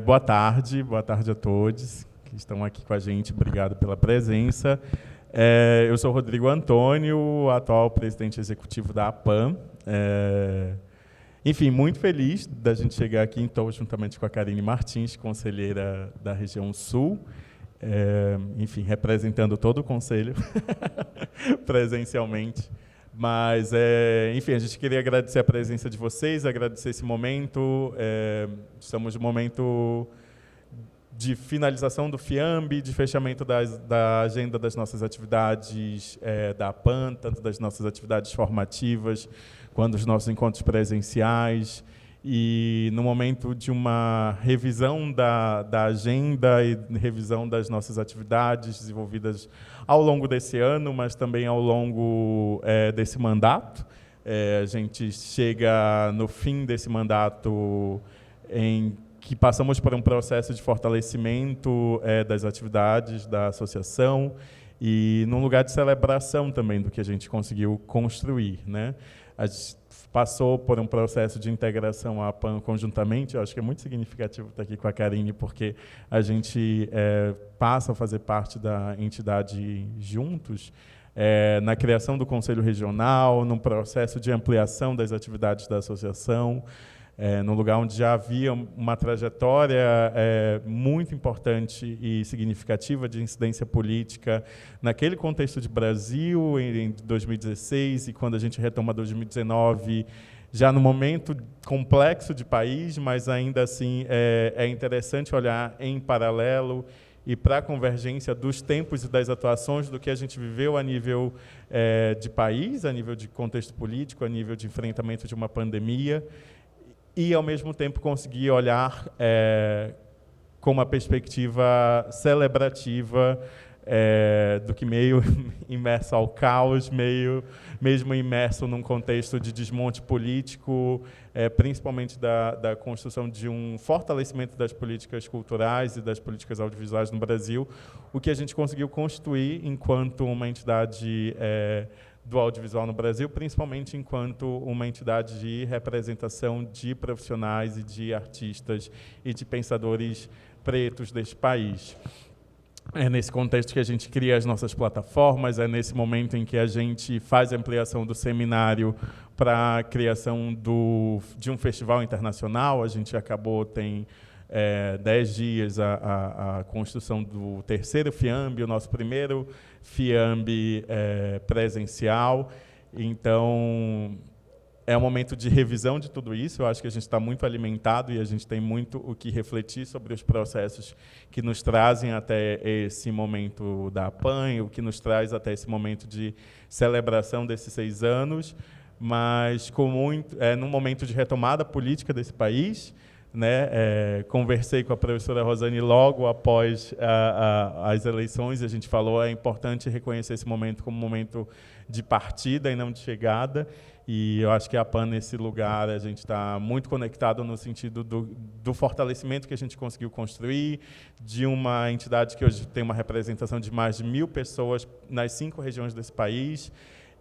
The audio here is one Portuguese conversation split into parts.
Boa tarde a todos que estão aqui com a gente. Obrigado pela presença. Eu sou Rodrigo Antônio, atual presidente executivo da APAN. Enfim, muito feliz da gente chegar aqui, então, juntamente com a Karine Martins, conselheira da região Sul, enfim, representando todo o conselho presencialmente. Mas, enfim, a gente queria agradecer a presença de vocês, agradecer esse momento. Estamos no momento de finalização do FIAMB, de fechamento da agenda das nossas atividades da APAN, tanto das nossas atividades formativas, quanto dos nossos encontros presenciais, e no momento de uma revisão da agenda e revisão das nossas atividades desenvolvidas ao longo desse ano, mas também ao longo desse mandato. A gente chega no fim desse mandato em que passamos por um processo de fortalecimento das atividades da associação e num lugar de celebração também do que a gente conseguiu construir, né? A gente passou por um processo de integração à PAN conjuntamente. Eu acho que é muito significativo estar aqui com a Karine, porque a gente passa a fazer parte da entidade juntos, na criação do Conselho Regional, no processo de ampliação das atividades da associação, num lugar onde já havia uma trajetória muito importante e significativa de incidência política naquele contexto de Brasil, em 2016, e quando a gente retoma 2019, já no momento complexo de país, mas ainda assim é interessante olhar em paralelo e para a convergência dos tempos e das atuações do que a gente viveu a nível de país, a nível de contexto político, a nível de enfrentamento de uma pandemia, e, ao mesmo tempo, conseguir olhar com uma perspectiva celebrativa do que meio imerso ao caos, mesmo imerso num contexto de desmonte político, principalmente da construção de um fortalecimento das políticas culturais e das políticas audiovisuais no Brasil, o que a gente conseguiu construir enquanto uma entidade do audiovisual no Brasil, principalmente enquanto uma entidade de representação de profissionais e de artistas e de pensadores pretos deste país. É nesse contexto que a gente cria as nossas plataformas, é nesse momento em que a gente faz a ampliação do seminário para a criação de um festival internacional. A gente tem 10 dias a construção do terceiro FIAMB, o nosso primeiro FIAMB presencial. Então, é um momento de revisão de tudo isso. Eu acho que a gente está muito alimentado e a gente tem muito o que refletir sobre os processos que nos trazem até esse momento da APAN, o que nos traz até esse momento de celebração desses 6 anos, mas num momento de retomada política desse país, né? Conversei com a professora Rosane logo após as eleições, e a gente falou é importante reconhecer esse momento como um momento de partida e não de chegada, e eu acho que a PAN, nesse lugar, a gente está muito conectado no sentido do fortalecimento que a gente conseguiu construir, de uma entidade que hoje tem uma representação de mais de 1.000 pessoas nas 5 regiões desse país,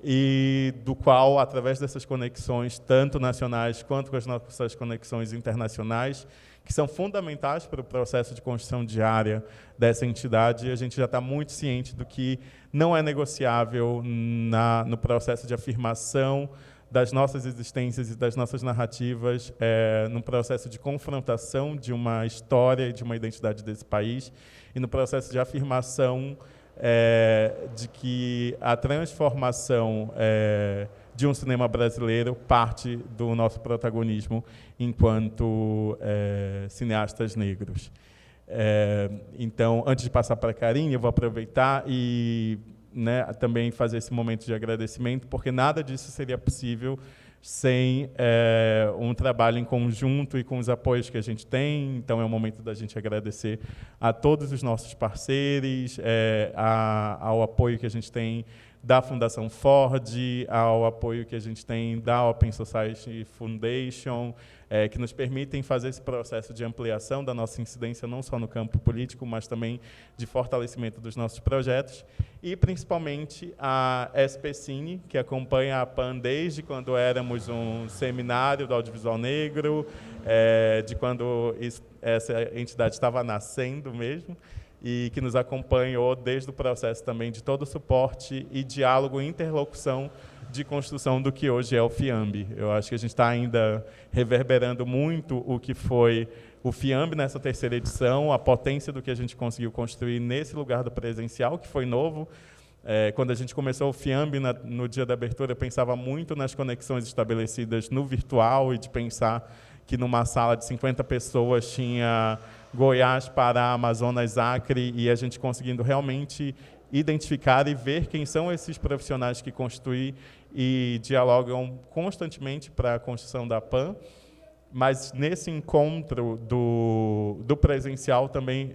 e do qual, através dessas conexões, tanto nacionais quanto com as nossas conexões internacionais, que são fundamentais para o processo de construção diária dessa entidade, a gente já está muito ciente do que não é negociável no processo de afirmação das nossas existências e das nossas narrativas, no processo de confrontação de uma história e de uma identidade desse país, e no processo de afirmação de que a transformação de um cinema brasileiro parte do nosso protagonismo enquanto cineastas negros. Então, antes de passar para a Karine, eu vou aproveitar e também fazer esse momento de agradecimento, porque nada disso seria possível sem um trabalho em conjunto e com os apoios que a gente tem. Então, é o momento da gente agradecer a todos os nossos parceiros, ao apoio que a gente tem da Fundação Ford, ao apoio que a gente tem da Open Society Foundation, que nos permitem fazer esse processo de ampliação da nossa incidência, não só no campo político, mas também de fortalecimento dos nossos projetos, e principalmente a SPCine, que acompanha a PAN desde quando éramos um seminário do audiovisual negro, de quando essa entidade estava nascendo mesmo, e que nos acompanhou desde o processo também de todo o suporte e diálogo e interlocução de construção do que hoje é o FIAMB. Eu acho que a gente está ainda reverberando muito o que foi o FIAMB nessa terceira edição, a potência do que a gente conseguiu construir nesse lugar do presencial, que foi novo. Quando a gente começou o FIAMB, no dia da abertura, eu pensava muito nas conexões estabelecidas no virtual e de pensar que numa sala de 50 pessoas tinha Goiás, Pará, Amazonas, Acre, e a gente conseguindo realmente identificar e ver quem são esses profissionais que construem e dialogam constantemente para a construção da PAN. Mas, nesse encontro do presencial, também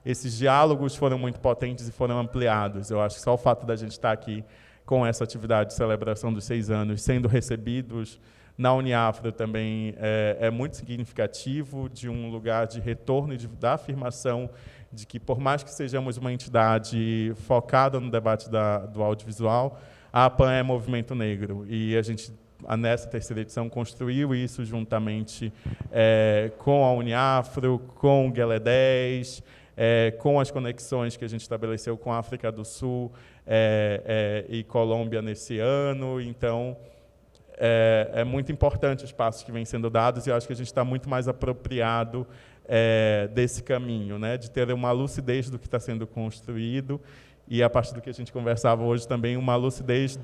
esses diálogos foram muito potentes e foram ampliados. Eu acho que só o fato da gente estar aqui com essa atividade de celebração dos 6 anos, sendo recebidos na Uniafro também é muito significativo, de um lugar de retorno e da afirmação de que, por mais que sejamos uma entidade focada no debate do audiovisual, a PAN é movimento negro. E a gente, nessa terceira edição, construiu isso juntamente com a Uniafro, com o Guelé 10, com as conexões que a gente estabeleceu com a África do Sul e Colômbia nesse ano. Então, é muito importante os passos que vêm sendo dados, e eu acho que a gente está muito mais apropriado desse caminho, né, de ter uma lucidez do que está sendo construído, e, a partir do que a gente conversava hoje, também uma lucidez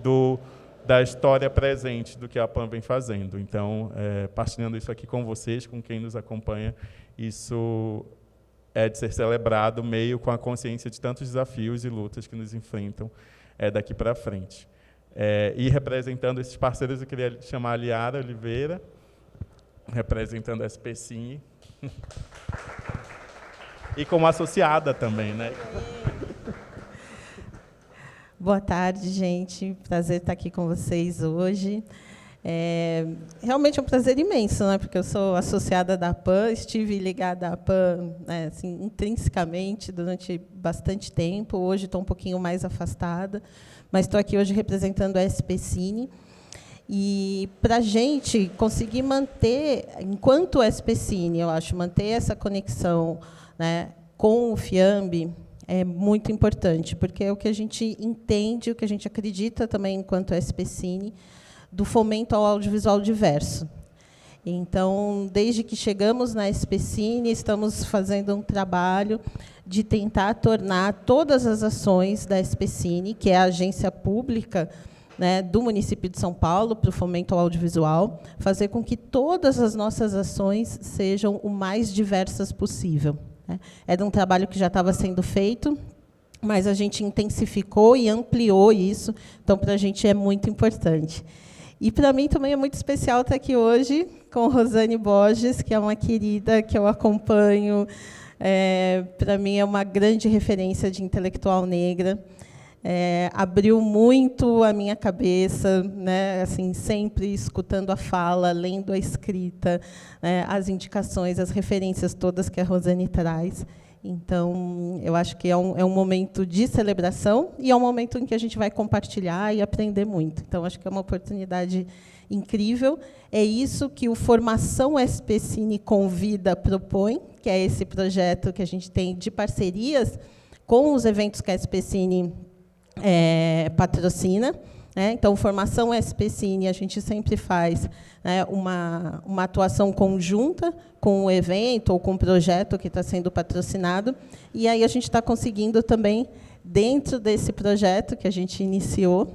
da história presente do que a PAN vem fazendo. Então, partilhando isso aqui com vocês, com quem nos acompanha, isso é de ser celebrado, meio com a consciência de tantos desafios e lutas que nos enfrentam daqui para frente. E representando esses parceiros, eu queria chamar a Liara Oliveira, representando a SPCine, e como associada também, né? Boa tarde, gente. Prazer estar aqui com vocês hoje. Realmente é um prazer imenso, né? Porque eu sou associada da PAN, estive ligada à PAN, né, assim, intrinsecamente durante bastante tempo. Hoje estou um pouquinho mais afastada, mas estou aqui hoje representando a SPCine. E, para a gente conseguir manter, enquanto SPCine, eu acho, manter essa conexão, né, com o FIAMB é muito importante, porque é o que a gente entende, o que a gente acredita também, enquanto SPCine, do fomento ao audiovisual diverso. Então, desde que chegamos na SPCine, estamos fazendo um trabalho de tentar tornar todas as ações da SPCine, que é a agência pública, né, do município de São Paulo para o fomento ao audiovisual, fazer com que todas as nossas ações sejam o mais diversas possível, né. Era um trabalho que já estava sendo feito, mas a gente intensificou e ampliou isso, então, para a gente é muito importante. E, para mim, também é muito especial estar aqui hoje com Rosane Borges, que é uma querida, que eu acompanho. Para mim, é uma grande referência de intelectual negra. Abriu muito a minha cabeça, né, assim, sempre escutando a fala, lendo a escrita, né, as indicações, as referências todas que a Rosane traz. Então, eu acho que é um momento de celebração e é um momento em que a gente vai compartilhar e aprender muito. Então, acho que é uma oportunidade incrível. É isso que o Formação SPCine Convida propõe, que é esse projeto que a gente tem de parcerias com os eventos que a SPCine patrocina. Então, Formação SPCine, a gente sempre faz, né, uma atuação conjunta com o evento ou com o projeto que está sendo patrocinado. E aí a gente está conseguindo também, dentro desse projeto que a gente iniciou,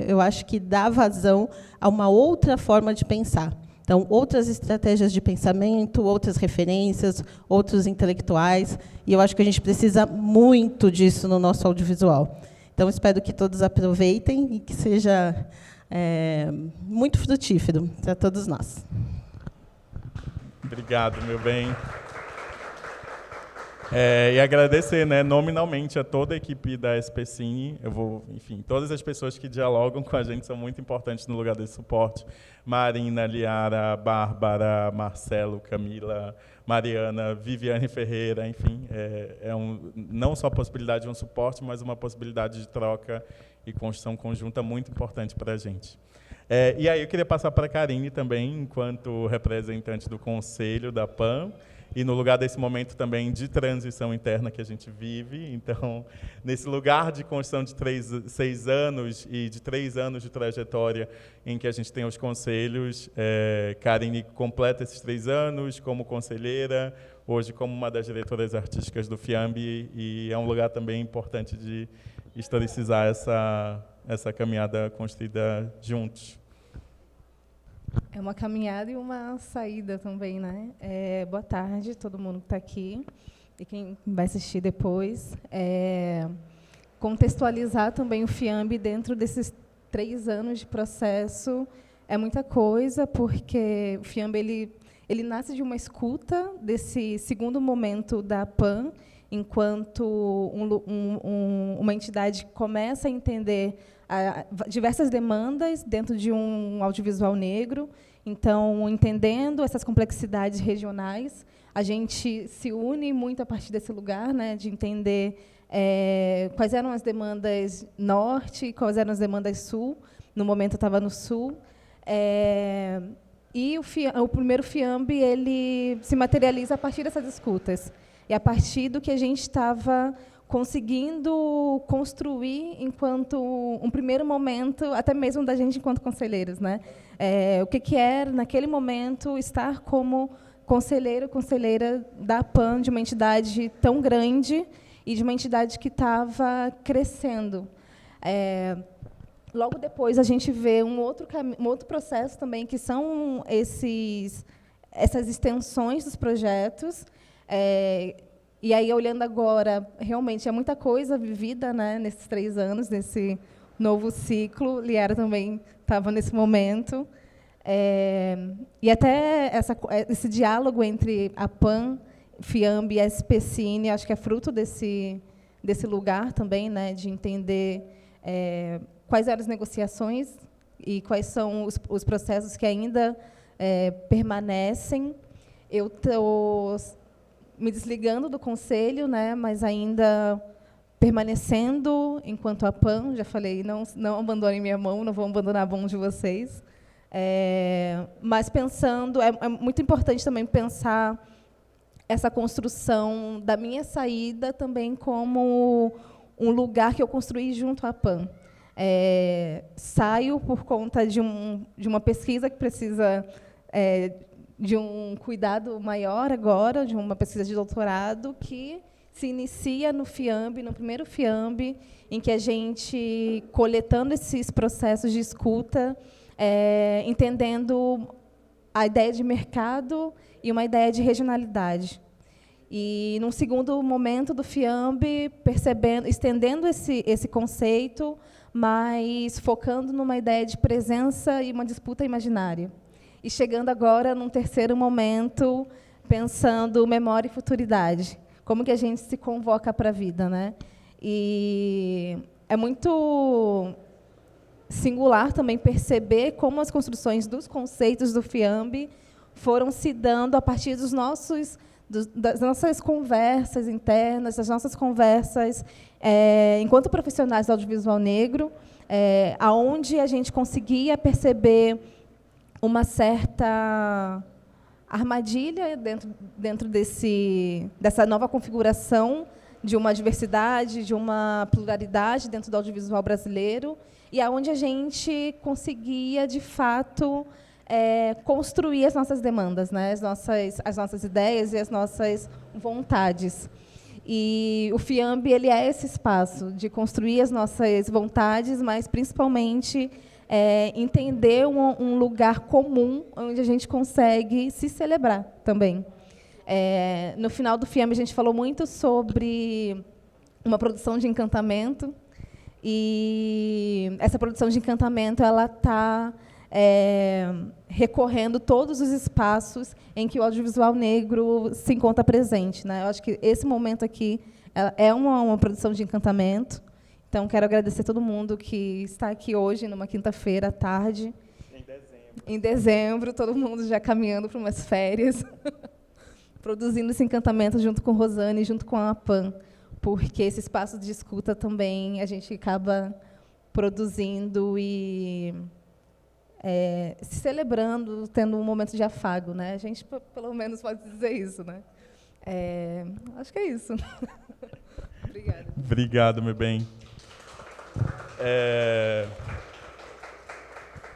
eu acho que dá vazão a uma outra forma de pensar. Então, outras estratégias de pensamento, outras referências, outros intelectuais. E eu acho que a gente precisa muito disso no nosso audiovisual. Então, espero que todos aproveitem e que seja muito frutífero para todos nós. Obrigado, meu bem. E agradecer, né, nominalmente a toda a equipe da SPCine. Enfim, todas as pessoas que dialogam com a gente são muito importantes no lugar desse suporte. Marina, Liara, Bárbara, Marcelo, Camila, Mariana, Viviane Ferreira, enfim, não só a possibilidade de um suporte, mas uma possibilidade de troca e construção conjunta muito importante para a gente. E aí eu queria passar para a Karine também, enquanto representante do Conselho da PAN, e no lugar desse momento também de transição interna que a gente vive. Então, nesse lugar de construção de 6 anos e de 3 anos de trajetória em que a gente tem os conselhos, Karine completa esses 3 anos como conselheira, hoje como uma das diretoras artísticas do FIAMB, e é um lugar também importante de historicizar essa caminhada construída juntos. É uma caminhada e uma saída também, né? Boa tarde, todo mundo que está aqui e quem vai assistir depois. Contextualizar também o FIAMB dentro desses 3 anos de processo é muita coisa, porque o FIAMB ele nasce de uma escuta desse segundo momento da PAN, enquanto uma entidade começa a entender diversas demandas dentro de um audiovisual negro. Então, entendendo essas complexidades regionais, a gente se une muito a partir desse lugar, né, de entender quais eram as demandas norte, quais eram as demandas sul. No momento, eu estava no sul. E o primeiro FIAMB ele se materializa a partir dessas escutas. E a partir do que a gente estava conseguindo construir enquanto um primeiro momento, até mesmo da gente enquanto conselheiros, né? O que era, naquele momento, estar como conselheiro, conselheira da PAN, de uma entidade tão grande e de uma entidade que estava crescendo. Logo depois, a gente vê um outro processo também, que são essas extensões dos projetos. E aí, olhando agora, realmente é muita coisa vivida, né, nesses 3 anos, nesse novo ciclo. Liara também estava nesse momento. E até esse diálogo entre a PAN, FIAMB e a SPCine, acho que é fruto desse lugar também, né, de entender quais eram as negociações e quais são os processos que ainda permanecem. Eu estou me desligando do conselho, né, mas ainda permanecendo enquanto a PAN. Já falei, não abandonem minha mão, não vou abandonar a mão de vocês. Mas pensando, é muito importante também pensar essa construção da minha saída também como um lugar que eu construí junto à PAN. Saio por conta de uma pesquisa que precisa de um cuidado maior agora, de uma pesquisa de doutorado, que se inicia no FIAMB, no primeiro FIAMB, em que a gente, coletando esses processos de escuta, entendendo a ideia de mercado e uma ideia de regionalidade. E, num segundo momento do FIAMB, estendendo esse conceito, mas focando numa ideia de presença e uma disputa imaginária. E chegando agora, num terceiro momento, pensando memória e futuridade. Como que a gente se convoca para a vida, né? E é muito singular também perceber como as construções dos conceitos do FIAMB foram se dando a partir das nossas conversas internas, das nossas conversas enquanto profissionais do audiovisual negro, aonde a gente conseguia perceber uma certa armadilha dentro dessa nova configuração de uma diversidade, de uma pluralidade dentro do audiovisual brasileiro, e aonde a gente conseguia, de fato, construir as nossas demandas, né? as nossas ideias e as nossas vontades. E o FIAMB ele é esse espaço de construir as nossas vontades, mas, principalmente, entender um lugar comum onde a gente consegue se celebrar também. No final do FIAMB, a gente falou muito sobre uma produção de encantamento, e essa produção de encantamento ela está recorrendo todos os espaços em que o audiovisual negro se encontra presente, né? Eu acho que esse momento aqui é uma produção de encantamento. Então, quero agradecer a todo mundo que está aqui hoje, numa quinta-feira à tarde. Em dezembro, todo mundo já caminhando para umas férias, produzindo esse encantamento junto com Rosane, junto com a APAN, porque esse espaço de escuta também a gente acaba produzindo e se celebrando, tendo um momento de afago, né? A gente, pelo menos, pode dizer isso, né? Acho que é isso. Obrigada. Obrigado, meu bem.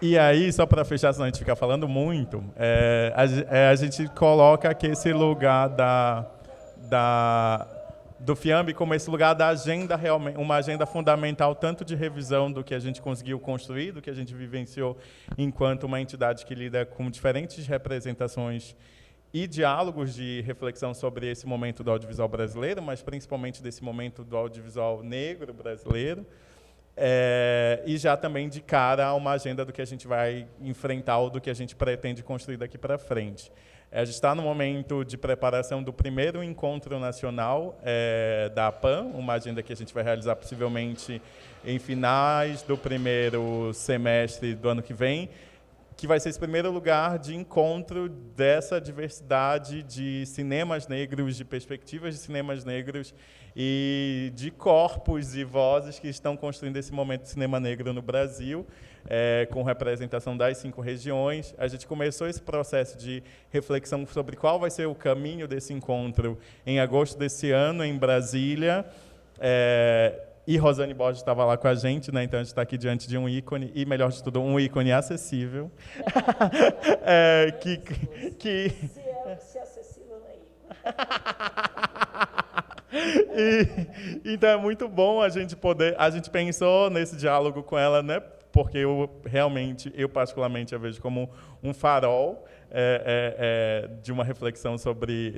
E aí, só para fechar, senão a gente fica falando muito, a gente coloca aqui esse lugar do FIAMB como esse lugar da agenda, realmente, uma agenda fundamental, tanto de revisão do que a gente conseguiu construir, do que a gente vivenciou enquanto uma entidade que lida com diferentes representações e diálogos de reflexão sobre esse momento do audiovisual brasileiro, mas principalmente desse momento do audiovisual negro brasileiro, e já também de cara a uma agenda do que a gente vai enfrentar ou do que a gente pretende construir daqui para frente. A gente está no momento de preparação do primeiro encontro nacional da APAN, uma agenda que a gente vai realizar possivelmente em finais do primeiro semestre do ano que vem, que vai ser esse primeiro lugar de encontro dessa diversidade de cinemas negros, de perspectivas de cinemas negros e de corpos e vozes que estão construindo esse momento de cinema negro no Brasil, com representação das 5 regiões. A gente começou esse processo de reflexão sobre qual vai ser o caminho desse encontro em agosto desse ano, em Brasília. E Rosane Borges estava lá com a gente, né? Então a gente está aqui diante de um ícone, e melhor de tudo, um ícone acessível. Se acessível não é ícone. Então é muito bom a gente poder. A gente pensou nesse diálogo com ela, né? Porque eu particularmente a vejo como um farol de uma reflexão sobre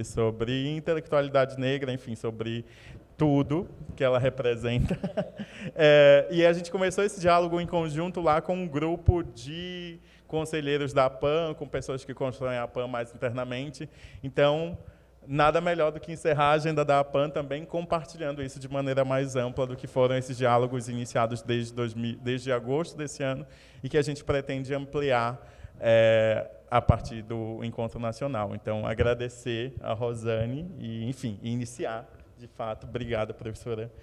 intelectualidade negra, enfim, sobre tudo que ela representa. E a gente começou esse diálogo em conjunto lá com um grupo de conselheiros da APAN, com pessoas que constroem a APAN mais internamente. Então, nada melhor do que encerrar a agenda da APAN também compartilhando isso de maneira mais ampla do que foram esses diálogos iniciados desde agosto desse ano e que a gente pretende ampliar a partir do Encontro Nacional. Então, agradecer a Rosane e, enfim, iniciar, de fato. Obrigada, professora,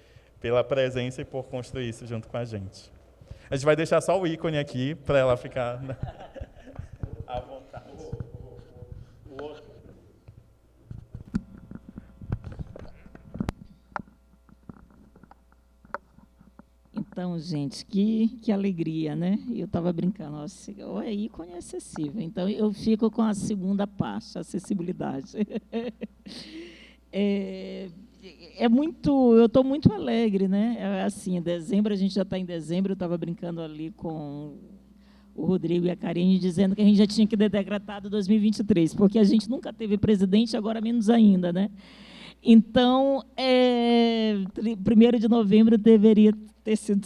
pela presença e por construir isso junto com a gente. A gente vai deixar só o ícone aqui para ela ficar à vontade. O outro. Então, gente, que alegria, né? Eu estava brincando, ó, é ícone acessível. Então, eu fico com a segunda parte, a acessibilidade. Eu estou muito alegre, né? Assim, dezembro, a gente já está em dezembro, eu estava brincando ali com o Rodrigo e a Karine, dizendo que a gente já tinha que ter decretado 2023, porque a gente nunca teve presidente, agora menos ainda, né? Então, 1º de novembro deveria ter sido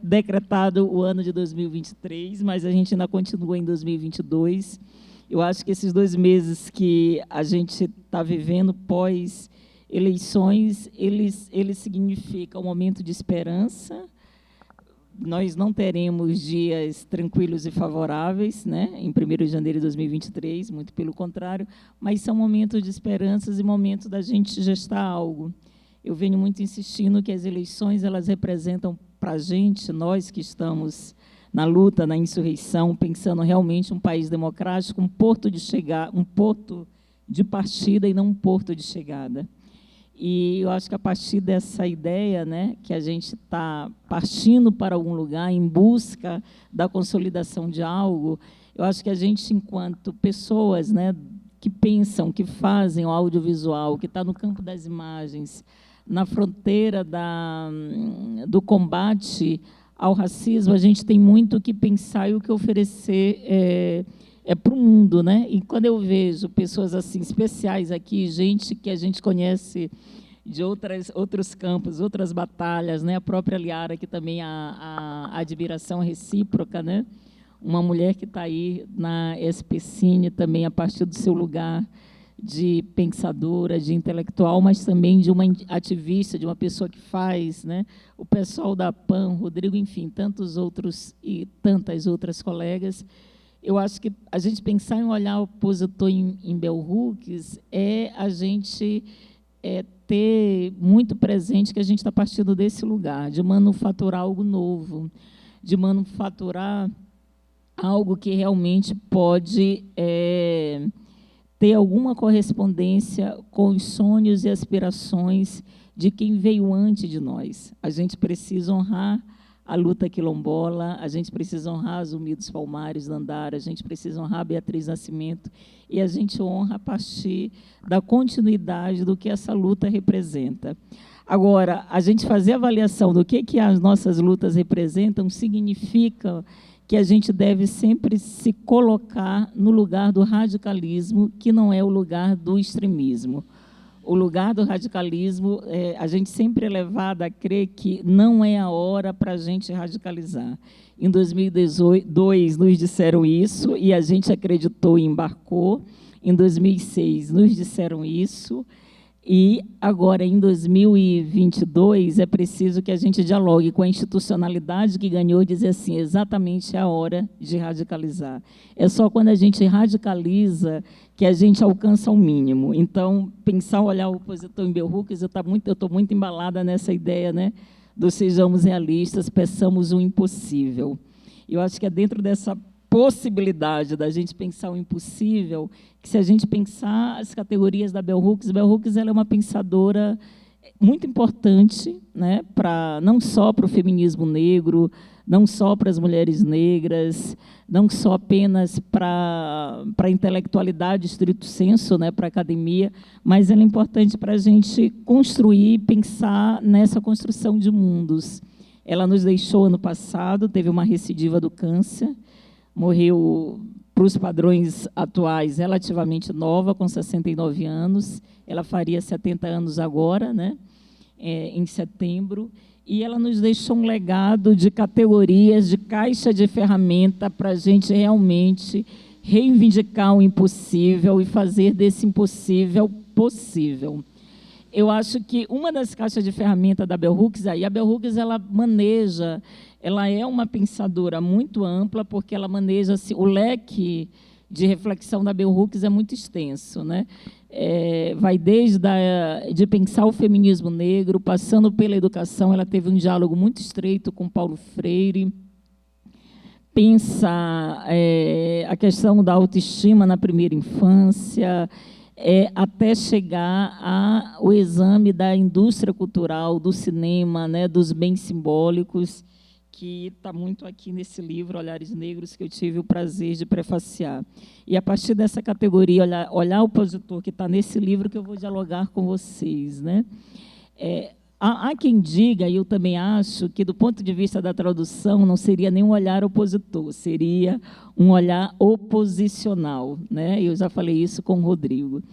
decretado o ano de 2023, mas a gente ainda continua em 2022. Eu acho que esses 2 meses que a gente está vivendo pós-eleições, eles significam um momento de esperança. Nós não teremos dias tranquilos e favoráveis, né, em 1º de janeiro de 2023, muito pelo contrário, mas são momentos de esperanças e momentos da gente gestar algo. Eu venho muito insistindo que as eleições elas representam para a gente, nós que estamos na luta, na insurreição, pensando realmente um país democrático, um porto de partida e não um porto de chegada. E eu acho que a partir dessa ideia, né, que a gente está partindo para algum lugar em busca da consolidação de algo, eu acho que a gente, enquanto pessoas, né, que pensam, que fazem o audiovisual, que está no campo das imagens, na fronteira do combate ao racismo, a gente tem muito o que pensar e o que oferecer para o mundo, né? E quando eu vejo pessoas assim especiais aqui, gente que a gente conhece de outros campos, outras batalhas, né? A própria Liara, que também a admiração recíproca, né? uma mulher que está aí na SPCine também a partir do seu lugar de pensadora, de intelectual, mas também de uma ativista, de uma pessoa que faz, né? O pessoal da PAN, Rodrigo, enfim, tantos outros e tantas outras colegas. Eu acho que a gente pensar em olhar o opositor em Bell Hooks é a gente ter muito presente que a gente está partindo desse lugar, de manufaturar algo novo, de manufaturar algo que realmente pode ter alguma correspondência com os sonhos e aspirações de quem veio antes de nós. A gente precisa honrar a luta quilombola, a gente precisa honrar Zumbi dos Palmares, Dandara, a gente precisa honrar Beatriz Nascimento, e a gente honra a partir da continuidade do que essa luta representa. Agora, a gente fazer avaliação do que as nossas lutas representam significa que a gente deve sempre se colocar no lugar do radicalismo, que não é o lugar do extremismo. O lugar do radicalismo, a gente sempre é levado a crer que não é a hora para a gente radicalizar. Em 2002, nos disseram isso, e a gente acreditou e embarcou. Em 2006, nos disseram isso. E agora, em 2022, é preciso que a gente dialogue com a institucionalidade que ganhou e dizer assim, exatamente é a hora de radicalizar. É só quando a gente radicaliza que a gente alcança o mínimo. Então, pensar, olhar o opositor em Bell Hooks, eu estou muito embalada nessa ideia, né, do sejamos realistas, peçamos o impossível. Eu acho que é dentro dessa possibilidade da gente pensar o impossível, que se a gente pensar as categorias da Bell Hooks ela é uma pensadora muito importante, né, não só para o feminismo negro, não só para as mulheres negras, não só apenas para a intelectualidade estrito senso, né, para a academia, mas ela é importante para a gente construir, pensar nessa construção de mundos. Ela nos deixou ano passado, teve uma recidiva do câncer, morreu, para os padrões atuais, relativamente nova, com 69 anos. Ela faria 70 anos agora, né, em setembro. E ela nos deixou um legado de categorias, de caixa de ferramenta para a gente realmente reivindicar o impossível e fazer desse impossível possível. Eu acho que uma das caixas de ferramenta da Bell Hooks, a Bell Hooks, ela maneja, ela é uma pensadora muito ampla, porque ela maneja o leque de reflexão da Bell Hooks é muito extenso, né? Vai desde de pensar o feminismo negro, passando pela educação. Ela teve um diálogo muito estreito com Paulo Freire, pensa a questão da autoestima na primeira infância, até chegar ao exame da indústria cultural, do cinema, né, dos bens simbólicos, que está muito aqui nesse livro, Olhares Negros, que eu tive o prazer de prefaciar. E, a partir dessa categoria, olhar o opositor que está nesse livro, que eu vou dialogar com vocês, né? Há quem diga, e eu também acho, que, do ponto de vista da tradução, não seria nem um olhar opositor, seria um olhar oposicional, né? Eu já falei isso com o Rodrigo.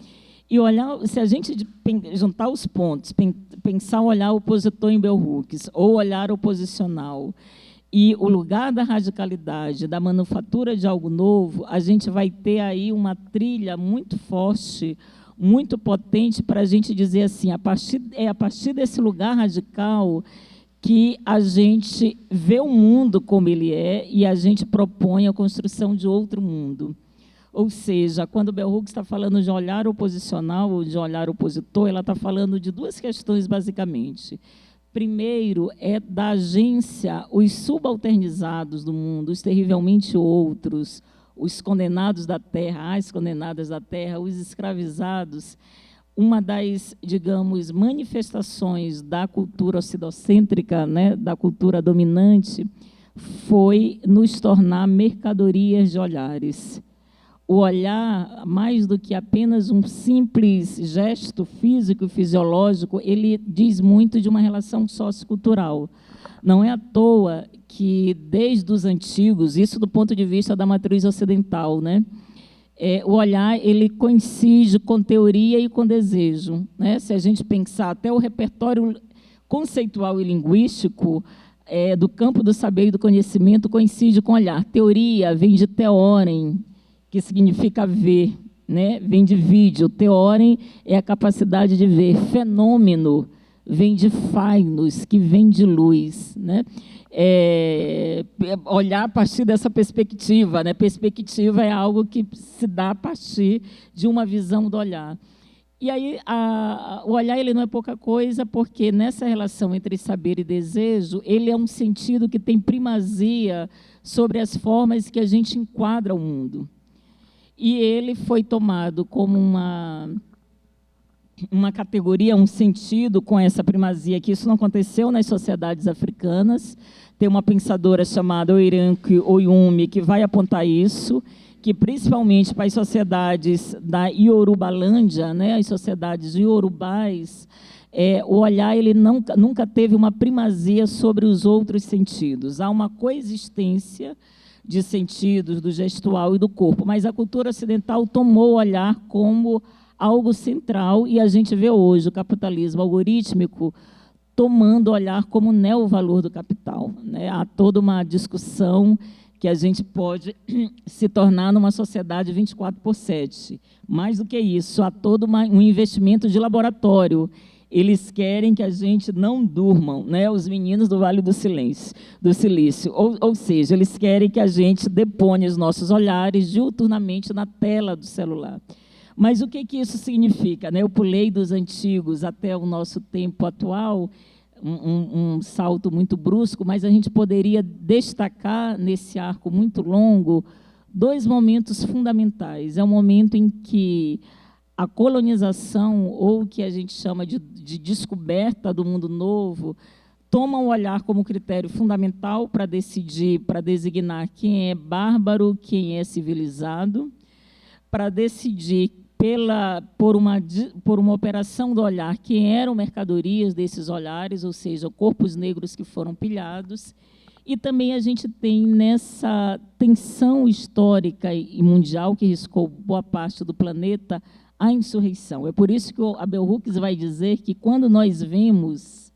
E olhar, se a gente juntar os pontos, pensar o olhar opositor em Bell Hooks, ou olhar oposicional, e o lugar da radicalidade, da manufatura de algo novo, a gente vai ter aí uma trilha muito forte, muito potente, para a gente dizer assim, a partir desse lugar radical que a gente vê o mundo como ele é e a gente propõe a construção de outro mundo. Ou seja, quando Bell Hooks está falando de olhar oposicional ou de olhar opositor, ela está falando de duas questões, basicamente. Primeiro, é da agência, os subalternizados do mundo, os terrivelmente outros, os condenados da terra, as condenadas da terra, os escravizados. Uma das, digamos, manifestações da cultura ocidocêntrica, né, da cultura dominante, foi nos tornar mercadorias de olhares. O olhar, mais do que apenas um simples gesto físico e fisiológico, ele diz muito de uma relação sociocultural. Não é à toa que, desde os antigos, isso do ponto de vista da matriz ocidental, né, o olhar ele coincide com teoria e com desejo, né? Se a gente pensar até o repertório conceitual e linguístico, do campo do saber e do conhecimento coincide com olhar. Teoria vem de teorem, que significa ver, né? Vem de vídeo. Teorem é a capacidade de ver. Fenômeno vem de fainos, que vem de luz, né? Olhar a partir dessa perspectiva, né? Perspectiva é algo que se dá a partir de uma visão do olhar. E aí, o olhar ele não é pouca coisa, porque nessa relação entre saber e desejo, ele é um sentido que tem primazia sobre as formas que a gente enquadra o mundo. E ele foi tomado como uma categoria, um sentido com essa primazia, que isso não aconteceu nas sociedades africanas. Tem uma pensadora chamada Oiranque Oyumi que vai apontar isso, que principalmente para as sociedades da Iorubalândia, né, as sociedades iorubais, o olhar ele nunca teve uma primazia sobre os outros sentidos. Há uma coexistência de sentidos, do gestual e do corpo, mas a cultura ocidental tomou o olhar como algo central, e a gente vê hoje o capitalismo algorítmico tomando o olhar como neo-valor do capital, né? Há toda uma discussão que a gente pode se tornar numa sociedade 24/7. Mais do que isso, há todo um investimento de laboratório. Eles querem que a gente não durmam, né? Os meninos do Vale do Silício. Ou seja, eles querem que a gente deponha os nossos olhares diuturnamente na tela do celular. Mas o que isso significa, né? Eu pulei dos antigos até o nosso tempo atual, um salto muito brusco, mas a gente poderia destacar, nesse arco muito longo, 2 momentos fundamentais. É um momento em que a colonização, ou o que a gente chama de descoberta do mundo novo, toma o olhar como critério fundamental para decidir, para designar quem é bárbaro, quem é civilizado, para decidir por uma operação do olhar quem eram mercadorias desses olhares, ou seja, corpos negros que foram pilhados. E também a gente tem nessa tensão histórica e mundial que riscou boa parte do planeta a insurreição. É por isso que a Bell Hooks vai dizer que quando nós vemos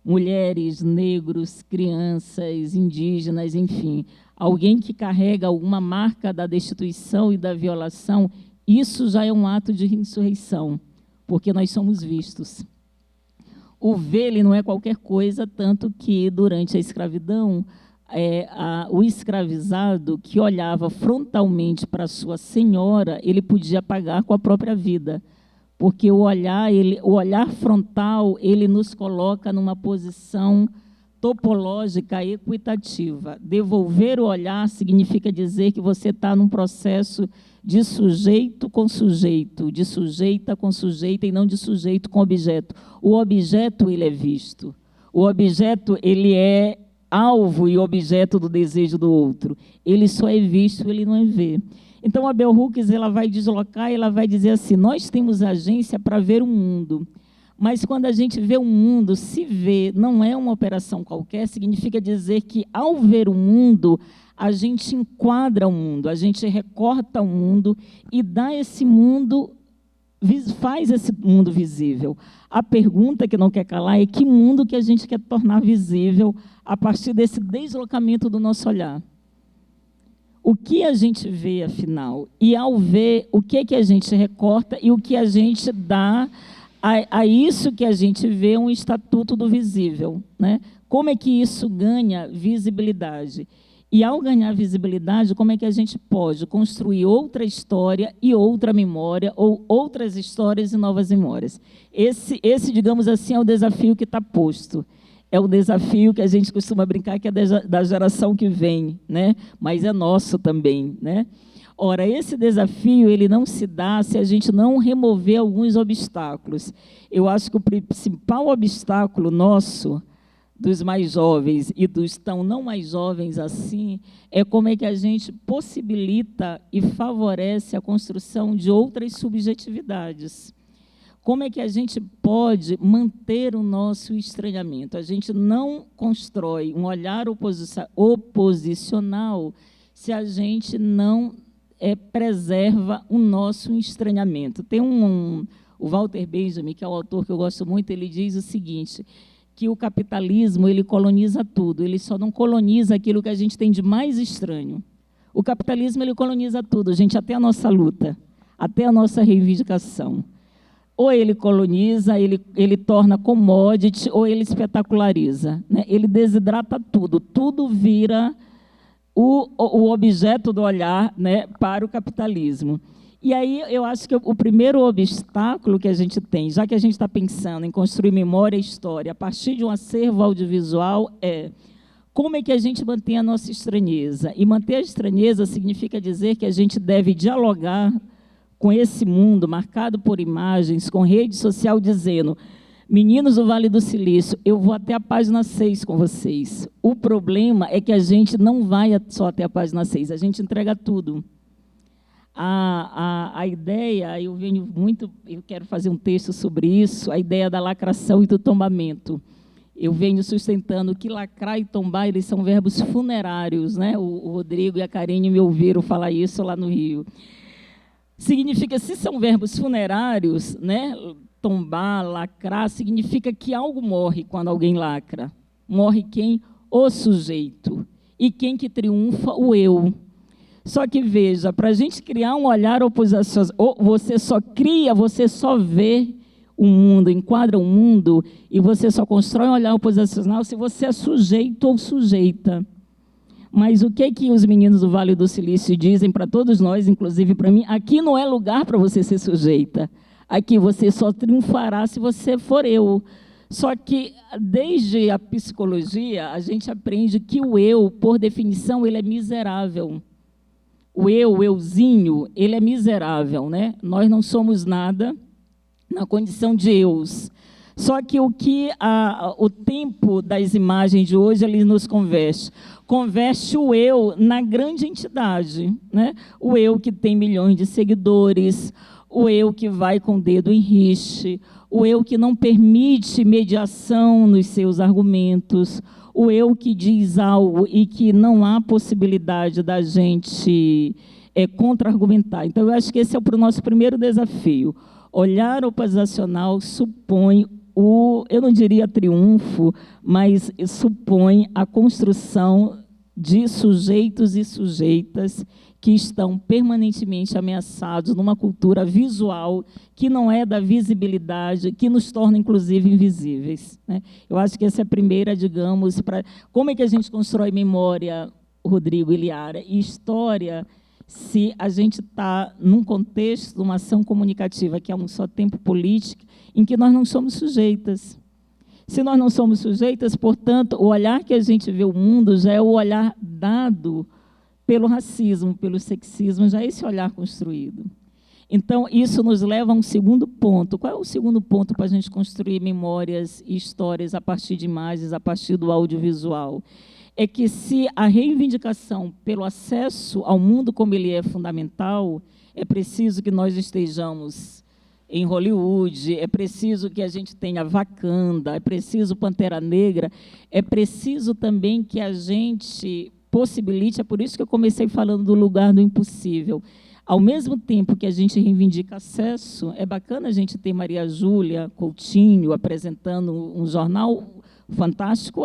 mulheres, negros, crianças, indígenas, enfim, alguém que carrega alguma marca da destituição e da violação, isso já é um ato de insurreição, porque nós somos vistos. O ver ele não é qualquer coisa, tanto que, durante a escravidão, o escravizado que olhava frontalmente para a sua senhora, ele podia pagar com a própria vida, porque o olhar frontal ele nos coloca numa posição topológica equitativa. Devolver o olhar significa dizer que você está num processo de sujeito com sujeito, de sujeita com sujeita e não de sujeito com objeto. O objeto ele é visto. O objeto ele é alvo e objeto do desejo do outro. Ele só é visto, ele não é vê. Então, a Bell Hooks ela vai deslocar e ela vai dizer assim, nós temos agência para ver o mundo, mas quando a gente vê o mundo, se vê não é uma operação qualquer, significa dizer que, ao ver o mundo, a gente enquadra o mundo, a gente recorta o mundo e dá esse mundo, faz esse mundo visível. A pergunta que não quer calar é que mundo que a gente quer tornar visível a partir desse deslocamento do nosso olhar. O que a gente vê, afinal? E, ao ver, o que a gente recorta e o que a gente dá a isso que a gente vê um estatuto do visível, né? Como é que isso ganha visibilidade? E, ao ganhar visibilidade, como é que a gente pode construir outra história e outra memória, ou outras histórias e novas memórias? Esse, digamos assim, é o desafio que está posto. É o desafio que a gente costuma brincar, que é da geração que vem, né? Mas é nosso também, né? Ora, esse desafio ele não se dá se a gente não remover alguns obstáculos. Eu acho que o principal obstáculo nosso, dos mais jovens e dos tão não mais jovens assim, é como é que a gente possibilita e favorece a construção de outras subjetividades. Como é que a gente pode manter o nosso estranhamento? A gente não constrói um olhar oposicional se a gente não preserva o nosso estranhamento. Tem o Walter Benjamin, que é um autor que eu gosto muito, ele diz o seguinte, que o capitalismo ele coloniza tudo, ele só não coloniza aquilo que a gente tem de mais estranho. O capitalismo ele coloniza tudo, gente, até a nossa luta, até a nossa reivindicação. Ou ele coloniza, ele torna commodity, ou ele espetaculariza, né? Ele desidrata tudo, tudo vira o objeto do olhar, né, para o capitalismo. E aí eu acho que o primeiro obstáculo que a gente tem, já que a gente está pensando em construir memória e história a partir de um acervo audiovisual, é como é que a gente mantém a nossa estranheza. E manter a estranheza significa dizer que a gente deve dialogar com esse mundo marcado por imagens, com rede social, dizendo: meninos do Vale do Silício, eu vou até a página 6 com vocês. O problema é que a gente não vai só até a página 6, a gente entrega tudo. A ideia, eu quero fazer um texto sobre isso, a ideia da lacração e do tombamento. Eu venho sustentando que lacrar e tombar, eles são verbos funerários, né? O Rodrigo e a Karine me ouviram falar isso lá no Rio. Significa, se são verbos funerários, né? Tombar, lacrar, significa que algo morre quando alguém lacra. Morre quem? O sujeito. E quem que triunfa? O eu. Só que, veja, para a gente criar um olhar oposicional, você só cria, você só vê o mundo, enquadra o mundo, e você só constrói um olhar oposicional se você é sujeito ou sujeita. Mas o que os meninos do Vale do Silício dizem para todos nós, inclusive para mim? Aqui não é lugar para você ser sujeita. Aqui você só triunfará se você for eu. Só que, desde a psicologia, a gente aprende que o eu, por definição, ele é miserável. O euzinho, ele é miserável, né? Nós não somos nada na condição de eus. Só que o tempo das imagens de hoje, ele nos converte o eu na grande entidade, né? O eu que tem milhões de seguidores, o eu que vai com o dedo em riste, o eu que não permite mediação nos seus argumentos, o eu que diz algo e que não há possibilidade da gente contra-argumentar. Então, eu acho que esse é o nosso primeiro desafio. Olhar oposicional supõe eu não diria triunfo, mas supõe a construção de sujeitos e sujeitas que estão permanentemente ameaçados numa cultura visual que não é da visibilidade, que nos torna, inclusive, invisíveis, né? Eu acho que essa é a primeira, digamos, como é que a gente constrói memória, Rodrigo e Liara, e história, se a gente está num contexto, numa ação comunicativa, que é um só tempo político, em que nós não somos sujeitas. Se nós não somos sujeitas, portanto, o olhar que a gente vê o mundo já é o olhar dado pelo racismo, pelo sexismo, já é esse olhar construído. Então, isso nos leva a um segundo ponto. Qual é o segundo ponto para a gente construir memórias e histórias a partir de imagens, a partir do audiovisual? É que, se a reivindicação pelo acesso ao mundo como ele é fundamental, é preciso que nós estejamos em Hollywood, é preciso que a gente tenha Wakanda, é preciso Pantera Negra, é preciso também que a gente possibilite, é por isso que eu comecei falando do lugar do impossível. Ao mesmo tempo que a gente reivindica acesso, é bacana a gente ter Maria Júlia Coutinho apresentando um jornal fantástico,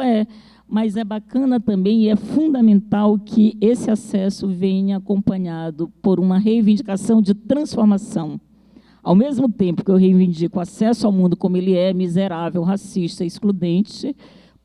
mas é bacana também e é fundamental que esse acesso venha acompanhado por uma reivindicação de transformação. Ao mesmo tempo que eu reivindico acesso ao mundo como ele é, miserável, racista, excludente,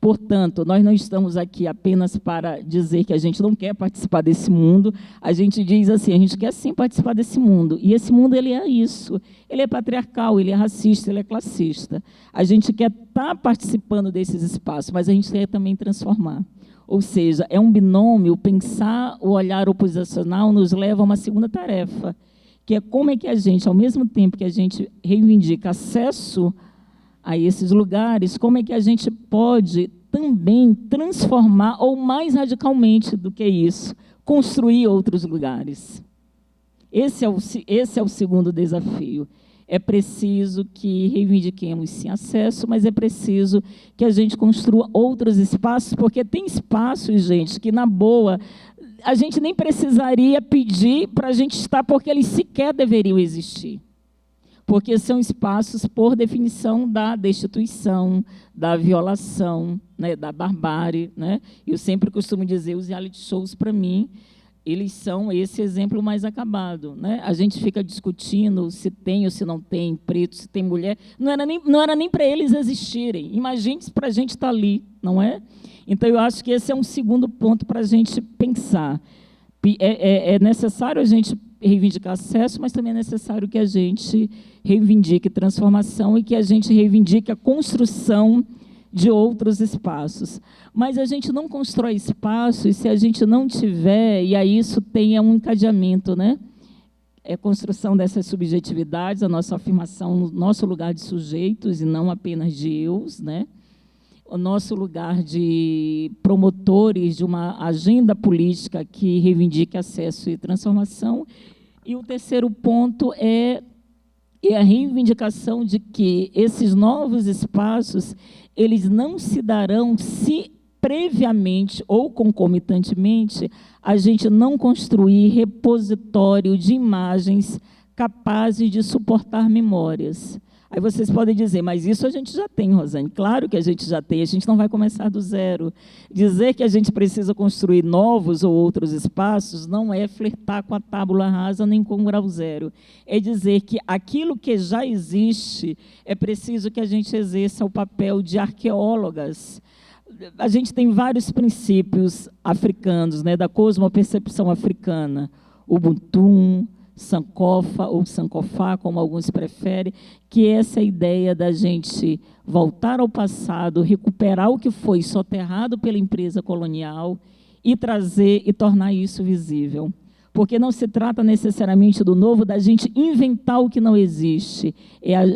portanto, nós não estamos aqui apenas para dizer que a gente não quer participar desse mundo, a gente diz assim, a gente quer sim participar desse mundo, e esse mundo ele é isso, ele é patriarcal, ele é racista, ele é classista. A gente quer estar participando desses espaços, mas a gente quer também transformar. Ou seja, é um binômio, pensar o olhar oposicional nos leva a uma segunda tarefa, que é como é que a gente, ao mesmo tempo que a gente reivindica acesso a esses lugares, como é que a gente pode também transformar, ou mais radicalmente do que isso, construir outros lugares. Esse é o segundo desafio. É preciso que reivindiquemos, sim, acesso, mas é preciso que a gente construa outros espaços, porque tem espaços, gente, que, na boa, a gente nem precisaria pedir para a gente estar, porque eles sequer deveriam existir. porque são espaços, por definição, da destituição, da violação, né, da barbárie, né? Eu sempre costumo dizer, os reality shows, para mim, eles são esse exemplo mais acabado, né? A gente fica discutindo se tem ou se não tem preto, se tem mulher. Não era nem para eles existirem. Imagine se para a gente estar ali, não é? Então, eu acho que esse é um segundo ponto para a gente pensar. É necessário a gente reivindicar acesso, mas também é necessário que a gente reivindique transformação e que a gente reivindique a construção de outros espaços. Mas a gente não constrói espaços se a gente não tiver, e aí isso tem um encadeamento, né? É a construção dessas subjetividades, a nossa afirmação no nosso lugar de sujeitos e não apenas de eus, né? O nosso lugar de promotores de uma agenda política que reivindique acesso e transformação. E o terceiro ponto é a reivindicação de que esses novos espaços eles não se darão se previamente ou concomitantemente a gente não construir repositório de imagens capazes de suportar memórias. Aí vocês podem dizer, mas isso a gente já tem, Rosane. Claro que a gente já tem, a gente não vai começar do zero. Dizer que a gente precisa construir novos ou outros espaços não é flertar com a tábula rasa nem com o grau zero. É dizer que aquilo que já existe é preciso que a gente exerça o papel de arqueólogas. A gente tem vários princípios africanos, né, da cosmopercepção africana. Ubuntu, Sankofa ou Sankofá, como alguns preferem, que essa é a ideia da gente voltar ao passado, recuperar o que foi soterrado pela empresa colonial e trazer e tornar isso visível. Porque não se trata necessariamente do novo, da gente inventar o que não existe.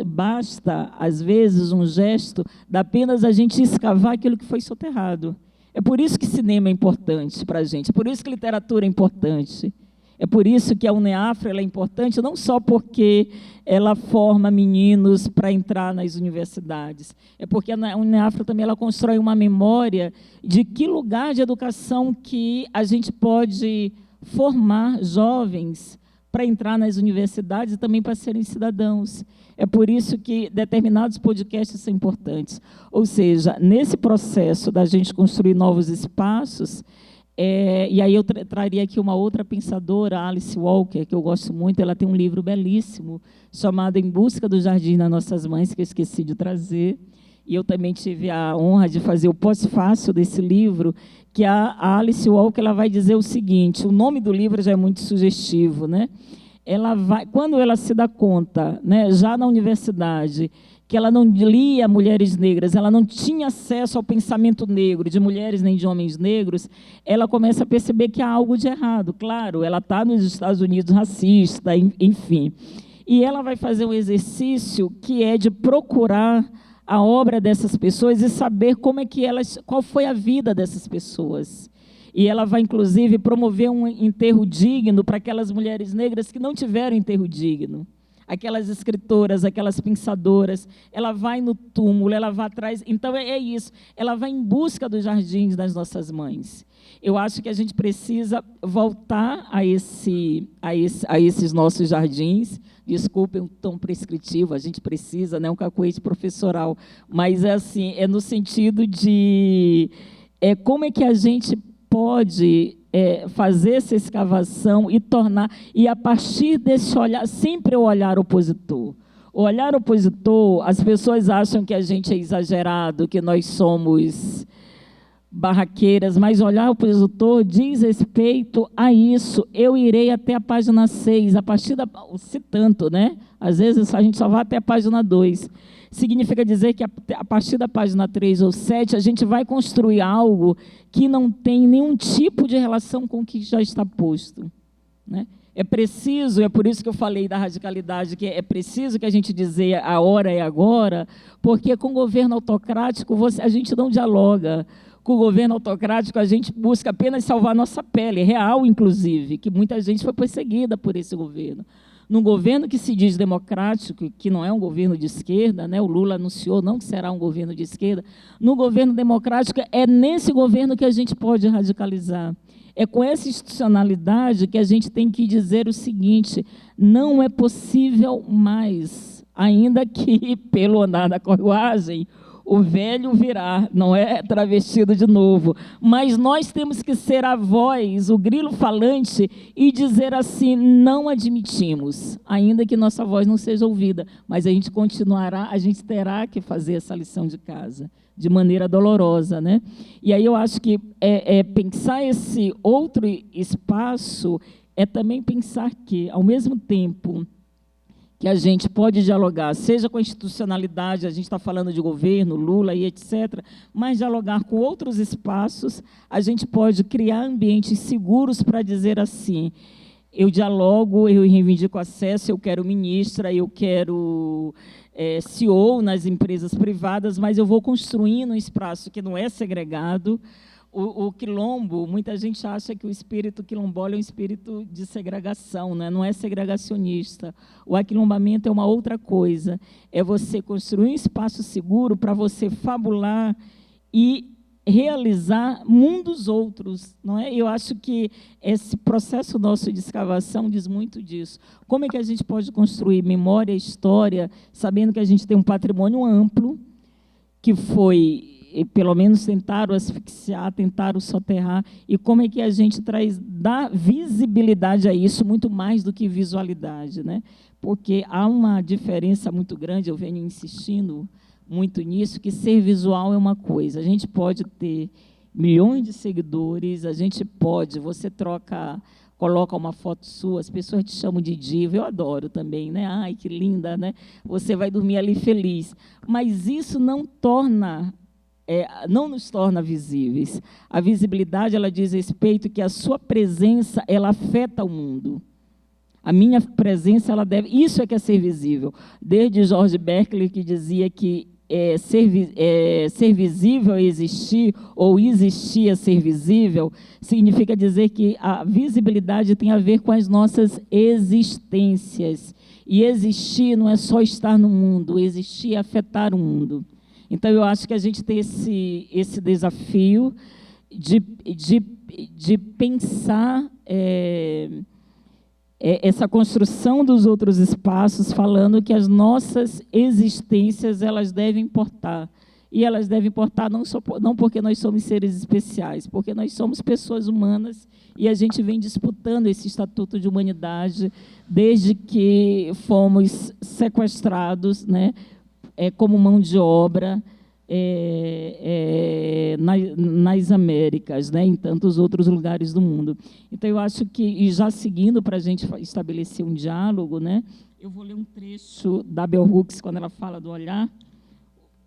Basta, às vezes, um gesto de apenas a gente escavar aquilo que foi soterrado. É por isso que cinema é importante para a gente, é por isso que literatura é importante. É por isso que a UNEAFRO ela é importante, não só porque ela forma meninos para entrar nas universidades, é porque a UNEAFRO também ela constrói uma memória de que lugar de educação que a gente pode formar jovens para entrar nas universidades e também para serem cidadãos. É por isso que determinados podcasts são importantes. Ou seja, nesse processo da gente construir novos espaços, e aí eu traria aqui uma outra pensadora, Alice Walker, que eu gosto muito, ela tem um livro belíssimo, chamado Em Busca do Jardim das Nossas Mães, que eu esqueci de trazer, e eu também tive a honra de fazer o pós-fácil desse livro, que a Alice Walker ela vai dizer o seguinte, o nome do livro já é muito sugestivo, né? Quando ela se dá conta, né, já na universidade, que ela não lia mulheres negras, ela não tinha acesso ao pensamento negro, de mulheres nem de homens negros, ela começa a perceber que há algo de errado. Claro, ela está nos Estados Unidos racista, enfim. E ela vai fazer um exercício que é de procurar a obra dessas pessoas e saber qual foi a vida dessas pessoas. E ela vai, inclusive, promover um enterro digno para aquelas mulheres negras que não tiveram enterro digno. Aquelas escritoras, aquelas pensadoras, ela vai no túmulo, ela vai atrás. Então, é isso, ela vai em busca dos jardins das nossas mães. Eu acho que a gente precisa voltar a esses nossos jardins. Desculpem o tom prescritivo, a gente precisa, né, um cacoete professoral, mas assim, é no sentido de como é que a gente pode fazer essa escavação e tornar, e a partir desse olhar, sempre o olhar opositor. O olhar opositor, as pessoas acham que a gente é exagerado, que nós somos barraqueiras, mas o olhar opositor diz respeito a isso. Eu irei até a página 6, a partir se tanto, né? Às vezes a gente só vai até a página 2. Significa dizer que a partir da página 3 ou 7, a gente vai construir algo que não tem nenhum tipo de relação com o que já está posto, né? É preciso, é por isso que eu falei da radicalidade, que é preciso que a gente dizer a hora é agora, porque com o governo autocrático a gente não dialoga. Com o governo autocrático a gente busca apenas salvar nossa pele, real inclusive, que muita gente foi perseguida por esse governo. Num governo que se diz democrático, que não é um governo de esquerda, né? O Lula anunciou não que será um governo de esquerda, no governo democrático é nesse governo que a gente pode radicalizar. É com essa institucionalidade que a gente tem que dizer o seguinte, não é possível mais ainda que, pelo andar da carruagem, o velho virá, não é travestido de novo. Mas nós temos que ser a voz, o grilo falante, e dizer assim: não admitimos, ainda que nossa voz não seja ouvida, mas a gente continuará, a gente terá que fazer essa lição de casa, de maneira dolorosa, né? E aí eu acho que pensar esse outro espaço é também pensar que, ao mesmo tempo que a gente pode dialogar, seja com a institucionalidade, a gente está falando de governo, Lula e etc., mas dialogar com outros espaços, a gente pode criar ambientes seguros para dizer assim: eu dialogo, eu reivindico acesso, eu quero ministra, eu quero CEO nas empresas privadas, mas eu vou construindo um espaço que não é segregado. O quilombo, muita gente acha que o espírito quilombola é um espírito de segregação, né? Não é segregacionista. O aquilombamento é uma outra coisa. É você construir um espaço seguro para você fabular e realizar mundos outros, não é? Eu acho que esse processo nosso de escavação diz muito disso. Como é que a gente pode construir memória, história, sabendo que a gente tem um patrimônio amplo, que foi, pelo menos tentaram asfixiar, tentaram soterrar, e como é que a gente dá visibilidade a isso, muito mais do que visualidade, né? Porque há uma diferença muito grande, eu venho insistindo muito nisso, que ser visual é uma coisa, a gente pode ter milhões de seguidores, a gente pode, você coloca uma foto sua, as pessoas te chamam de diva, eu adoro também, né? Ai, que linda, né? Você vai dormir ali feliz, mas isso não nos torna visíveis. A visibilidade, ela diz respeito que a sua presença, ela afeta o mundo. A minha presença, ela deve... Isso é que é ser visível. Desde George Berkeley, que dizia que ser visível é existir, ou existir é ser visível, significa dizer que a visibilidade tem a ver com as nossas existências. E existir não é só estar no mundo, existir é afetar o mundo. Então, eu acho que a gente tem esse desafio de pensar essa construção dos outros espaços, falando que as nossas existências, elas devem importar. E elas devem importar não porque nós somos seres especiais, porque nós somos pessoas humanas e a gente vem disputando esse estatuto de humanidade desde que fomos sequestrados, né, como mão de obra nas Américas, né, em tantos outros lugares do mundo. Então, eu acho que, e já seguindo para a gente estabelecer um diálogo, né, eu vou ler um trecho da Bell Hooks, quando ela fala do olhar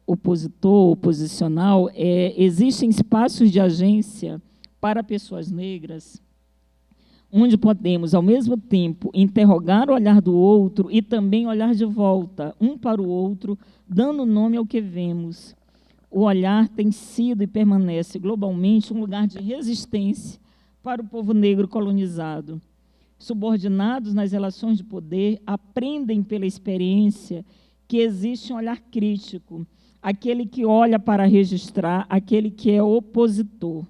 opositor, oposicional. Existem espaços de agência para pessoas negras onde podemos, ao mesmo tempo, interrogar o olhar do outro e também olhar de volta, um para o outro, dando nome ao que vemos. O olhar tem sido e permanece globalmente um lugar de resistência para o povo negro colonizado. Subordinados nas relações de poder, aprendem pela experiência que existe um olhar crítico, aquele que olha para registrar, aquele que é opositor.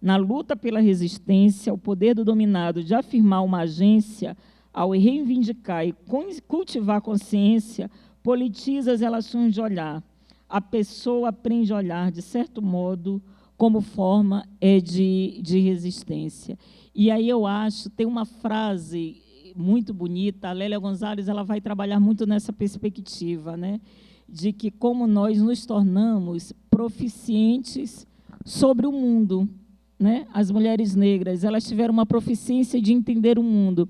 Na luta pela resistência, o poder do dominado de afirmar uma agência, ao reivindicar e cultivar a consciência, politiza as relações de olhar. A pessoa aprende a olhar, de certo modo, como forma de resistência. E aí eu acho, tem uma frase muito bonita, a Lélia Gonzalez, ela vai trabalhar muito nessa perspectiva, né, de que como nós nos tornamos proficientes sobre o mundo, né? As mulheres negras, elas tiveram uma proficiência de entender o mundo.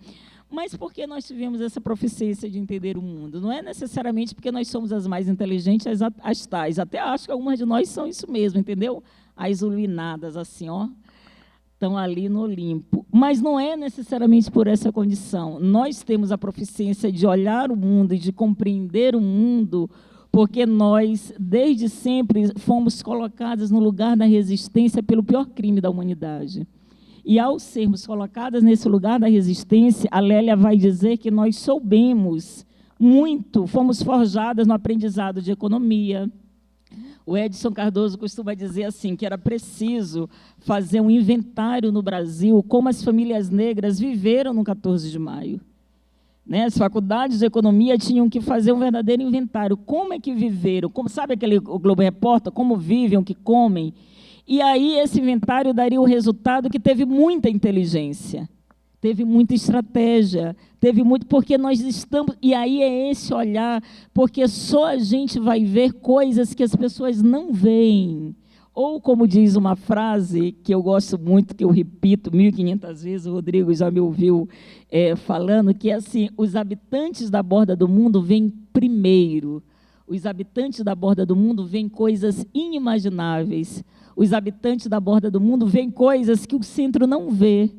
Mas por que nós tivemos essa proficiência de entender o mundo? Não é necessariamente porque nós somos as mais inteligentes, as tais. Até acho que algumas de nós são isso mesmo, entendeu? As iluminadas, assim, ó, estão ali no Olimpo. Mas não é necessariamente por essa condição. Nós temos a proficiência de olhar o mundo e de compreender o mundo, porque nós, desde sempre, fomos colocadas no lugar da resistência pelo pior crime da humanidade. E, ao sermos colocadas nesse lugar da resistência, a Lélia vai dizer que nós soubemos muito, fomos forjadas no aprendizado de economia. O Edson Cardoso costuma dizer assim, que era preciso fazer um inventário no Brasil, como as famílias negras viveram no 14 de maio. né? As faculdades de economia tinham que fazer um verdadeiro inventário. Como é que viveram? Como, sabe aquele o Globo Repórter? Como vivem, o que comem? E aí esse inventário daria o resultado que teve muita inteligência, teve muita estratégia, teve muito, porque nós estamos, e aí é esse olhar, porque só a gente vai ver coisas que as pessoas não veem. Ou, como diz uma frase que eu gosto muito, que eu repito 1.500 vezes, o Rodrigo já me ouviu falando, que é assim: os habitantes da borda do mundo vêm primeiro. Os habitantes da borda do mundo veem coisas inimagináveis. Os habitantes da borda do mundo veem coisas que o centro não vê.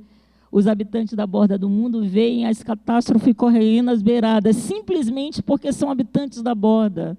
Os habitantes da borda do mundo veem as catástrofes correndo nas beiradas, simplesmente porque são habitantes da borda.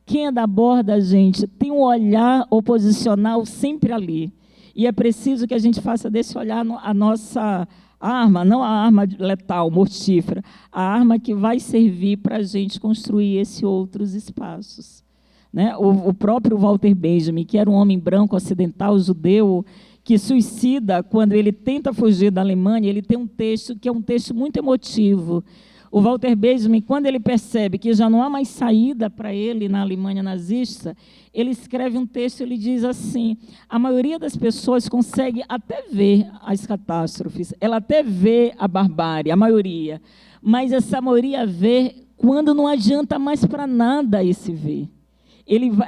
Quem é da borda, gente, tem um olhar oposicional sempre ali. E é preciso que a gente faça desse olhar a nossa arma, não a arma letal, mortífera, a arma que vai servir para a gente construir esses outros espaços. Né? O próprio Walter Benjamin, que era um homem branco, ocidental, judeu, que suicida quando ele tenta fugir da Alemanha, ele tem um texto que é um texto muito emotivo. O Walter Benjamin, quando ele percebe que já não há mais saída para ele na Alemanha nazista, ele escreve um texto, ele diz assim: a maioria das pessoas consegue até ver as catástrofes, ela até vê a barbárie, a maioria, mas essa maioria vê quando não adianta mais para nada esse ver.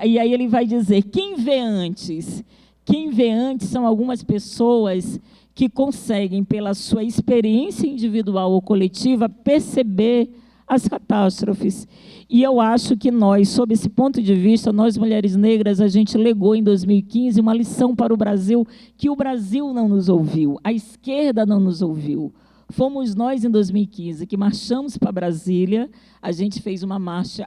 E aí ele vai dizer: quem vê antes? Quem vê antes são algumas pessoas que conseguem, pela sua experiência individual ou coletiva, perceber as catástrofes. E eu acho que nós, sob esse ponto de vista, nós, mulheres negras, a gente legou em 2015 uma lição para o Brasil, que o Brasil não nos ouviu, a esquerda não nos ouviu. Fomos nós, em 2015, que marchamos para Brasília. A gente fez uma marcha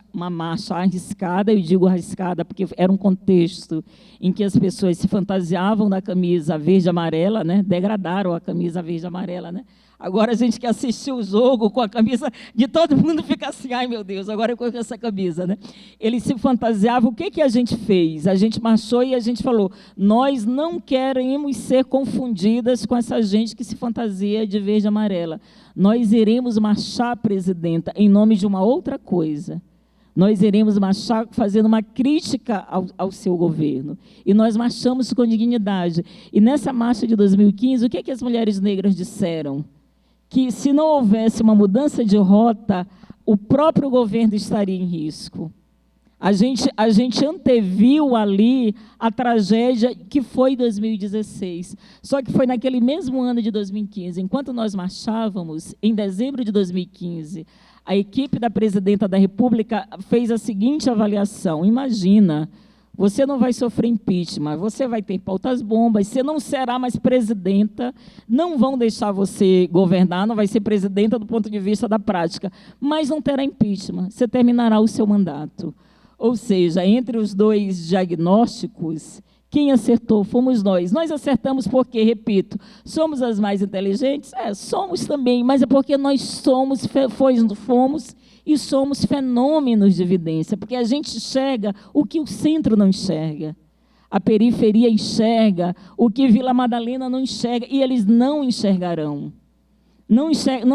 arriscada, eu digo arriscada porque era um contexto em que as pessoas se fantasiavam da camisa verde e amarela, né? Degradaram a camisa verde e amarela, né? Agora a gente que assistiu o jogo com a camisa de todo mundo fica assim: ai meu Deus, agora eu coloquei essa camisa, né? Eles se fantasiavam. O que a gente fez? A gente marchou e a gente falou: nós não queremos ser confundidas com essa gente que se fantasia de verde e amarela. Nós iremos marchar, presidenta, em nome de uma outra coisa. Nós iremos marchar fazendo uma crítica ao seu governo. E nós marchamos com dignidade. E nessa marcha de 2015, o que as mulheres negras disseram? Que, se não houvesse uma mudança de rota, o próprio governo estaria em risco. A gente anteviu ali a tragédia que foi 2016. Só que foi naquele mesmo ano de 2015, enquanto nós marchávamos, em dezembro de 2015, a equipe da presidenta da República fez a seguinte avaliação: imagina, você não vai sofrer impeachment, você vai ter pautas bombas, você não será mais presidenta, não vão deixar você governar, não vai ser presidenta do ponto de vista da prática, mas não terá impeachment, você terminará o seu mandato. Ou seja, entre os dois diagnósticos, quem acertou fomos nós. Nós acertamos porque, repito, somos as mais inteligentes? Somos também, mas é porque nós fomos e somos fenômenos de evidência, porque a gente enxerga o que o centro não enxerga. A periferia enxerga o que Vila Madalena não enxerga, e eles não enxergarão. Não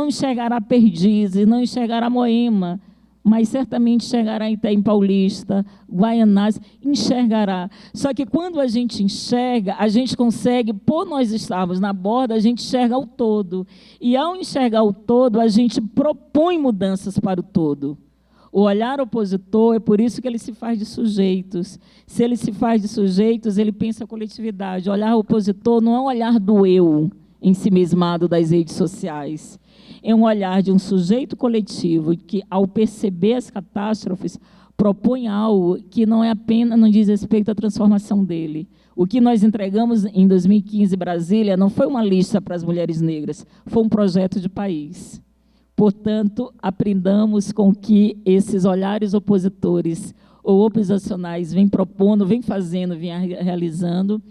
enxergará Perdizes, não enxergará Moema, mas certamente enxergará Itaim Paulista, Guaianás, enxergará. Só que quando a gente enxerga, a gente consegue, por nós estarmos na borda, a gente enxerga o todo. E ao enxergar o todo, a gente propõe mudanças para o todo. O olhar opositor, é por isso que ele se faz de sujeitos. Se ele se faz de sujeitos, ele pensa a coletividade. O olhar opositor não é um olhar do eu, ensimismado das redes sociais. É um olhar de um sujeito coletivo que, ao perceber as catástrofes, propõe algo que não é apenas, não diz respeito à transformação dele. O que nós entregamos em 2015 em Brasília não foi uma lista para as mulheres negras, foi um projeto de país. Portanto, aprendamos com que esses olhares opositores ou oposicionais vêm propondo, vêm fazendo, vêm realizando,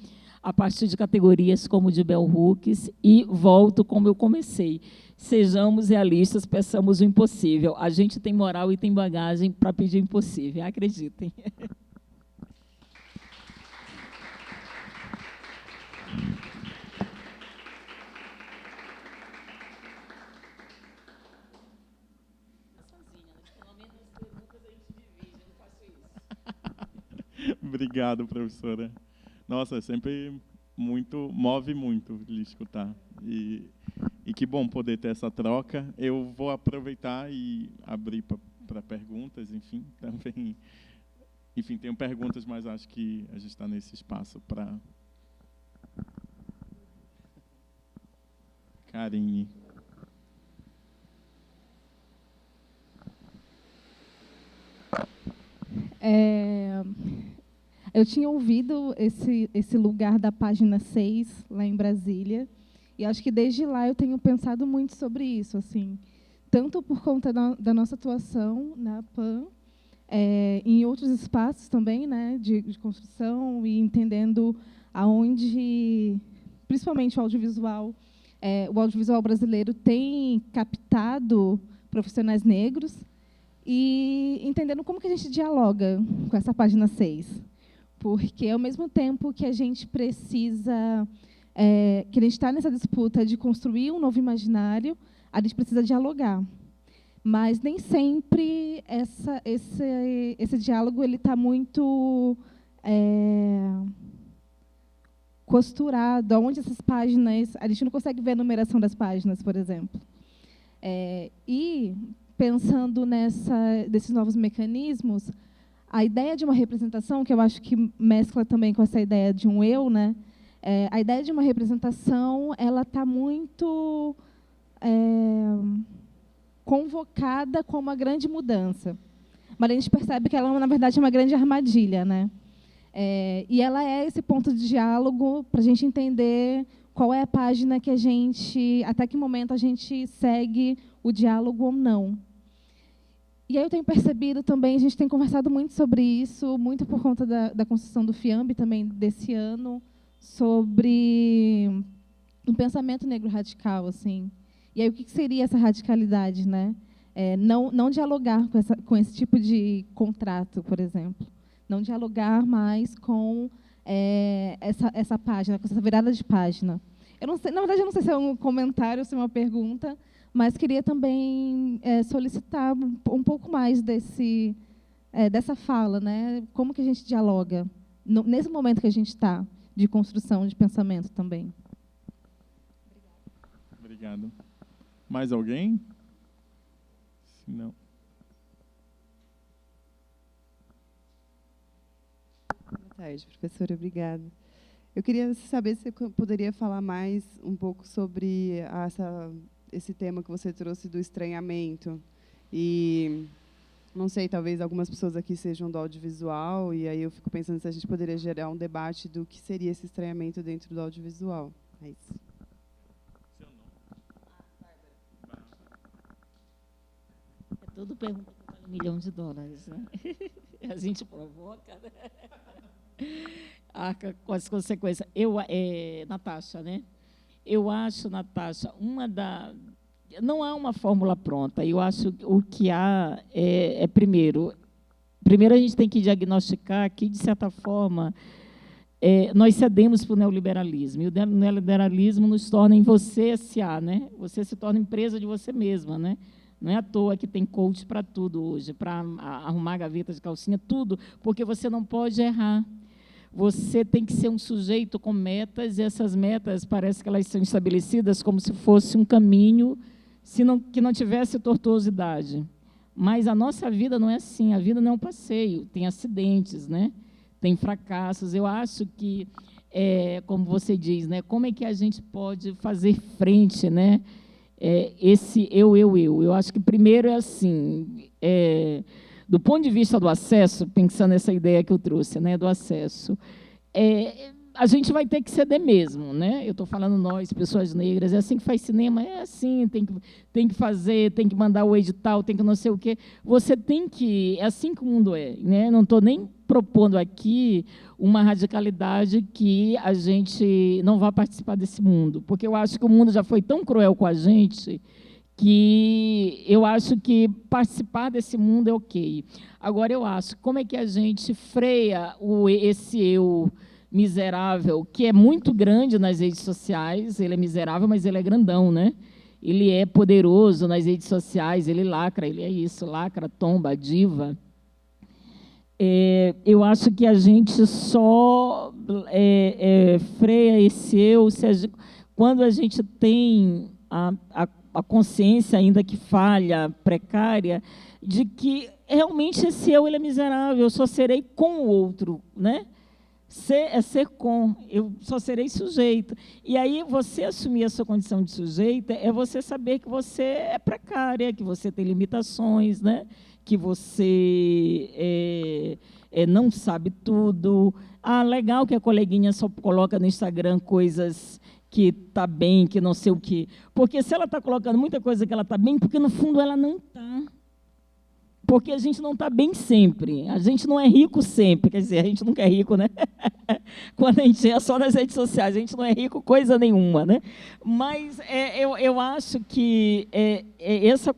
a partir de categorias como de Bell Hooks, e volto como eu comecei. Sejamos realistas, peçamos o impossível. A gente tem moral e tem bagagem para pedir o impossível, acreditem. Obrigado, professora. Nossa, é sempre move muito lhe escutar. E que bom poder ter essa troca. Eu vou aproveitar e abrir para perguntas, enfim, também. Enfim, tenho perguntas, mas acho que a gente está nesse espaço para... Karine. Eu tinha ouvido esse lugar da página 6, lá em Brasília, e acho que desde lá eu tenho pensado muito sobre isso, assim, tanto por conta da nossa atuação na PAN, em outros espaços também, né, de construção, e entendendo aonde, principalmente o audiovisual brasileiro tem captado profissionais negros, e entendendo como que a gente dialoga com essa página 6. Porque, ao mesmo tempo que a gente precisa, que a gente está nessa disputa de construir um novo imaginário, a gente precisa dialogar. Mas nem sempre esse diálogo está muito costurado. Onde essas páginas... A gente não consegue ver a numeração das páginas, por exemplo. E, pensando desses novos mecanismos, a ideia de uma representação, que eu acho que mescla também com essa ideia de um eu, né? A ideia de uma representação, ela está muito convocada como uma grande mudança. Mas a gente percebe que ela, na verdade, é uma grande armadilha, né? E ela é esse ponto de diálogo para a gente entender qual é a página que a gente, até que momento a gente segue o diálogo ou não. E aí eu tenho percebido também, a gente tem conversado muito sobre isso, muito por conta da construção do FIAMB também desse ano, sobre um pensamento negro radical, assim. E aí o que seria essa radicalidade, né? Não dialogar com esse tipo de contrato, por exemplo. Não dialogar mais com essa página, com essa virada de página. Eu não sei, na verdade, eu não sei se é um comentário ou se é uma pergunta, mas queria também solicitar um pouco mais dessa fala, né? Como que a gente dialoga nesse momento que a gente está de construção de pensamento também. Obrigado. Mais alguém? Se não. Boa tarde, professora. Obrigada. Eu queria saber se você poderia falar mais um pouco sobre esse tema que você trouxe do estranhamento. E, não sei, talvez algumas pessoas aqui sejam do audiovisual, e aí eu fico pensando se a gente poderia gerar um debate do que seria esse estranhamento dentro do audiovisual. É isso. É tudo pergunta que vale $1 milhão, né? A gente provoca, né? Arca com as consequências. Natasha, né? Eu acho, Natasha, não há uma fórmula pronta. Eu acho que o que há primeiro a gente tem que diagnosticar que, de certa forma, nós cedemos para o neoliberalismo. E o neoliberalismo nos torna em você SA, né? Você se torna empresa de você mesma, né? Não é à toa que tem coach para tudo hoje, para arrumar gaveta de calcinha, tudo, porque você não pode errar. Você tem que ser um sujeito com metas, e essas metas parece que elas são estabelecidas como se fosse um caminho que não tivesse tortuosidade. Mas a nossa vida não é assim, a vida não é um passeio, tem acidentes, né? Tem fracassos. Eu acho que, como você diz, né, como é que a gente pode fazer frente, né? Esse eu. Eu acho que, primeiro, é assim... do ponto de vista do acesso, pensando nessa ideia que eu trouxe, né, do acesso, a gente vai ter que ceder mesmo, né? Eu estou falando nós, pessoas negras, é assim que faz cinema, é assim, tem que fazer, tem que mandar o edital, tem que não sei o quê. Você tem que... É assim que o mundo é, né? Não estou nem propondo aqui uma radicalidade que a gente não vá participar desse mundo, porque eu acho que o mundo já foi tão cruel com a gente que eu acho que participar desse mundo é ok. Agora, eu acho, como é que a gente freia esse eu miserável, que é muito grande nas redes sociais, ele é miserável, mas ele é grandão, né? Ele é poderoso nas redes sociais, ele lacra, ele é isso, lacra, tomba, diva. eu acho que a gente só freia esse eu quando a gente tem a consciência, ainda que falha, precária, de que realmente esse eu ele é miserável, eu só serei com o outro, né? Ser com, eu só serei sujeito. E aí você assumir a sua condição de sujeita é você saber que você é precária, que você tem limitações, né? Que você não sabe tudo. Ah, legal que a coleguinha só coloca no Instagram coisas que está bem, que não sei o quê. Porque se ela está colocando muita coisa que ela está bem, porque no fundo ela não está. Porque a gente não está bem sempre. A gente não é rico sempre. Quer dizer, a gente nunca é rico, né? Quando a gente é só nas redes sociais, a gente não é rico coisa nenhuma, né? Mas eu acho que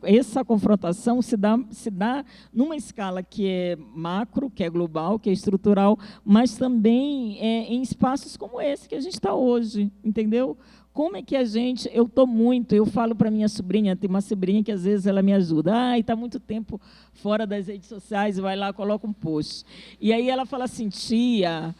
essa confrontação se dá numa escala que é macro, que é global, que é estrutural, mas também em espaços como esse que a gente está hoje, entendeu? Como é que eu falo para minha sobrinha, tem uma sobrinha que às vezes ela me ajuda, está muito tempo fora das redes sociais, vai lá, coloca um post. E aí ela fala assim, tia,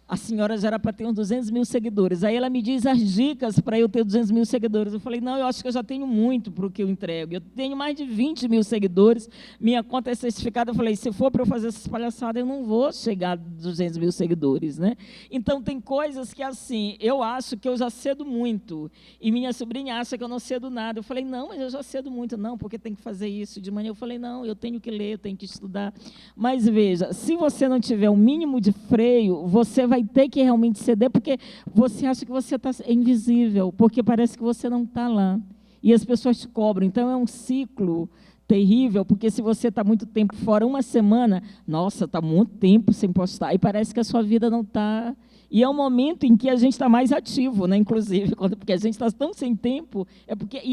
a senhora já era para ter uns 200 mil seguidores. Aí ela me diz as dicas para eu ter 200 mil seguidores. Eu falei, não, eu acho que eu já tenho muito para o que eu entrego. Eu tenho mais de 20 mil seguidores, minha conta é certificada. Eu falei, se for para eu fazer essas palhaçadas, eu não vou chegar a 200 mil seguidores, né? Então, tem coisas que, assim, eu acho que eu já cedo muito. E minha sobrinha acha que eu não cedo nada. Eu falei, não, mas eu já cedo muito. Não, porque tem que fazer isso de manhã. Eu falei, não, eu tenho que ler, eu tenho que estudar. Mas, veja, se você não tiver um mínimo de freio, você vai ter que realmente ceder, porque você acha que você está invisível, porque parece que você não está lá. E as pessoas te cobram. Então, é um ciclo terrível, porque se você está muito tempo fora, uma semana, nossa, está muito tempo sem postar, e parece que a sua vida não está... E é um momento em que a gente está mais ativo, né? Inclusive, porque a gente está tão sem tempo,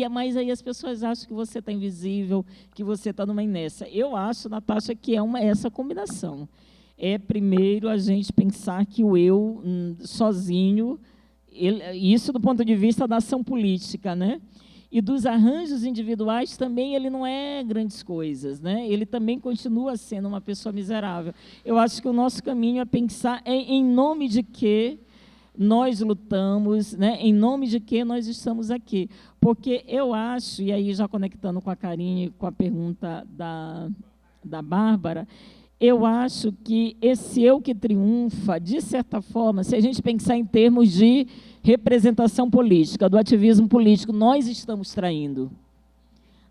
mas aí as pessoas acham que você está invisível, que você está numa inércia. Eu acho, Natasha, que essa combinação. Primeiro, a gente pensar que o eu sozinho, isso do ponto de vista da ação política, né? E dos arranjos individuais também ele não é grandes coisas, né? Ele também continua sendo uma pessoa miserável. Eu acho que o nosso caminho é pensar em nome de que nós lutamos, né? Em nome de que nós estamos aqui. Porque eu acho, e aí já conectando com a Karine, com a pergunta da Bárbara, eu acho que esse eu que triunfa, de certa forma, se a gente pensar em termos de representação política, do ativismo político, nós estamos traindo.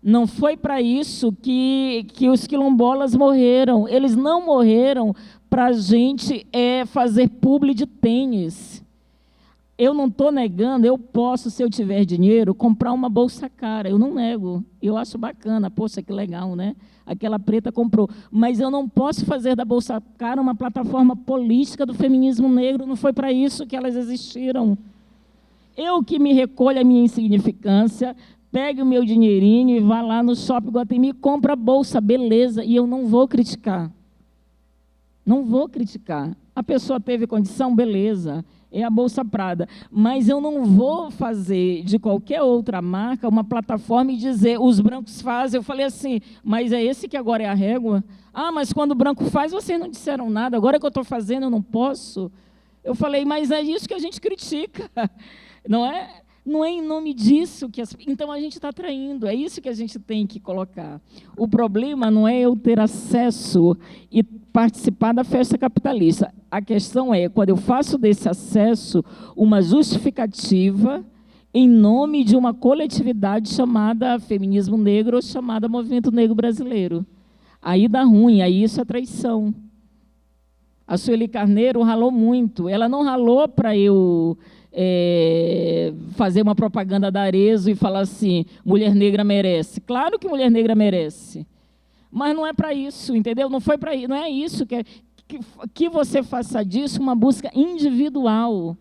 Não foi para isso que os quilombolas morreram. Eles não morreram para a gente fazer publi de tênis. Eu não estou negando, eu posso, se eu tiver dinheiro, comprar uma bolsa cara. Eu não nego. Eu acho bacana. Poxa, que legal, né? Aquela preta comprou. Mas eu não posso fazer da bolsa cara uma plataforma política do feminismo negro. Não foi para isso que elas existiram. Eu que me recolho a minha insignificância, pegue o meu dinheirinho e vá lá no Shopping Guatemi e compra a bolsa, beleza. E eu não vou criticar. Não vou criticar. A pessoa teve condição, beleza. É a Bolsa Prada. Mas eu não vou fazer de qualquer outra marca uma plataforma e dizer, os brancos fazem. Eu falei assim, mas é esse que agora é a régua? Ah, mas quando o branco faz, vocês não disseram nada. Agora que eu estou fazendo, eu não posso. Eu falei, mas é isso que a gente critica. Não é? Não é em nome disso que... Então, a gente está traindo. É isso que a gente tem que colocar. O problema não é eu ter acesso e participar da festa capitalista. A questão é, quando eu faço desse acesso uma justificativa em nome de uma coletividade chamada Feminismo Negro ou chamada Movimento Negro Brasileiro. Aí dá ruim, aí isso é traição. A Sueli Carneiro ralou muito. Ela não ralou para eu... fazer uma propaganda da Arezzo e falar assim, mulher negra merece. Claro que mulher negra merece, mas não é para isso, entendeu? Não foi para isso, não é isso que você faça disso uma busca individual,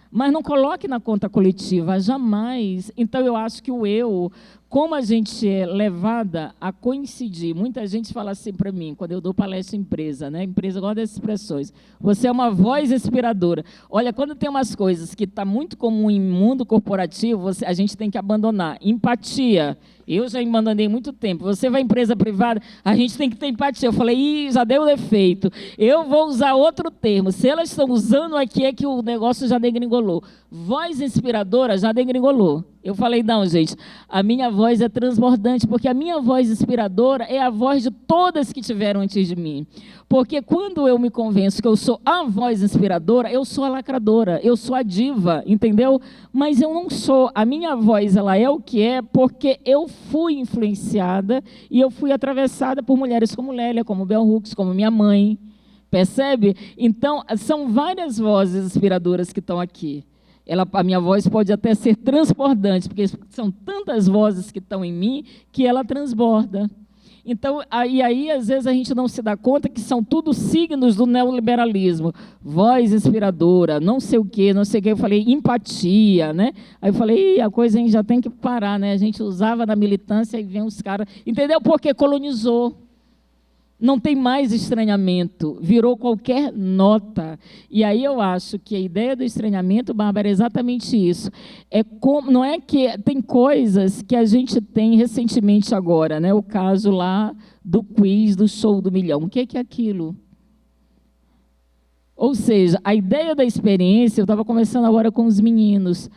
mas não coloque na conta coletiva, jamais. Então, eu acho que o eu, como a gente é levada a coincidir, muita gente fala assim para mim, quando eu dou palestra em empresa, né? Empresa gosta dessas expressões, você é uma voz inspiradora. Olha, quando tem umas coisas que está muito comum em mundo corporativo, a gente tem que abandonar. Empatia. Eu já abandonei muito tempo. Você vai em empresa privada, a gente tem que ter empatia. Eu falei, ih, já deu defeito. Eu vou usar outro termo. Se elas estão usando aqui, é que o negócio já degringolou. Voz inspiradora já degringolou. Eu falei, não, gente, a minha voz é transbordante, porque a minha voz inspiradora é a voz de todas que tiveram antes de mim. Porque quando eu me convenço que eu sou a voz inspiradora, eu sou a lacradora, eu sou a diva, entendeu? Mas eu não sou. A minha voz, ela é o que é, porque eu fui influenciada e eu fui atravessada por mulheres como Lélia, como Bell Hooks, como minha mãe. Percebe? Então, são várias vozes inspiradoras que estão aqui. A minha voz pode até ser transbordante, porque são tantas vozes que estão em mim que ela transborda. Então, aí, às vezes, a gente não se dá conta que são tudo signos do neoliberalismo. Voz inspiradora, não sei o quê, não sei o quê. Eu falei, empatia, né? Aí eu falei, a coisa a gente já tem que parar, né? A gente usava na militância e vem os caras... Entendeu? Porque colonizou. Não tem mais estranhamento, virou qualquer nota. E aí eu acho que a ideia do estranhamento, Bárbara, é exatamente isso. Não é que tem coisas que a gente tem recentemente agora, né? O caso lá do quiz do Show do Milhão. O que é aquilo? Ou seja, a ideia da experiência, eu estava conversando agora com os meninos,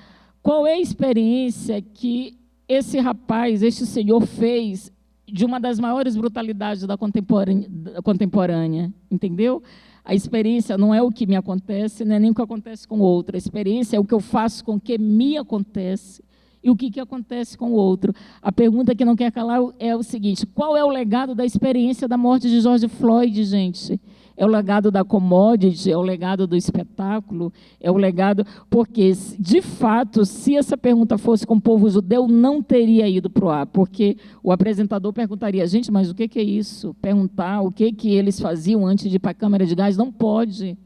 qual é a experiência que esse rapaz, este senhor fez de uma das maiores brutalidades da contemporânea, entendeu? A experiência não é o que me acontece, não é nem o que acontece com o outro. A experiência é o que eu faço com o que me acontece e o que acontece com o outro. A pergunta que não quer calar é o seguinte, qual é o legado da experiência da morte de George Floyd, gente? É o legado da commodity, é o legado do espetáculo, é o legado... Porque, de fato, se essa pergunta fosse com o povo judeu, não teria ido para o ar, porque o apresentador perguntaria, gente, mas o que é isso? Perguntar o que eles faziam antes de ir para a câmara de gás? Não pode,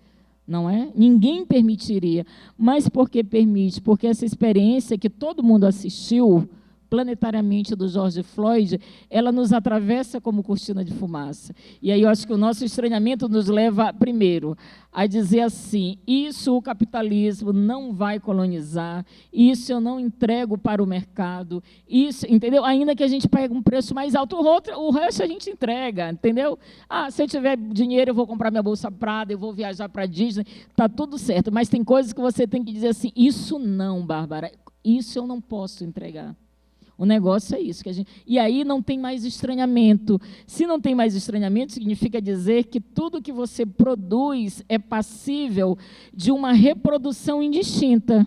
não é? Ninguém permitiria. Mas por que permite? Porque essa experiência que todo mundo assistiu planetariamente do George Floyd, ela nos atravessa como cortina de fumaça. E aí eu acho que o nosso estranhamento nos leva, primeiro, a dizer assim, isso o capitalismo não vai colonizar, isso eu não entrego para o mercado, isso, entendeu? Ainda que a gente pague um preço mais alto, o resto a gente entrega, entendeu? Ah, se eu tiver dinheiro, eu vou comprar minha bolsa Prada, eu vou viajar para a Disney, está tudo certo, mas tem coisas que você tem que dizer assim, isso não, Bárbara, isso eu não posso entregar. O negócio é isso. E aí não tem mais estranhamento. Se não tem mais estranhamento, significa dizer que tudo que você produz é passível de uma reprodução indistinta.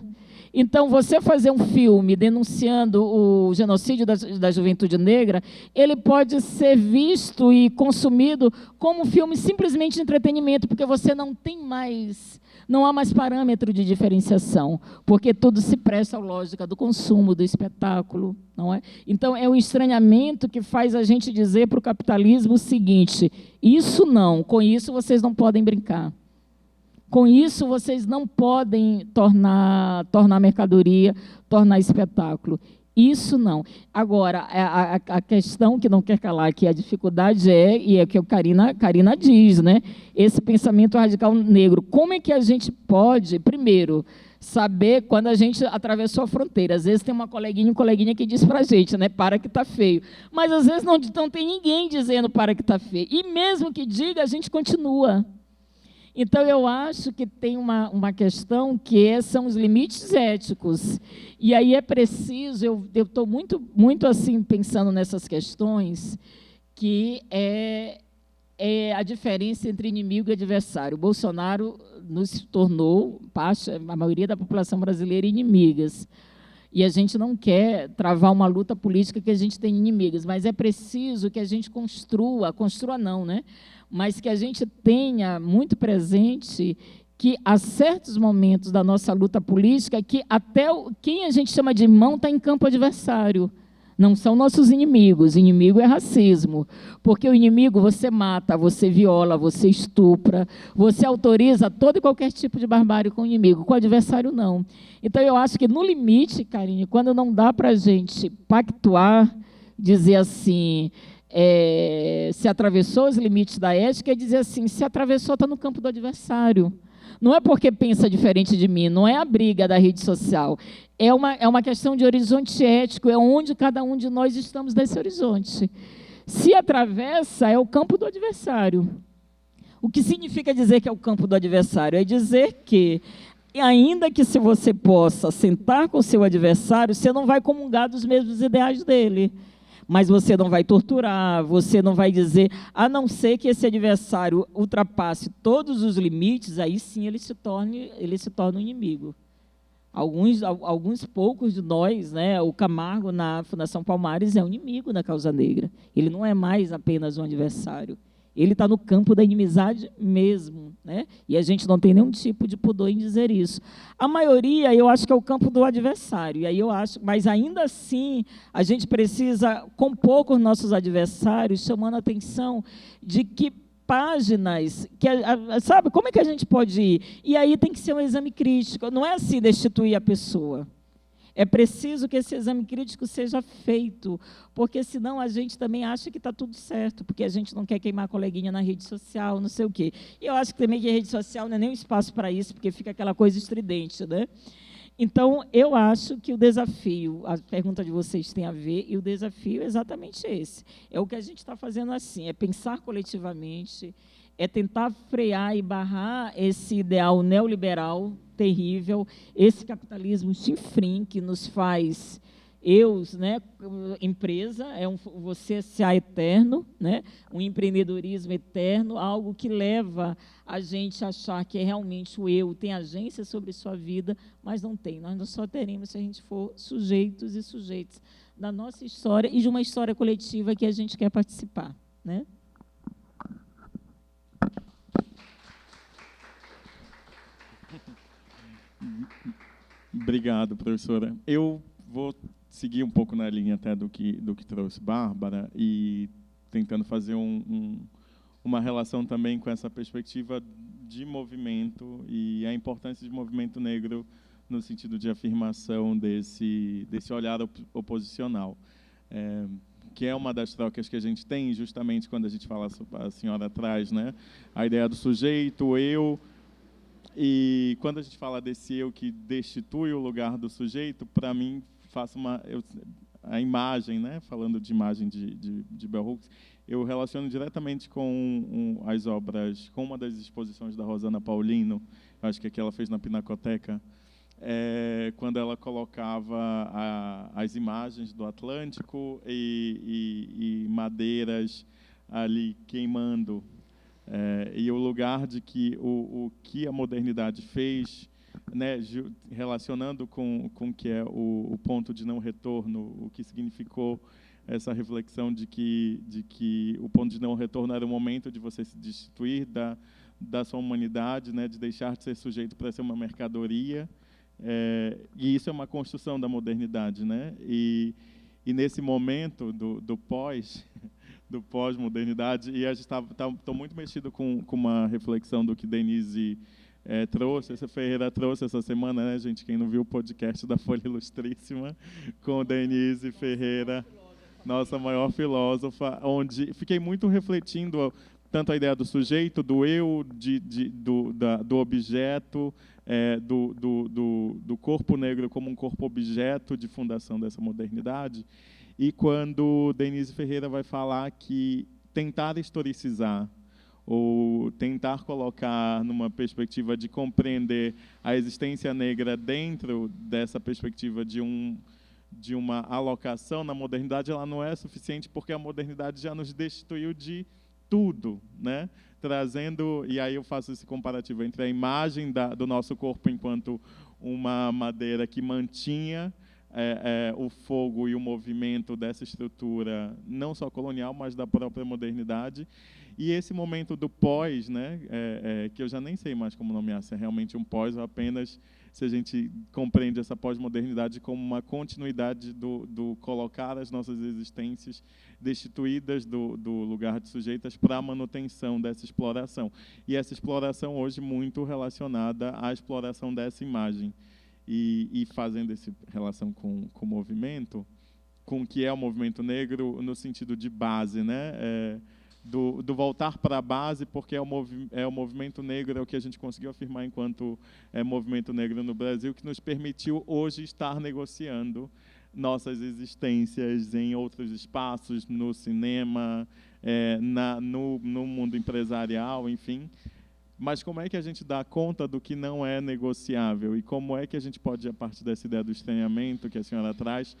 Então, você fazer um filme denunciando o genocídio da juventude negra, ele pode ser visto e consumido como um filme simplesmente de entretenimento, porque você não tem mais... Não há mais parâmetro de diferenciação, porque tudo se presta à lógica do consumo, do espetáculo, não é? Então, é o estranhamento que faz a gente dizer para o capitalismo o seguinte, isso não, com isso vocês não podem brincar. Com isso, vocês não podem tornar mercadoria, tornar espetáculo. Isso não. Agora, a questão que não quer calar, que a dificuldade e é que a Karina diz, né? Esse pensamento radical negro. Como é que a gente pode, primeiro, saber quando a gente atravessou a fronteira? Às vezes tem uma coleguinha, um coleguinha que diz para a gente, né? Para que está feio. Mas, às vezes, não tem ninguém dizendo para que está feio. E mesmo que diga, a gente continua. Então, eu acho que tem uma questão que são os limites éticos. E aí é preciso, eu estou muito assim, pensando nessas questões, que é a diferença entre inimigo e adversário. O Bolsonaro nos tornou, a maioria da população brasileira, inimigas. E a gente não quer travar uma luta política que a gente tem inimigas, mas é preciso que a gente construa não, né? Mas que a gente tenha muito presente que, há certos momentos da nossa luta política, que até quem a gente chama de irmão está em campo adversário. Não são nossos inimigos. O inimigo é racismo. Porque o inimigo você mata, você viola, você estupra, você autoriza todo e qualquer tipo de barbárie com o inimigo. Com o adversário, não. Então, eu acho que, no limite, Karine, quando não dá para a gente pactuar, dizer assim... se atravessou os limites da ética, é dizer assim, se atravessou, está no campo do adversário. Não é porque pensa diferente de mim, não é a briga da rede social. É uma questão de horizonte ético, é onde cada um de nós estamos nesse horizonte. Se atravessa, é o campo do adversário. O que significa dizer que é o campo do adversário? É dizer que, ainda que se você possa sentar com o seu adversário, você não vai comungar dos mesmos ideais dele. Mas você não vai torturar, você não vai dizer, a não ser que esse adversário ultrapasse todos os limites, aí sim ele se torna um inimigo. Alguns poucos de nós, né, o Camargo, na Fundação Palmares, é um inimigo da causa negra. Ele não é mais apenas um adversário. Ele está no campo da inimizade mesmo, né? E a gente não tem nenhum tipo de pudor em dizer isso. A maioria, eu acho que é o campo do adversário. E aí eu acho, mas ainda assim, a gente precisa compor com os nossos adversários, chamando a atenção de que páginas, sabe, como é que a gente pode ir? E aí tem que ser um exame crítico. Não é assim destituir a pessoa. É preciso que esse exame crítico seja feito, porque senão a gente também acha que está tudo certo, porque a gente não quer queimar a coleguinha na rede social, não sei o quê. E eu acho que também que a rede social não é nem um espaço para isso, porque fica aquela coisa estridente, né? Então, eu acho que o desafio, a pergunta de vocês tem a ver, e o desafio é exatamente esse. É o que a gente está fazendo assim, é pensar coletivamente, é tentar frear e barrar esse ideal neoliberal terrível, esse capitalismo chinfrim que nos faz né, empresa, você SA eterno, né, um empreendedorismo eterno, algo que leva a gente a achar que é realmente o eu, tem agência sobre sua vida, mas não tem. Nós só teremos se a gente for sujeitos e sujeitos da nossa história e de uma história coletiva que a gente quer participar, né? Obrigado, professora. Eu vou seguir um pouco na linha até do que trouxe Bárbara e tentando fazer uma relação também com essa perspectiva de movimento e a importância de movimento negro no sentido de afirmação desse olhar oposicional, que é uma das trocas que a gente tem justamente quando a gente fala, a senhora atrás, né, a ideia do sujeito, o eu. E quando a gente fala desse eu que destitui o lugar do sujeito, para mim, a imagem, né, falando de imagem de Bell Hooks, eu relaciono diretamente com as obras, com uma das exposições da Rosana Paulino, acho que é que ela fez na Pinacoteca, quando ela colocava as imagens do Atlântico e madeiras ali queimando. E o lugar de que o que a modernidade fez, né, relacionando com que é o ponto de não retorno, o que significou essa reflexão de que o ponto de não retorno era o momento de você se destituir da sua humanidade, né, de deixar de ser sujeito para ser uma mercadoria, e isso é uma construção da modernidade, né? E nesse momento do pós-modernidade, e a gente estou muito mexido com uma reflexão do que Denise trouxe, essa Ferreira trouxe essa semana, né, gente? Quem não viu o podcast da Folha Ilustríssima, com Denise Ferreira, nossa maior filósofa, onde fiquei muito refletindo tanto a ideia do sujeito, do eu, do objeto, do corpo negro como um corpo objeto de fundação dessa modernidade. E quando Denise Ferreira vai falar que tentar historicizar ou tentar colocar numa perspectiva de compreender a existência negra dentro dessa perspectiva de uma alocação na modernidade, ela não é suficiente porque a modernidade já nos destituiu de tudo, né? Trazendo, e aí eu faço esse comparativo entre a imagem do nosso corpo enquanto uma madeira que mantinha o fogo e o movimento dessa estrutura, não só colonial, mas da própria modernidade. E esse momento do pós, né, que eu já nem sei mais como nomear, se é realmente um pós ou apenas se a gente compreende essa pós-modernidade como uma continuidade do colocar as nossas existências destituídas do lugar de sujeitas para a manutenção dessa exploração. E essa exploração hoje muito relacionada à exploração dessa imagem. E fazendo essa relação com o movimento, com o que é o movimento negro no sentido de base, né? do voltar para a base, porque é o movimento negro, é o que a gente conseguiu afirmar enquanto movimento negro no Brasil, que nos permitiu hoje estar negociando nossas existências em outros espaços, no cinema, no mundo empresarial, enfim. Mas como é que a gente dá conta do que não é negociável? E como é que a gente pode, a partir dessa ideia do estranhamento que a senhora traz,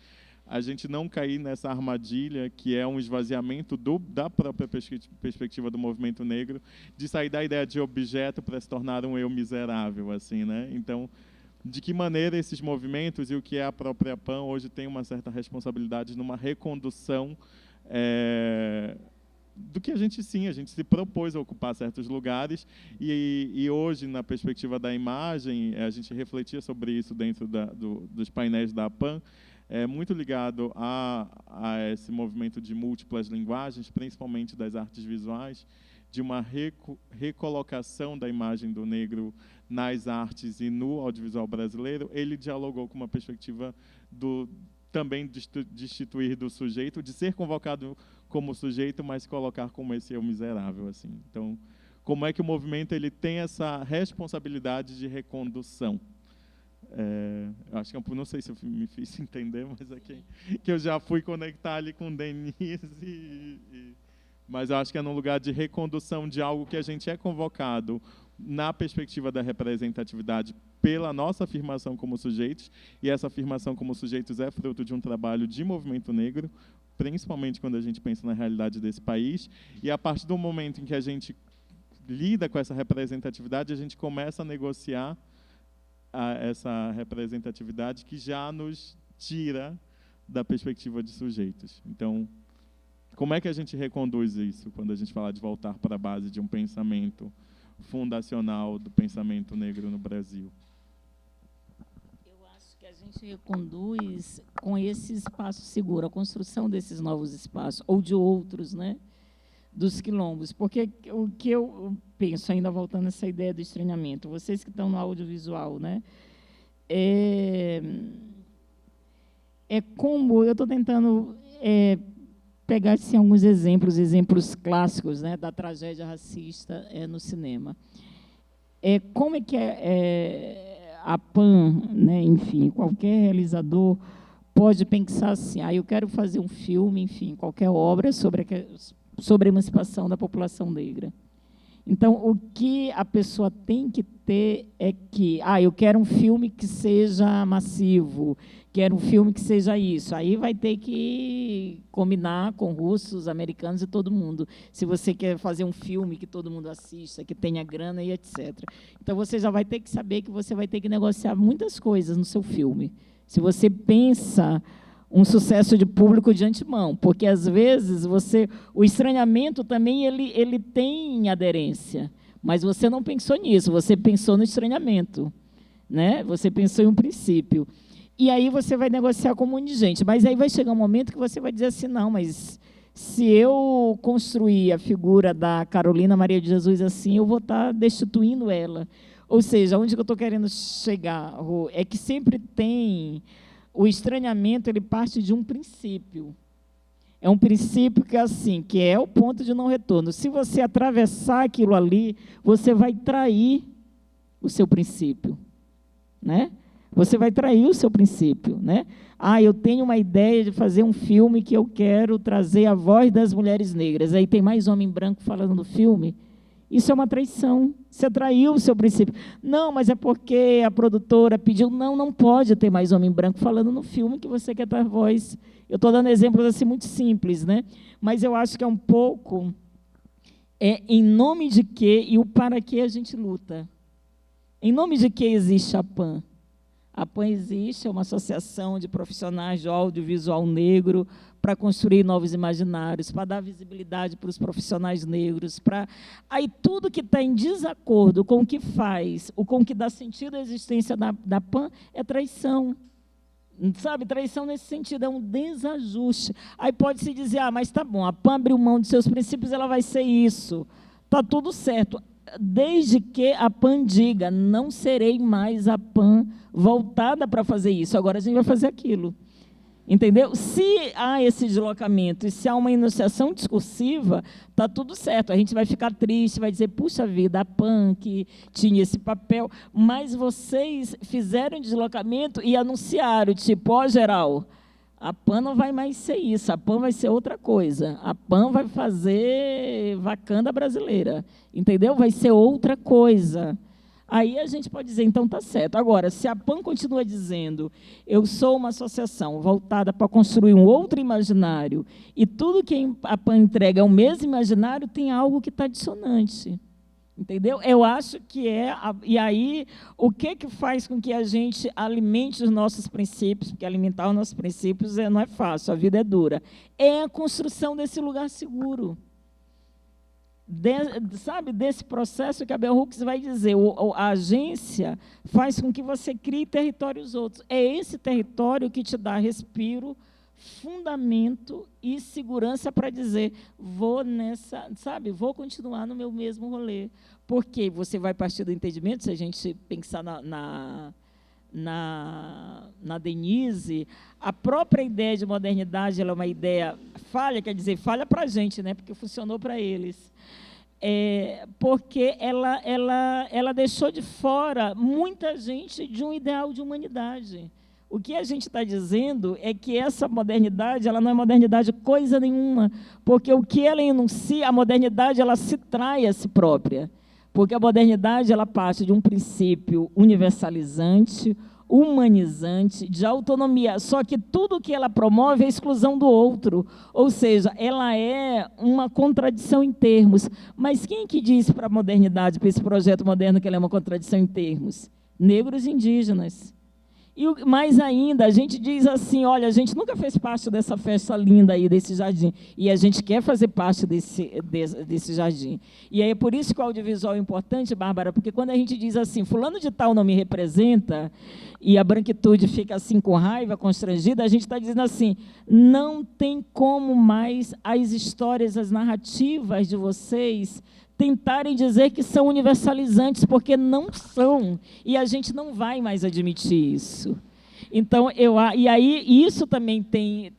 a gente não cair nessa armadilha que é um esvaziamento da própria perspectiva do movimento negro, de sair da ideia de objeto para se tornar um eu miserável, assim, né? Então, de que maneira esses movimentos e o que é a própria PAN hoje tem uma certa responsabilidade numa recondução do que a gente se propôs a ocupar certos lugares, e hoje, na perspectiva da imagem, a gente refletia sobre isso dentro dos painéis da PAN, muito ligado a esse movimento de múltiplas linguagens, principalmente das artes visuais, de uma recolocação da imagem do negro nas artes e no audiovisual brasileiro. Ele dialogou com uma perspectiva também de destituir do sujeito, de ser convocado como sujeito, mas colocar como esse eu miserável, assim. Então, como é que o movimento ele tem essa responsabilidade de recondução? Acho que não sei se eu me fiz entender, mas é que eu já fui conectar ali com Denise, mas eu acho que é num lugar de recondução de algo que a gente é convocado na perspectiva da representatividade pela nossa afirmação como sujeitos, e essa afirmação como sujeitos é fruto de um trabalho de movimento negro, principalmente quando a gente pensa na realidade desse país, e a partir do momento em que a gente lida com essa representatividade, a gente começa a negociar essa representatividade que já nos tira da perspectiva de sujeitos. Então, como é que a gente reconduz isso quando a gente fala de voltar para a base de um pensamento fundacional do pensamento negro no Brasil? Eu acho que a gente reconduz com esse espaço seguro, a construção desses novos espaços, ou de outros, né, dos quilombos. Porque o que eu penso, ainda voltando a essa ideia do estranhamento, vocês que estão no audiovisual, né, como eu estou tentando pegar assim, alguns exemplos clássicos, né, da tragédia racista no cinema. Como é que a PAN, né, enfim, qualquer realizador pode pensar assim, eu quero fazer um filme, enfim, qualquer obra sobre a emancipação da população negra. Então, o que a pessoa tem que ter é que, eu quero um filme que seja massivo, quero um filme que seja isso. Aí vai ter que combinar com russos, americanos e todo mundo. Se você quer fazer um filme que todo mundo assista, que tenha grana e etc. Então, você já vai ter que saber que você vai ter que negociar muitas coisas no seu filme. Se você pensa um sucesso de público de antemão, porque às vezes o estranhamento também ele tem aderência, mas você não pensou nisso, você pensou no estranhamento, né? Você pensou em um princípio. E aí você vai negociar com um monte de gente, mas aí vai chegar um momento que você vai dizer assim, não, mas se eu construir a figura da Carolina Maria de Jesus assim, eu vou estar destituindo ela. Ou seja, onde que eu estou querendo chegar, Rô, é que sempre tem... O estranhamento ele parte de um princípio. É um princípio que que é o ponto de não retorno. Se você atravessar aquilo ali, você vai trair o seu princípio, né? Você vai trair o seu princípio, né? Eu tenho uma ideia de fazer um filme que eu quero trazer a voz das mulheres negras. Aí tem mais homem branco falando no filme. Isso é uma traição. Você traiu o seu princípio. Não, mas é porque a produtora pediu. Não pode ter mais homem branco falando no filme que você quer dar voz. Eu estou dando exemplos assim muito simples, né? Mas eu acho que é um pouco em nome de quê e o para que a gente luta. Em nome de que existe a PAN? A PAN existe, é uma associação de profissionais de audiovisual negro para construir novos imaginários, para dar visibilidade para os profissionais negros, aí tudo que está em desacordo com o que faz, com o que dá sentido à existência da PAN, é traição. Sabe, traição nesse sentido, é um desajuste. Aí pode-se dizer, mas tá bom, a PAN abriu mão de seus princípios, ela vai ser isso. Está tudo certo. Desde que a PAN diga, não serei mais a PAN voltada para fazer isso, agora a gente vai fazer aquilo. Entendeu? Se há esse deslocamento e se há uma enunciação discursiva, está tudo certo. A gente vai ficar triste, vai dizer, puxa vida, a PAN que tinha esse papel, mas vocês fizeram deslocamento e anunciaram, tipo, ó, geral, a PAN não vai mais ser isso, a PAN vai ser outra coisa. A PAN vai fazer vacanda brasileira, entendeu? Vai ser outra coisa. Aí a gente pode dizer, então está certo. Agora, se a PAN continua dizendo, eu sou uma associação voltada para construir um outro imaginário, e tudo que a PAN entrega é o mesmo imaginário, tem algo que está dissonante. Entendeu? Eu acho que é... E aí, o que faz com que a gente alimente os nossos princípios? Porque alimentar os nossos princípios não é fácil, a vida é dura. É a construção desse lugar seguro. Sabe, desse processo que a Bell Hooks vai dizer, a agência faz com que você crie territórios outros. É esse território que te dá respiro, fundamento e segurança para dizer, vou nessa, sabe, vou continuar no meu mesmo rolê. Porque você vai partir do entendimento, se a gente pensar na Denise, a própria ideia de modernidade ela é uma ideia falha, quer dizer, falha para a gente, né, porque funcionou para eles. Porque ela deixou de fora muita gente de um ideal de humanidade. O que a gente está dizendo é que essa modernidade ela não é modernidade coisa nenhuma, porque o que ela enuncia, a modernidade ela se trai a si própria. Porque a modernidade ela parte de um princípio universalizante, humanizante, de autonomia. Só que tudo que ela promove é a exclusão do outro. Ou seja, ela é uma contradição em termos. Mas quem que diz para a modernidade, para esse projeto moderno, que ela é uma contradição em termos? Negros e indígenas. E mais ainda, a gente diz assim, olha, a gente nunca fez parte dessa festa linda aí, desse jardim, e a gente quer fazer parte desse jardim. E aí é por isso que o audiovisual é importante, Bárbara, porque quando a gente diz assim, fulano de tal não me representa, e a branquitude fica assim com raiva, constrangida, a gente está dizendo assim, não tem como mais as histórias, as narrativas de vocês tentarem dizer que são universalizantes, porque não são, e a gente não vai mais admitir isso. Então, e aí, isso também tem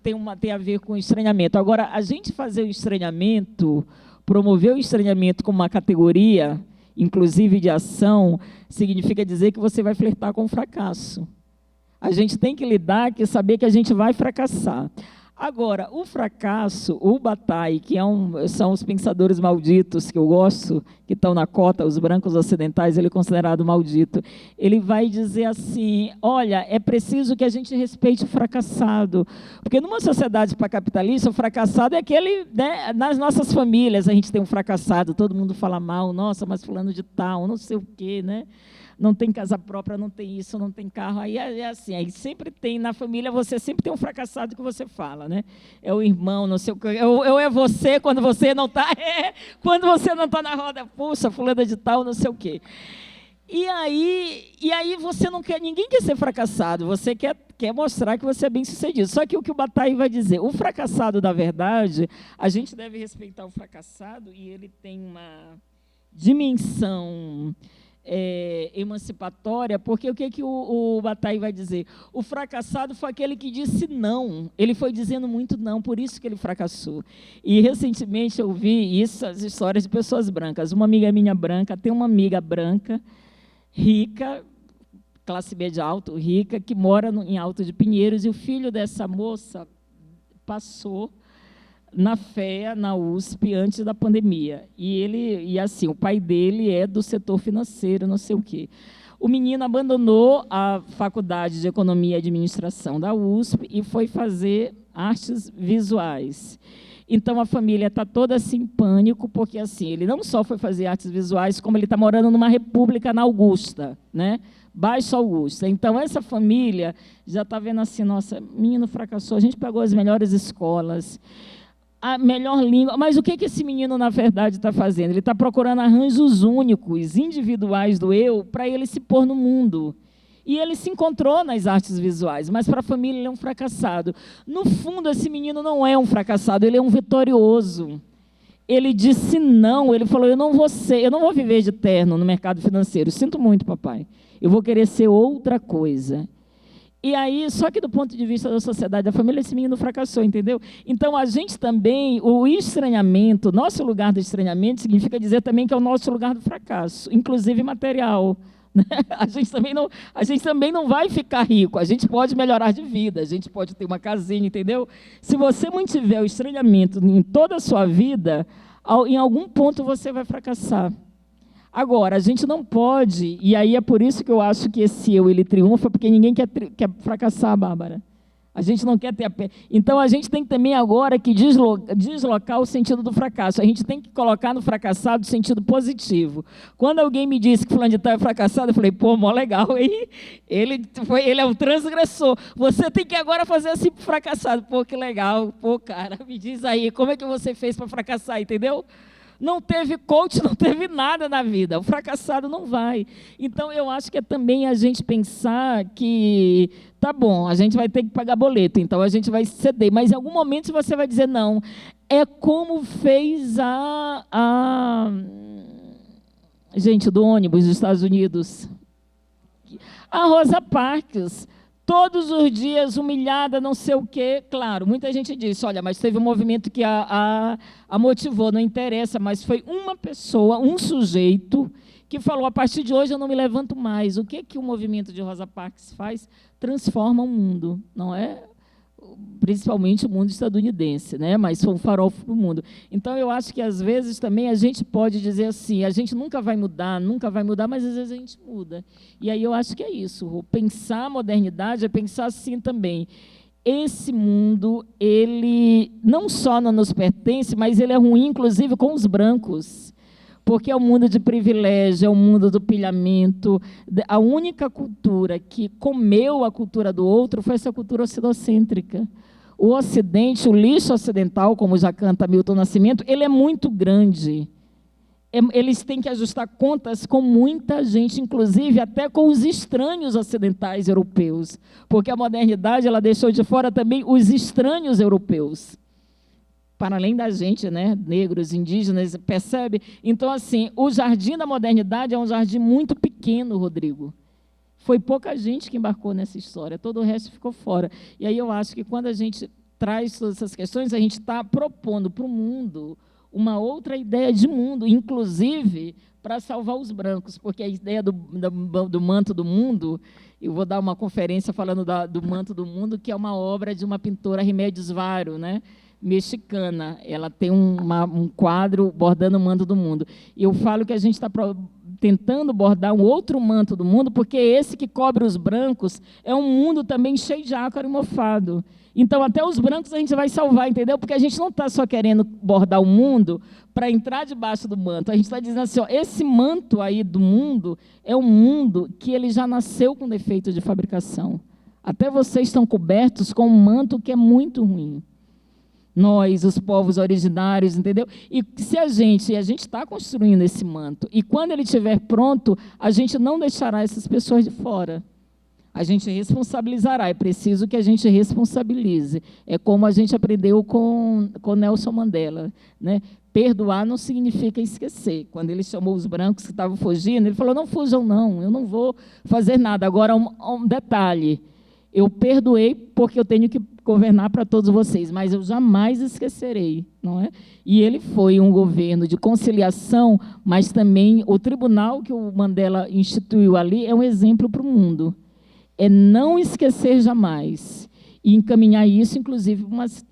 a ver com o estranhamento. Agora, a gente fazer o estranhamento, promover o estranhamento como uma categoria, inclusive de ação, significa dizer que você vai flertar com o fracasso. A gente tem que lidar, que saber que a gente vai fracassar. Agora, o fracasso, o Bataille, que são os pensadores malditos que eu gosto, que estão na cota, os brancos ocidentais, ele é considerado maldito, ele vai dizer assim, olha, é preciso que a gente respeite o fracassado, porque numa sociedade capitalista, o fracassado é aquele, né, nas nossas famílias, a gente tem um fracassado, todo mundo fala mal, nossa, mas fulano de tal, não sei o quê, né? Não tem casa própria, não tem isso, não tem carro. Aí é assim, aí sempre tem, na família, você sempre tem um fracassado que você fala, né? É o irmão, não sei o quê. Ou é você, quando você não está... quando você não está na roda, puxa, fulana de tal, não sei o quê. E aí você não quer... Ninguém quer ser fracassado, você quer mostrar que você é bem-sucedido. Só que o que o Bataille vai dizer, o fracassado, da verdade, a gente deve respeitar o fracassado, e ele tem uma dimensão... emancipatória, porque o que o Bataille vai dizer? O fracassado foi aquele que disse não, ele foi dizendo muito não, por isso que ele fracassou. E, recentemente, eu vi as histórias de pessoas brancas. Uma amiga minha branca tem uma amiga branca, rica, classe média alto, rica, que mora em Alto de Pinheiros, e o filho dessa moça passou na FEA, na USP, antes da pandemia. E assim, o pai dele é do setor financeiro, não sei o quê. O menino abandonou a Faculdade de Economia e Administração da USP e foi fazer artes visuais. Então, a família está toda assim, em pânico, porque assim, ele não só foi fazer artes visuais, como ele está morando numa república na Augusta, né? Baixo Augusta. Então, essa família já está vendo assim, nossa, menino fracassou, a gente pegou as melhores escolas, a melhor língua, mas o que esse menino, na verdade, está fazendo? Ele está procurando arranjos únicos, individuais do eu, para ele se pôr no mundo. E ele se encontrou nas artes visuais, mas para a família ele é um fracassado. No fundo, esse menino não é um fracassado, ele é um vitorioso. Ele disse não, ele falou, eu não vou viver de terno no mercado financeiro, sinto muito, papai, eu vou querer ser outra coisa. E aí, só que do ponto de vista da sociedade, da família, esse menino fracassou, entendeu? Então, a gente também, o estranhamento, nosso lugar do estranhamento significa dizer também que é o nosso lugar do fracasso, inclusive material. Né? A gente também não vai ficar rico, a gente pode melhorar de vida, a gente pode ter uma casinha, entendeu? Se você mantiver o estranhamento em toda a sua vida, em algum ponto você vai fracassar. Agora, a gente não pode, e aí é por isso que eu acho que esse eu, ele triunfa, porque ninguém quer fracassar, Bárbara. A gente não quer ter a pé. Então, a gente tem também agora que deslocar o sentido do fracasso. A gente tem que colocar no fracassado o sentido positivo. Quando alguém me disse que fulano de tal é fracassado, eu falei, pô, mó legal, hein? Ele é um transgressor. Você tem que agora fazer assim para o fracassado. Pô, que legal. Pô, cara, me diz aí, como é que você fez para fracassar, entendeu? Não teve coach, não teve nada na vida. O fracassado não vai. Então, eu acho que é também a gente pensar que, tá bom, a gente vai ter que pagar boleto, então a gente vai ceder. Mas, em algum momento, você vai dizer, não. É como fez a gente do ônibus dos Estados Unidos. A Rosa Parks. Todos os dias, humilhada, não sei o quê. Claro, muita gente disse, olha, mas teve um movimento que a motivou, não interessa, mas foi uma pessoa, um sujeito, que falou, a partir de hoje eu não me levanto mais. O que o movimento de Rosa Parks faz? Transforma o mundo, não é? Principalmente o mundo estadunidense, né? Mas foi um farol para o mundo. Então, eu acho que, às vezes, também a gente pode dizer assim, a gente nunca vai mudar, mas, às vezes, a gente muda. E aí eu acho que é isso. Pensar a modernidade é pensar assim também. Esse mundo, ele não só não nos pertence, mas ele é ruim, inclusive, com os brancos. Porque é um mundo de privilégio, é um mundo do pilhamento. A única cultura que comeu a cultura do outro foi essa cultura ocidocêntrica. O Ocidente, o lixo ocidental, como já canta Milton Nascimento, ele é muito grande. Eles têm que ajustar contas com muita gente, inclusive até com os estranhos ocidentais europeus. Porque a modernidade ela deixou de fora também os estranhos europeus. Para além da gente, né, negros, indígenas, percebe? Então, assim, o jardim da modernidade é um jardim muito pequeno, Rodrigo. Foi pouca gente que embarcou nessa história, todo o resto ficou fora. E aí eu acho que quando a gente traz todas essas questões, a gente está propondo para o mundo uma outra ideia de mundo, inclusive para salvar os brancos, porque a ideia do manto do mundo, eu vou dar uma conferência falando do manto do mundo, que é uma obra de uma pintora, Remédios Varo, né? Mexicana, ela tem um quadro bordando o manto do mundo. E eu falo que a gente está tentando bordar um outro manto do mundo, porque esse que cobre os brancos é um mundo também cheio de ácaro e mofado. Então, até os brancos a gente vai salvar, entendeu? Porque a gente não está só querendo bordar o mundo para entrar debaixo do manto. A gente está dizendo assim, ó, esse manto aí do mundo é um mundo que ele já nasceu com defeito de fabricação. Até vocês estão cobertos com um manto que é muito ruim. Nós, os povos originários, entendeu? E se a gente está construindo esse manto, e quando ele estiver pronto, a gente não deixará essas pessoas de fora. A gente responsabilizará, é preciso que a gente responsabilize. É como a gente aprendeu com Nelson Mandela, né? Perdoar não significa esquecer. Quando ele chamou os brancos que estavam fugindo, ele falou, não fujam não, eu não vou fazer nada. Agora, um detalhe, eu perdoei porque eu tenho que governar para todos vocês, mas eu jamais esquecerei, não é? E ele foi um governo de conciliação, mas também o tribunal que o Mandela instituiu ali é um exemplo para o mundo. É não esquecer jamais e encaminhar isso, inclusive,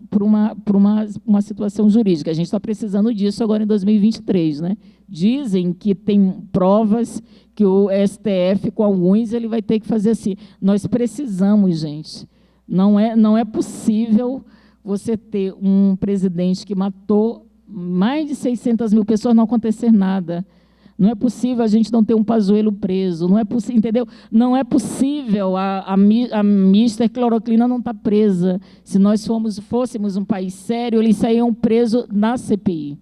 para uma situação jurídica. A gente está precisando disso agora em 2023, né? Dizem que tem provas que o STF, com alguns, ele vai ter que fazer assim. Nós precisamos, gente. Não é possível você ter um presidente que matou mais de 600 mil pessoas, não acontecer nada. Não é possível a gente não ter um Pazuello preso. Não é possível, entendeu? Não é possível a Mister Cloroclina não estar presa. Se nós fôssemos um país sério, eles saíam presos na CPI.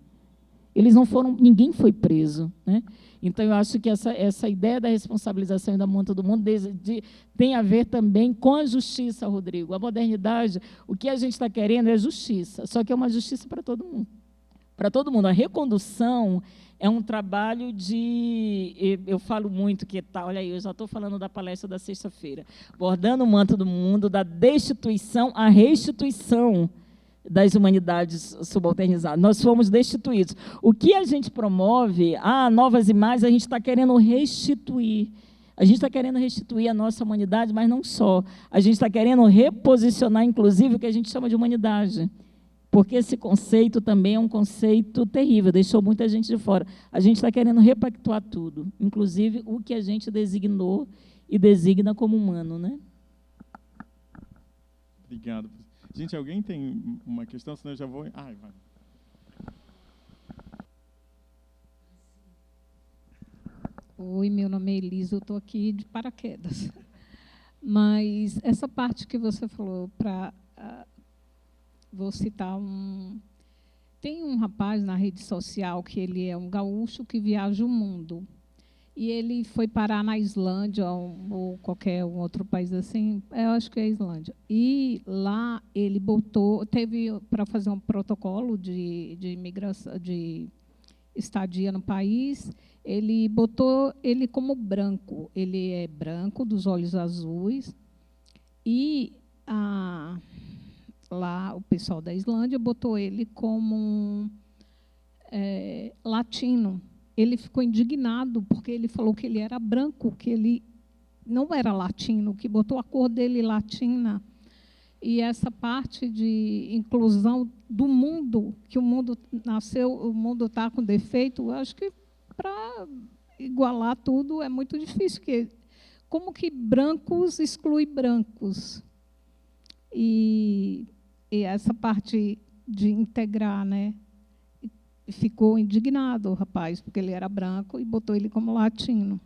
Eles não foram, ninguém foi preso, né? Então, eu acho que essa ideia da responsabilização e da monta do mundo tem a ver também com a justiça, Rodrigo. A modernidade, o que a gente está querendo é justiça, só que é uma justiça para todo mundo. para todo mundo. A recondução é um trabalho de... Eu falo muito que... Olha aí, eu já estou falando da palestra da sexta-feira. Bordando o manto do mundo, da destituição à restituição das humanidades subalternizadas. Nós fomos destituídos. O que a gente promove, novas imagens, a gente está querendo restituir. A gente está querendo restituir a nossa humanidade, mas não só. A gente está querendo reposicionar, inclusive, o que a gente chama de humanidade. Porque esse conceito também é um conceito terrível, deixou muita gente de fora. A gente está querendo repactuar tudo, inclusive o que a gente designou e designa como humano, né? Obrigado. Gente, alguém tem uma questão? Senão eu já vou... vai. Oi, meu nome é Elisa, eu estou aqui de paraquedas. Mas essa parte que você falou, vou citar tem um rapaz na rede social que ele é um gaúcho que viaja o mundo. E ele foi parar na Islândia ou qualquer outro país assim, eu acho que é a Islândia. E lá ele teve para fazer um protocolo de imigração, de estadia no país, ele botou ele como branco. Ele é branco, dos olhos azuis, e lá o pessoal da Islândia botou ele como latino. Ele ficou indignado, porque ele falou que ele era branco, que ele não era latino, que botou a cor dele latina. E essa parte de inclusão do mundo, que o mundo nasceu, o mundo está com defeito, eu acho que para igualar tudo é muito difícil, porque como que brancos exclui brancos? E essa parte de integrar, né? Ficou indignado o rapaz, porque ele era branco e botou ele como latino.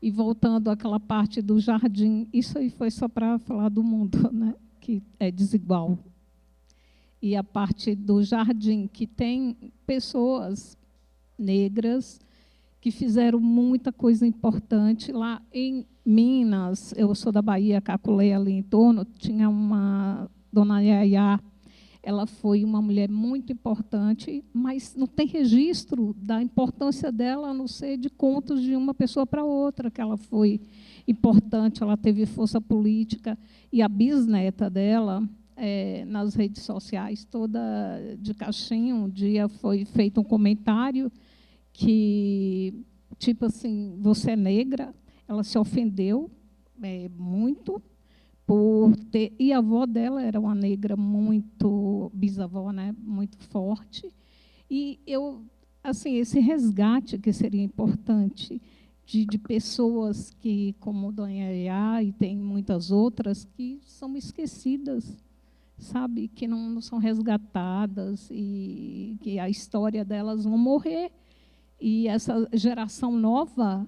E voltando àquela parte do jardim, isso aí foi só para falar do mundo, né, que é desigual. E a parte do jardim, que tem pessoas negras que fizeram muita coisa importante. Lá em Minas, eu sou da Bahia, Caculé, ali em torno, tinha uma dona Yaya. Ela foi uma mulher muito importante, mas não tem registro da importância dela, a não ser de contos de uma pessoa para outra, que ela foi importante, ela teve força política. E a bisneta dela, nas redes sociais, toda de caixinha, um dia foi feito um comentário que, tipo assim, você é negra. Ela se ofendeu muito, e a avó dela era uma negra muito, bisavó, né, muito forte. E assim, esse resgate que seria importante de pessoas que, como Dona Yaya, e tem muitas outras, que são esquecidas, sabe, que não são resgatadas, e que a história delas vão morrer. E essa geração nova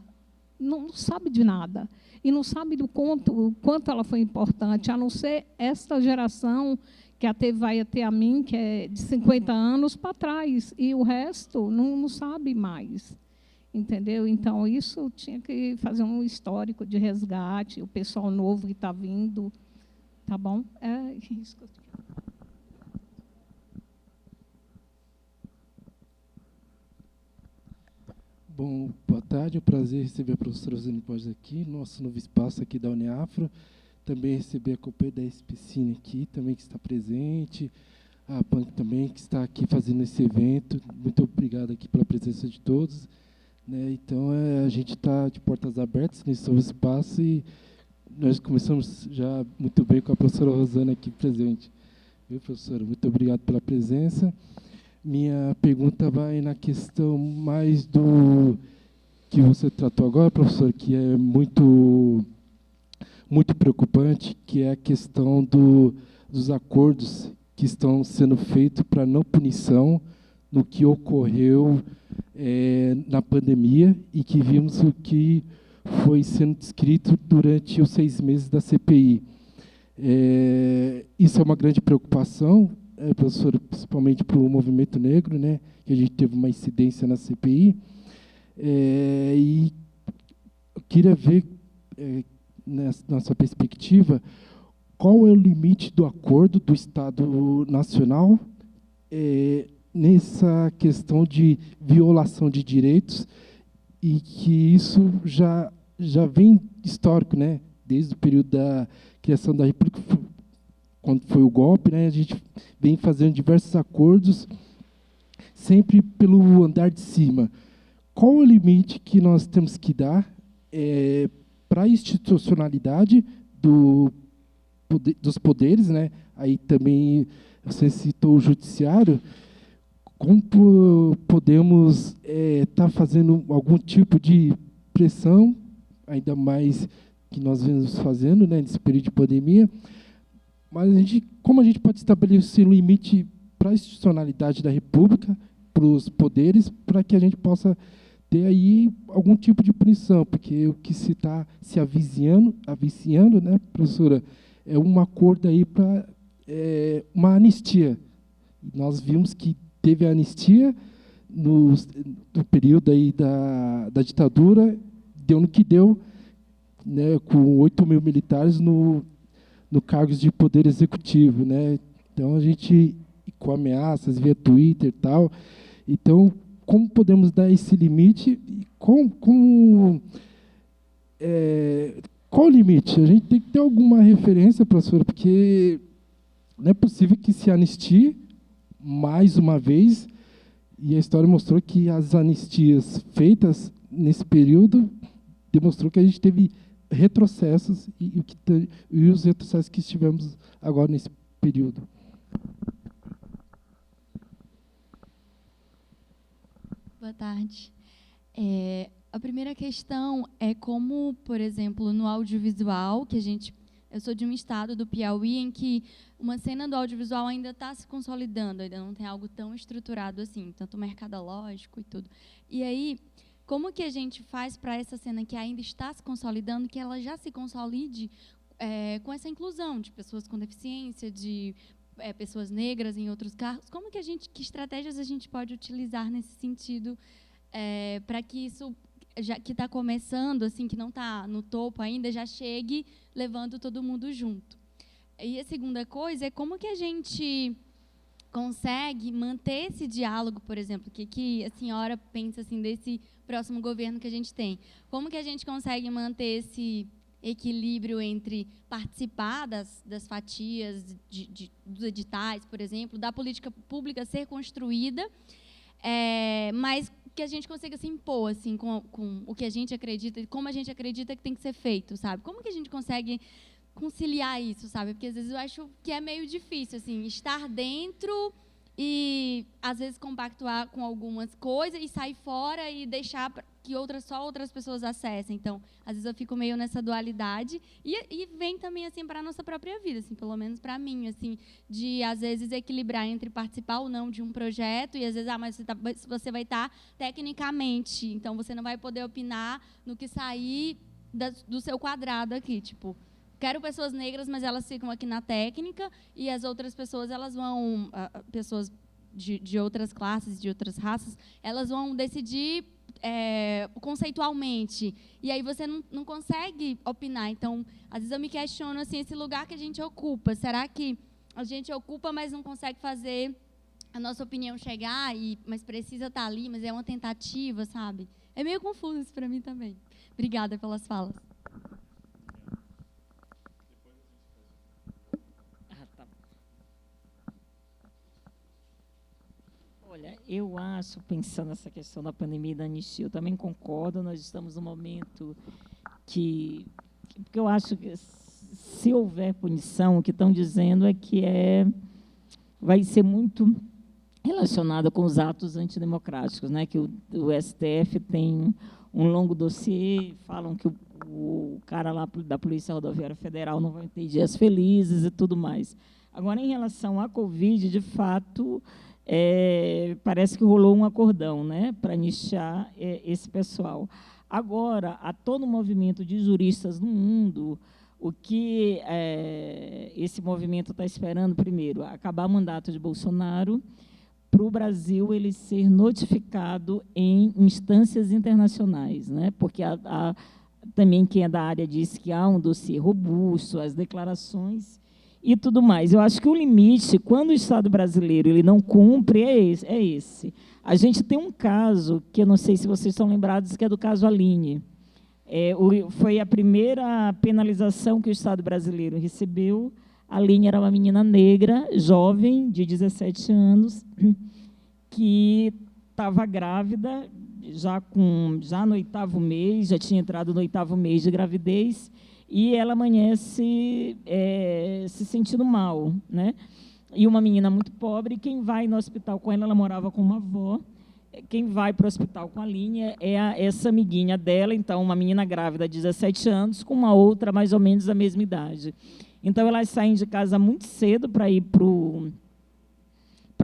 não sabe de nada. E não sabe do quanto ela foi importante, a não ser esta geração que vai até a mim, que é de 50 anos para trás, e o resto não sabe mais. Entendeu? Então, isso tinha que fazer um histórico de resgate, o pessoal novo que está vindo. Tá bom? É isso que eu tenho. Bom, boa tarde, é um prazer receber a professora Rosane Borges aqui, nosso novo espaço aqui da Uniafro. Também receber a companhia da SPCine aqui, também que está presente, a PANC também, que está aqui fazendo esse evento. Muito obrigado aqui pela presença de todos. Né? Então, a gente está de portas abertas nesse novo espaço e nós começamos já muito bem com a professora Rosane aqui presente. Viu, professora? Muito obrigado pela presença. Minha pergunta vai na questão mais do que você tratou agora, professor, que é muito preocupante, que é a questão dos acordos que estão sendo feitos para não punição no que ocorreu na pandemia e que vimos o que foi sendo descrito durante os 6 meses da CPI. Isso é uma grande preocupação, professor, principalmente para o movimento negro, né, que a gente teve uma incidência na CPI. E eu queria ver, na sua perspectiva, qual é o limite do acordo do Estado Nacional nessa questão de violação de direitos, e que isso já vem histórico, né? Desde o período da criação da República, quando foi o golpe, né? A gente vem fazendo diversos acordos, sempre pelo andar de cima. Qual o limite que nós temos que dar para a institucionalidade dos poderes, né? Aí também você citou o judiciário. Como podemos estar fazendo algum tipo de pressão, ainda mais que nós vemos fazendo, né, nesse período de pandemia, mas como a gente pode estabelecer um limite para a institucionalidade da República, para os poderes, para que a gente possa ter aí algum tipo de punição, porque o que se está se aviciando, né, professora, é um acordo aí para uma anistia. Nós vimos que teve a anistia no período aí da ditadura, deu no que deu, né, com 8 mil militares no cargos de poder executivo, né? Então a gente, com ameaças via Twitter e tal, então como podemos dar esse limite? Qual o limite? A gente tem que ter alguma referência, professora, porque não é possível que se anistie mais uma vez, e a história mostrou que as anistias feitas nesse período demonstrou que a gente teve retrocessos e os retrocessos que tivemos agora nesse período. Boa tarde. A primeira questão é como, por exemplo, no audiovisual, eu sou de um estado do Piauí em que uma cena do audiovisual ainda está se consolidando, ainda não tem algo tão estruturado assim, tanto mercadológico e tudo. E aí, como que a gente faz para essa cena que ainda está se consolidando, que ela já se consolide com essa inclusão de pessoas com deficiência, de pessoas negras em outros cargos? Que estratégias a gente pode utilizar nesse sentido para que isso, já que está começando, assim, que não está no topo ainda, já chegue levando todo mundo junto? E a segunda coisa é como que a gente consegue manter esse diálogo, por exemplo, que a senhora pensa assim desse próximo governo que a gente tem. Como que a gente consegue manter esse equilíbrio entre participar das fatias dos editais, por exemplo, da política pública ser construída, mas que a gente consiga se impor assim, com o que a gente acredita e como a gente acredita que tem que ser feito, sabe? Como que a gente consegue conciliar isso, sabe? Porque às vezes eu acho que é meio difícil, assim, estar dentro e às vezes compactuar com algumas coisas e sair fora e deixar que só outras pessoas acessem. Então, às vezes eu fico meio nessa dualidade e vem também assim para a nossa própria vida, assim, pelo menos para mim, assim, de às vezes equilibrar entre participar ou não de um projeto e às vezes mas você vai estar tecnicamente, então você não vai poder opinar no que sair do seu quadrado aqui, tipo, quero pessoas negras, mas elas ficam aqui na técnica, e as outras pessoas, elas vão, pessoas de outras classes, de outras raças, elas vão decidir conceitualmente, e aí você não consegue opinar. Então, às vezes eu me questiono, assim, esse lugar que a gente ocupa, será que a gente ocupa, mas não consegue fazer a nossa opinião chegar, mas precisa estar ali, mas é uma tentativa, sabe? É meio confuso isso para mim também. Obrigada pelas falas. Olha, eu acho, pensando nessa questão da pandemia e da anistia, eu também concordo, nós estamos num momento porque eu acho que se houver punição, o que estão dizendo é que vai ser muito relacionada com os atos antidemocráticos, né? Que o STF tem um longo dossiê, falam que o cara lá da Polícia Rodoviária Federal não vai ter dias felizes e tudo mais. Agora, em relação à Covid, de fato, parece que rolou um acordão, né, para anistiar esse pessoal. Agora, há todo um movimento de juristas no mundo. O que esse movimento está esperando, primeiro, acabar o mandato de Bolsonaro, para o Brasil ele ser notificado em instâncias internacionais, né? Porque também quem é da área diz que há um dossiê robusto, as declarações, e tudo mais. Eu acho que o limite, quando o Estado brasileiro ele não cumpre, é esse. A gente tem um caso, que eu não sei se vocês estão lembrados, que é do caso Aline. Foi a primeira penalização que o Estado brasileiro recebeu. A Aline era uma menina negra, jovem, de 17 anos, que estava grávida, já no 8º mês, já tinha entrado no 8º mês de gravidez, e ela amanhece se sentindo mal, né? E uma menina muito pobre, quem vai no hospital com ela morava com uma avó, quem vai para o hospital com a Aline essa amiguinha dela, então, uma menina grávida de 17 anos, com uma outra mais ou menos da mesma idade. Então, elas saem de casa muito cedo para ir para o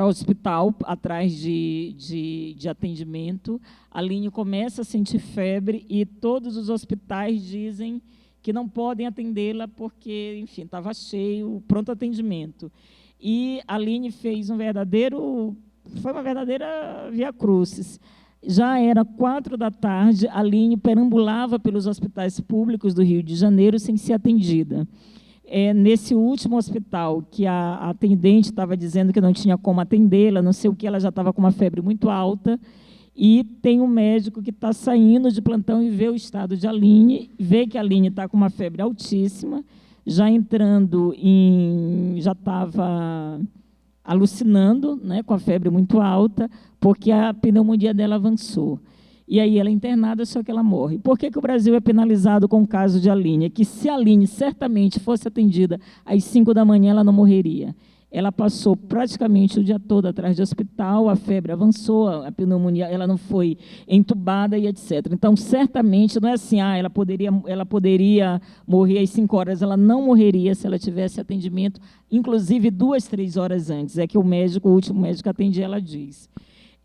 hospital, atrás de atendimento. A Aline começa a sentir febre e todos os hospitais dizem que não podem atendê-la porque, enfim, estava cheio o pronto atendimento. E a Aline foi uma verdadeira via crucis. Já era 4h, a Aline perambulava pelos hospitais públicos do Rio de Janeiro sem ser atendida. Nesse último hospital, que a atendente estava dizendo que não tinha como atendê-la, não sei o que, ela já estava com uma febre muito alta, e tem um médico que está saindo de plantão e vê o estado de Aline, vê que a Aline está com uma febre altíssima, já estava alucinando, né, com a febre muito alta, porque a pneumonia dela avançou. E aí ela é internada, só que ela morre. Por que o Brasil é penalizado com o caso de Aline? É que se a Aline certamente fosse atendida às 5h, ela não morreria. Ela passou praticamente o dia todo atrás de hospital, a febre avançou, a pneumonia, ela não foi entubada e etc. Então, certamente, não é assim, ela poderia morrer às 5h, ela não morreria se ela tivesse atendimento, inclusive 2, 3 horas antes. É que o último médico que atende, ela diz.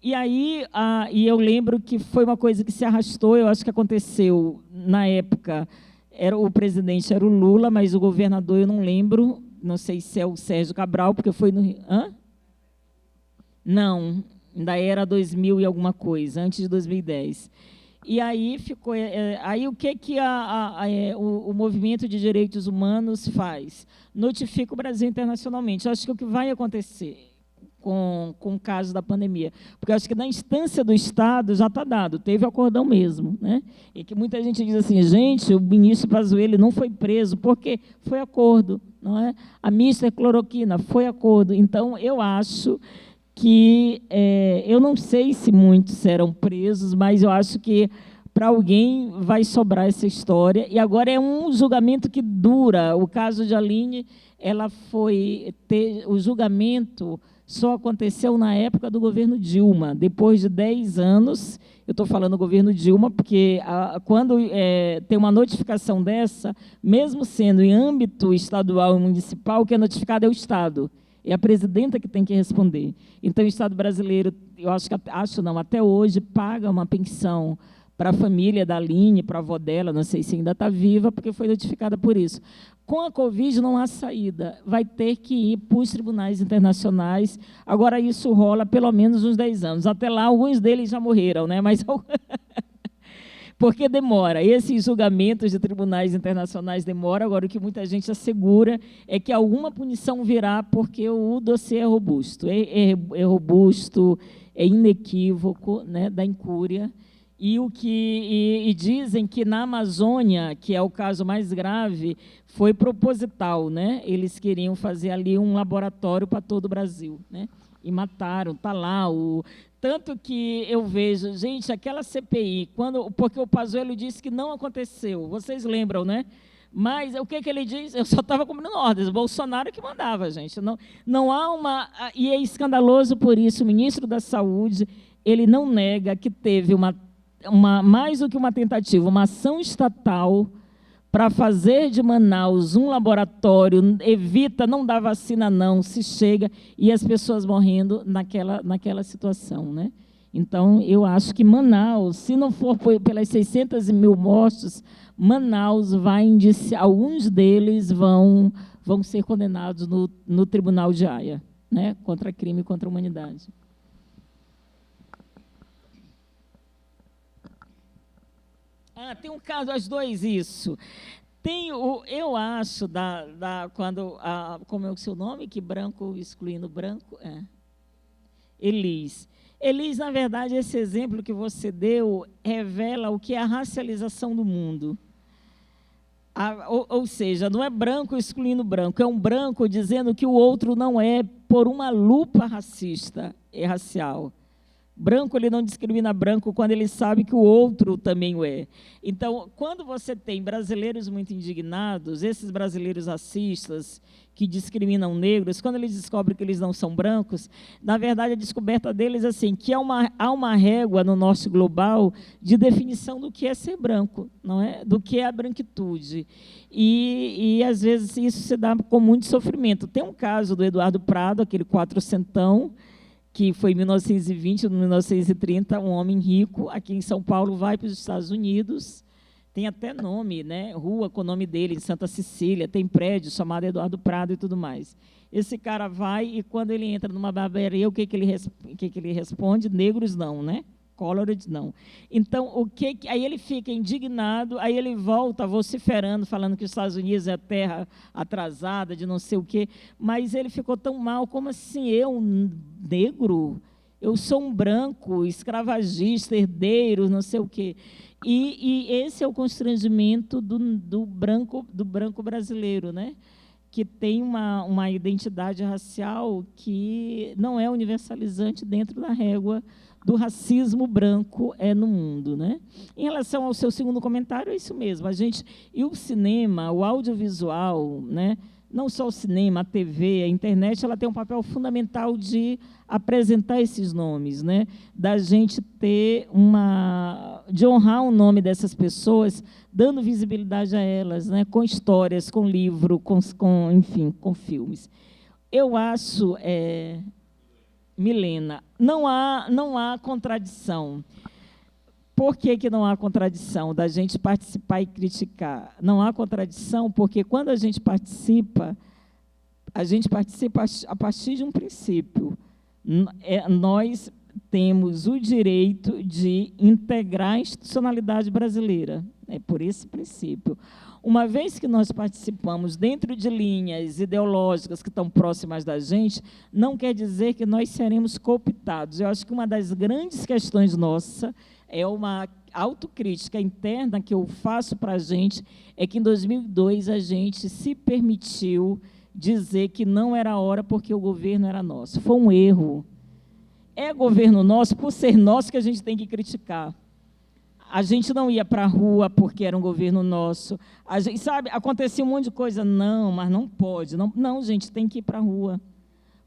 E aí, eu lembro que foi uma coisa que se arrastou, eu acho que aconteceu na época, o presidente era o Lula, mas o governador eu não lembro, não sei se é o Sérgio Cabral, porque foi no Rio. Não, ainda era 2000 e alguma coisa, antes de 2010. E aí ficou. Aí o que o movimento de direitos humanos faz? Notifica o Brasil internacionalmente. Eu acho que o que vai acontecer com o caso da pandemia, porque eu acho que na instância do Estado já está dado, teve acordão mesmo, né? E que muita gente diz assim, gente, o ministro Pazuello não foi preso, porque foi acordo, não é? A Mister Cloroquina foi acordo. Então, eu acho que, eu não sei se muitos serão presos, mas eu acho que para alguém vai sobrar essa história. E agora é um julgamento que dura. O caso de Aline, o julgamento só aconteceu na época do governo Dilma. Depois de 10 anos, eu estou falando do governo Dilma, porque quando tem uma notificação dessa, mesmo sendo em âmbito estadual e municipal, o que é notificado é o Estado. É a presidenta que tem que responder. Então, o Estado brasileiro, eu acho não, até hoje, paga uma pensão para a família da Aline, para a avó dela, não sei se ainda está viva, porque foi notificada por isso. Com a Covid não há saída, vai ter que ir para os tribunais internacionais. Agora, isso rola pelo menos uns 10 anos. Até lá, alguns deles já morreram, né? Mas porque demora. Esses julgamentos de tribunais internacionais demoram. Agora, o que muita gente assegura é que alguma punição virá, porque o dossiê é robusto. É robusto, é inequívoco, né, da incúria. E dizem que na Amazônia, que é o caso mais grave, foi proposital, né? Eles queriam fazer ali um laboratório para todo o Brasil, né? E mataram, está lá. Tanto que eu vejo, gente, aquela CPI, porque o Pazuello disse que não aconteceu, vocês lembram, né? Mas o que ele diz? Eu só estava cumprindo ordens, o Bolsonaro que mandava, gente. Não há uma... E é escandaloso por isso, o ministro da Saúde, ele não nega que teve mais do que uma tentativa, uma ação estatal para fazer de Manaus um laboratório, não dá vacina não, se chega, e as pessoas morrendo naquela situação, né? Então, eu acho que Manaus, se não for pelas 600 mil mortos, Manaus vai indiciar, alguns deles vão ser condenados no Tribunal de Haia, né? Contra crime contra a humanidade. Tem um caso, as dois, isso. Eu acho, quando, como é o seu nome? Que branco excluindo branco? Elis. Elis, na verdade, esse exemplo que você deu revela o que é a racialização do mundo. Ou seja, não é branco excluindo branco, é um branco dizendo que o outro não é por uma lupa racista e racial. Branco, ele não discrimina branco quando ele sabe que o outro também o é. Então, quando você tem brasileiros muito indignados, esses brasileiros racistas que discriminam negros, quando eles descobrem que eles não são brancos, na verdade, a descoberta deles é assim, que há uma régua no norte global de definição do que é ser branco, não é? Do que é a branquitude. E às vezes, isso se dá com muito sofrimento. Tem um caso do Eduardo Prado, aquele quatrocentão, que foi em 1920, 1930, um homem rico, aqui em São Paulo, vai para os Estados Unidos, tem até nome, né? Rua com o nome dele, em Santa Cecília, tem prédio chamado Eduardo Prado e tudo mais. Esse cara vai e, quando ele entra numa barbearia, o que ele responde? Negros não, né? Colored não. Então, aí ele fica indignado, aí ele volta vociferando, falando que os Estados Unidos é a terra atrasada, de não sei o quê, mas ele ficou tão mal, como assim, eu, negro? Eu sou um branco, escravagista, herdeiro, não sei o quê. E esse é o constrangimento do branco brasileiro, né? Que tem uma identidade racial que não é universalizante dentro da régua do racismo branco no mundo, né? Em relação ao seu segundo comentário, é isso mesmo. E o cinema, o audiovisual, né? Não só o cinema, a TV, a internet, ela tem um papel fundamental de apresentar esses nomes, né? Da gente ter de honrar o nome dessas pessoas, dando visibilidade a elas, né? Com histórias, com livro, enfim, com filmes. Eu acho, Milena, não há contradição. Por que não há contradição da gente participar e criticar? Não há contradição porque, quando a gente participa a partir de um princípio. Nós temos o direito de integrar a institucionalidade brasileira, por esse princípio. Uma vez que nós participamos dentro de linhas ideológicas que estão próximas da gente, não quer dizer que nós seremos cooptados. Eu acho que uma das grandes questões nossa é uma autocrítica interna que eu faço para a gente, é que em 2002 a gente se permitiu dizer que não era a hora porque o governo era nosso. Foi um erro. É governo nosso, por ser nosso, que a gente tem que criticar. A gente não ia para a rua porque era um governo nosso. A gente, sabe, acontecia um monte de coisa. Não, mas não pode. Não, gente, tem que ir para a rua.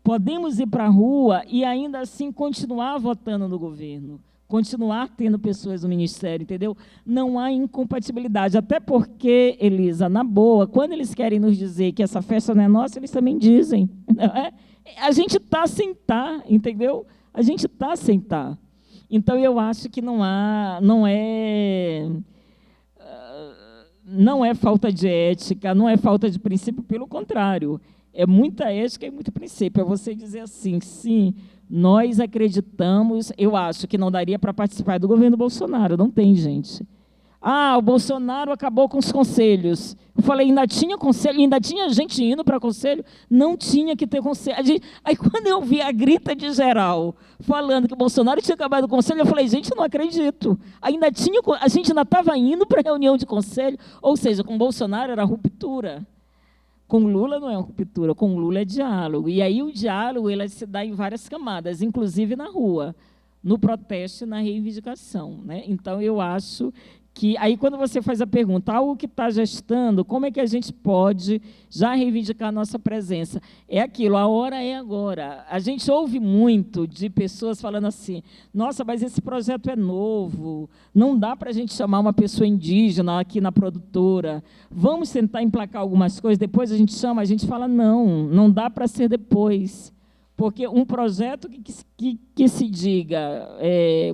Podemos ir para a rua e, ainda assim, continuar votando no governo. Continuar tendo pessoas no ministério, entendeu? Não há incompatibilidade. Até porque, Elisa, na boa, quando eles querem nos dizer que essa festa não é nossa, eles também dizem. A gente está sem estar, entendeu? A gente está sem estar. Então, eu acho que não é falta de ética, não é falta de princípio, pelo contrário. É muita ética e muito princípio. É você dizer assim, sim, nós acreditamos, eu acho que não daria para participar do governo Bolsonaro, não tem, gente. O Bolsonaro acabou com os conselhos. Eu falei, ainda tinha conselho, ainda tinha gente indo para conselho, não tinha que ter conselho. Aí, quando eu vi a grita de geral falando que o Bolsonaro tinha acabado com o conselho, eu falei, gente, eu não acredito. A gente ainda estava indo para reunião de conselho, ou seja, com o Bolsonaro era ruptura. Com Lula não é ruptura, com Lula é diálogo. E aí o diálogo ele se dá em várias camadas, inclusive na rua, no protesto e na reivindicação, né? Então, eu acho que, aí, quando você faz a pergunta, algo que está gestando, como é que a gente pode já reivindicar a nossa presença? É aquilo, a hora é agora. A gente ouve muito de pessoas falando assim, nossa, mas esse projeto é novo, não dá para a gente chamar uma pessoa indígena aqui na produtora, vamos tentar emplacar algumas coisas, depois a gente chama, a gente fala, não dá para ser depois. Porque um projeto que se diga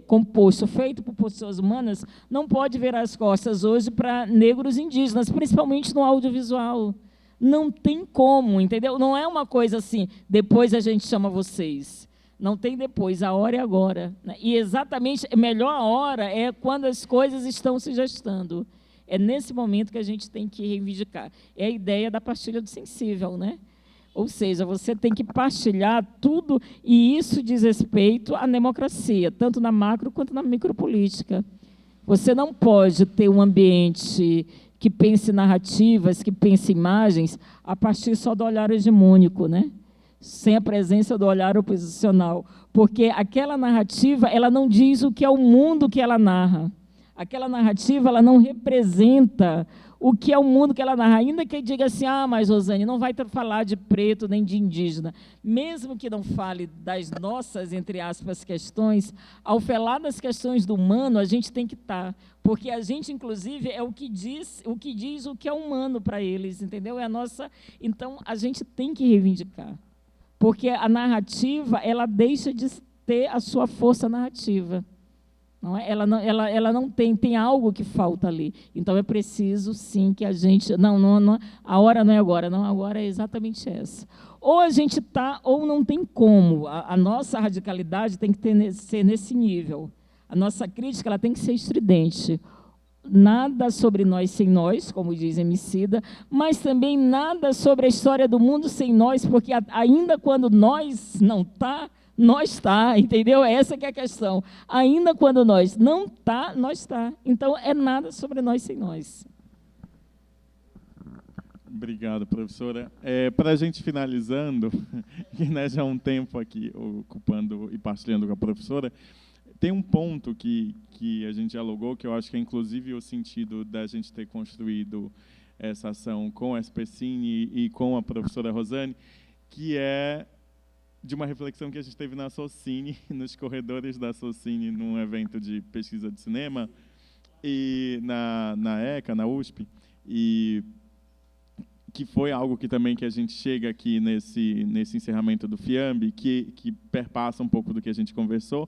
composto, feito por pessoas humanas, não pode virar as costas hoje para negros indígenas, principalmente no audiovisual. Não tem como, entendeu? Não é uma coisa assim, depois a gente chama vocês. Não tem depois, a hora é agora. E exatamente, a melhor hora é quando as coisas estão se gestando. É nesse momento que a gente tem que reivindicar. É a ideia da partilha do sensível, né? Ou seja, você tem que partilhar tudo, e isso diz respeito à democracia, tanto na macro quanto na micropolítica. Você não pode ter um ambiente que pense narrativas, que pense imagens, a partir só do olhar hegemônico, né? Sem a presença do olhar oposicional. Porque aquela narrativa, ela não diz o que é o mundo que ela narra. Aquela narrativa, ela não representa o que é o mundo que ela narra. Ainda que diga assim, mas, Rosane, não vai falar de preto nem de indígena. Mesmo que não fale das nossas, entre aspas, questões, ao falar das questões do humano, a gente tem que estar. Porque a gente, inclusive, é o que diz o que é humano para eles, entendeu? É a nossa... Então, a gente tem que reivindicar. Porque a narrativa, ela deixa de ter a sua força narrativa. Não é? Ela não tem algo que falta ali. Então, é preciso, sim, que a gente... Não, a hora não é agora, não, agora é exatamente essa. Ou a gente está, ou não tem como. A nossa radicalidade tem que ser nesse nível. A nossa crítica ela tem que ser estridente. Nada sobre nós sem nós, como diz Emicida, mas também nada sobre a história do mundo sem nós, porque ainda quando nós não está, nós está, entendeu? Essa que é a questão. Ainda quando nós não está, nós está. Então, é nada sobre nós sem nós. Obrigado, professora. Para a gente finalizando, que né, já há um tempo aqui ocupando e partilhando com a professora, tem um ponto que a gente dialogou, que eu acho que é inclusive o sentido da gente ter construído essa ação com a SPCine e com a professora Rosane, que é de uma reflexão que a gente teve na Socine, nos corredores da Socine, num evento de pesquisa de cinema, e na ECA, na USP, e que foi algo que também que a gente chega aqui nesse encerramento do FIAMB, que perpassa um pouco do que a gente conversou,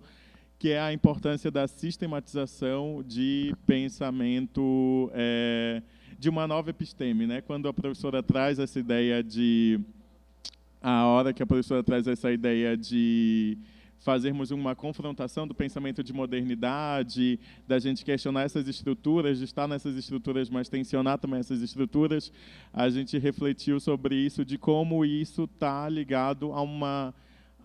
que é a importância da sistematização de pensamento, de uma nova episteme, né? Quando a professora traz essa ideia de... A hora que a professora traz essa ideia de fazermos uma confrontação do pensamento de modernidade, da gente questionar essas estruturas, de estar nessas estruturas, mas tensionar também essas estruturas, a gente refletiu sobre isso, de como isso está ligado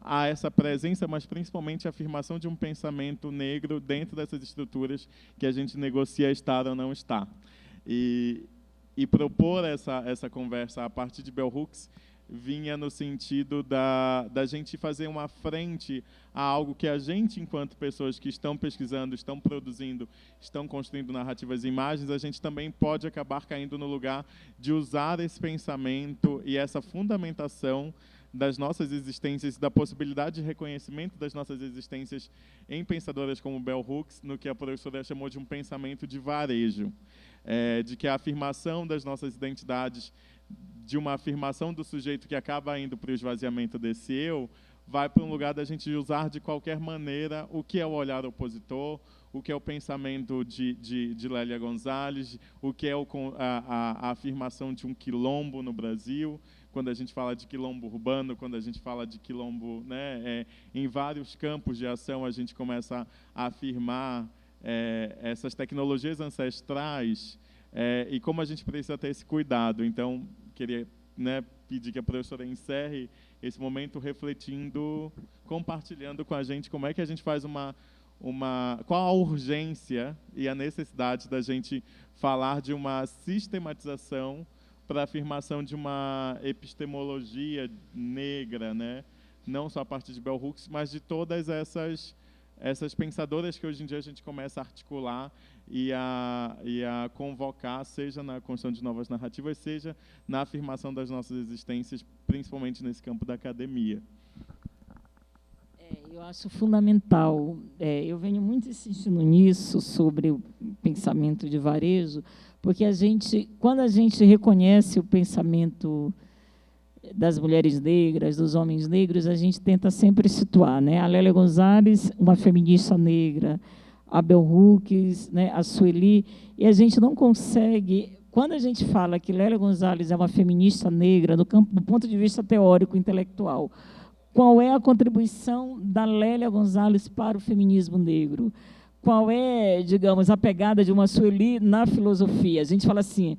a essa presença, mas principalmente a afirmação de um pensamento negro dentro dessas estruturas que a gente negocia estar ou não estar. E propor essa conversa a partir de Bell Hooks vinha no sentido da gente fazer uma frente a algo que a gente, enquanto pessoas que estão pesquisando, estão produzindo, estão construindo narrativas e imagens, a gente também pode acabar caindo no lugar de usar esse pensamento e essa fundamentação das nossas existências, da possibilidade de reconhecimento das nossas existências em pensadoras como Bell Hooks, no que a professora chamou de um pensamento de varejo, de que a afirmação das nossas identidades, de uma afirmação do sujeito que acaba indo para o esvaziamento desse eu, vai para um lugar da gente usar de qualquer maneira o que é o olhar opositor, o que é o pensamento de Lélia Gonzalez, o que é a afirmação de um quilombo no Brasil, quando a gente fala de quilombo urbano, quando a gente fala de quilombo, né, em vários campos de ação a gente começa a afirmar essas tecnologias ancestrais, e como a gente precisa ter esse cuidado. Então, queria, né, pedir que a professora encerre esse momento refletindo, compartilhando com a gente como é que a gente faz qual a urgência e a necessidade da gente falar de uma sistematização para a afirmação de uma epistemologia negra, né? Não só a partir de Bell Hooks, mas de todas essas pensadoras que hoje em dia a gente começa a articular e a convocar, seja na construção de novas narrativas, seja na afirmação das nossas existências, principalmente nesse campo da academia. Eu acho fundamental. Eu venho muito insistindo nisso, sobre o pensamento de varejo, porque quando a gente reconhece o pensamento das mulheres negras, dos homens negros, a gente tenta sempre situar, né? A Lélia Gonzalez, uma feminista negra, a Bell Hooks, né? A Sueli, e a gente não consegue... Quando a gente fala que Lélia Gonzalez é uma feminista negra, do ponto de vista teórico, intelectual, qual é a contribuição da Lélia Gonzalez para o feminismo negro? qual é, digamos, a pegada de uma Sueli na filosofia. A gente fala assim,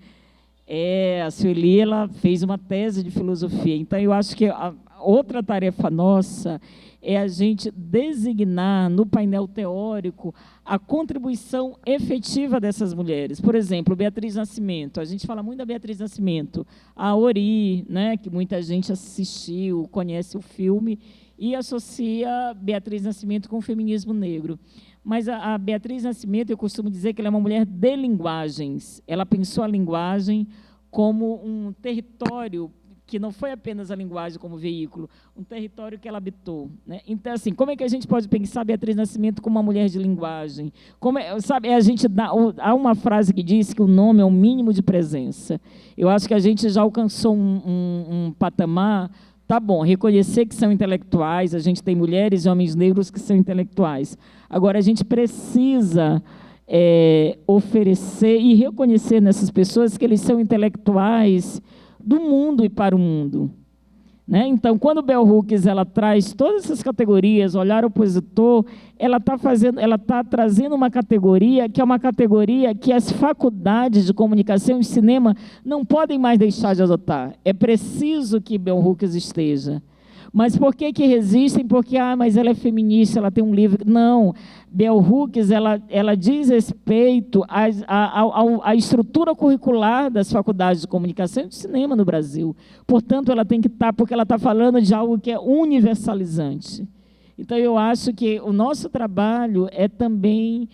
a Sueli ela fez uma tese de filosofia. Então, eu acho que a outra tarefa nossa é a gente designar no painel teórico a contribuição efetiva dessas mulheres. Por exemplo, Beatriz Nascimento. A gente fala muito da Beatriz Nascimento. A Ori, né, que muita gente assistiu, conhece o filme, e associa Beatriz Nascimento com o feminismo negro. Mas a Beatriz Nascimento, eu costumo dizer que ela é uma mulher de linguagens. Ela pensou a linguagem como um território que não foi apenas a linguagem como veículo, um território que ela habitou, né? Então, assim, como é que a gente pode pensar Beatriz Nascimento como uma mulher de linguagem? Como sabe, a gente há uma frase que diz que o nome é o mínimo de presença. Eu acho que a gente já alcançou um patamar. Tá bom, reconhecer que são intelectuais, a gente tem mulheres e homens negros que são intelectuais. Agora, a gente precisa oferecer e reconhecer nessas pessoas que eles são intelectuais do mundo e para o mundo. Né? Então, quando Bell Hooks ela traz todas essas categorias, olhar opositor, ela está trazendo uma categoria que é uma categoria que as faculdades de comunicação e cinema não podem mais deixar de adotar. É preciso que Bell Hooks esteja. Mas por que resistem? Porque, mas ela é feminista, ela tem um livro. Não, Bell Hooks, ela diz respeito à estrutura curricular das faculdades de comunicação e de cinema no Brasil. Portanto, ela tem que estar, porque ela está falando de algo que é universalizante. Então, eu acho que o nosso trabalho é também,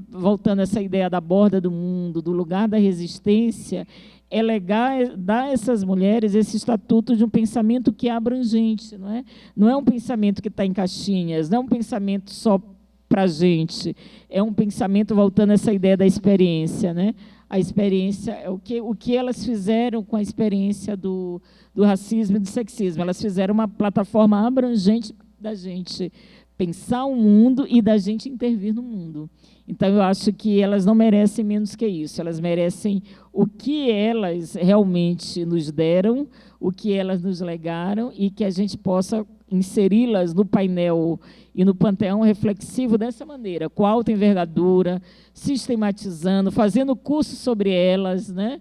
voltando a essa ideia da borda do mundo, do lugar da resistência, é legal dar a essas mulheres esse estatuto de um pensamento que é abrangente, não é? Não é um pensamento que está em caixinhas, não é um pensamento só para a gente, é um pensamento voltando a essa ideia da experiência, né? A experiência, o que elas fizeram com a experiência do racismo e do sexismo. Elas fizeram uma plataforma abrangente da gente pensar o mundo e da gente intervir no mundo. Então, eu acho que elas não merecem menos que isso. Elas merecem o que elas realmente nos deram, o que elas nos legaram, e que a gente possa inseri-las no painel e no panteão reflexivo dessa maneira, com alta envergadura, sistematizando, fazendo curso sobre elas, né?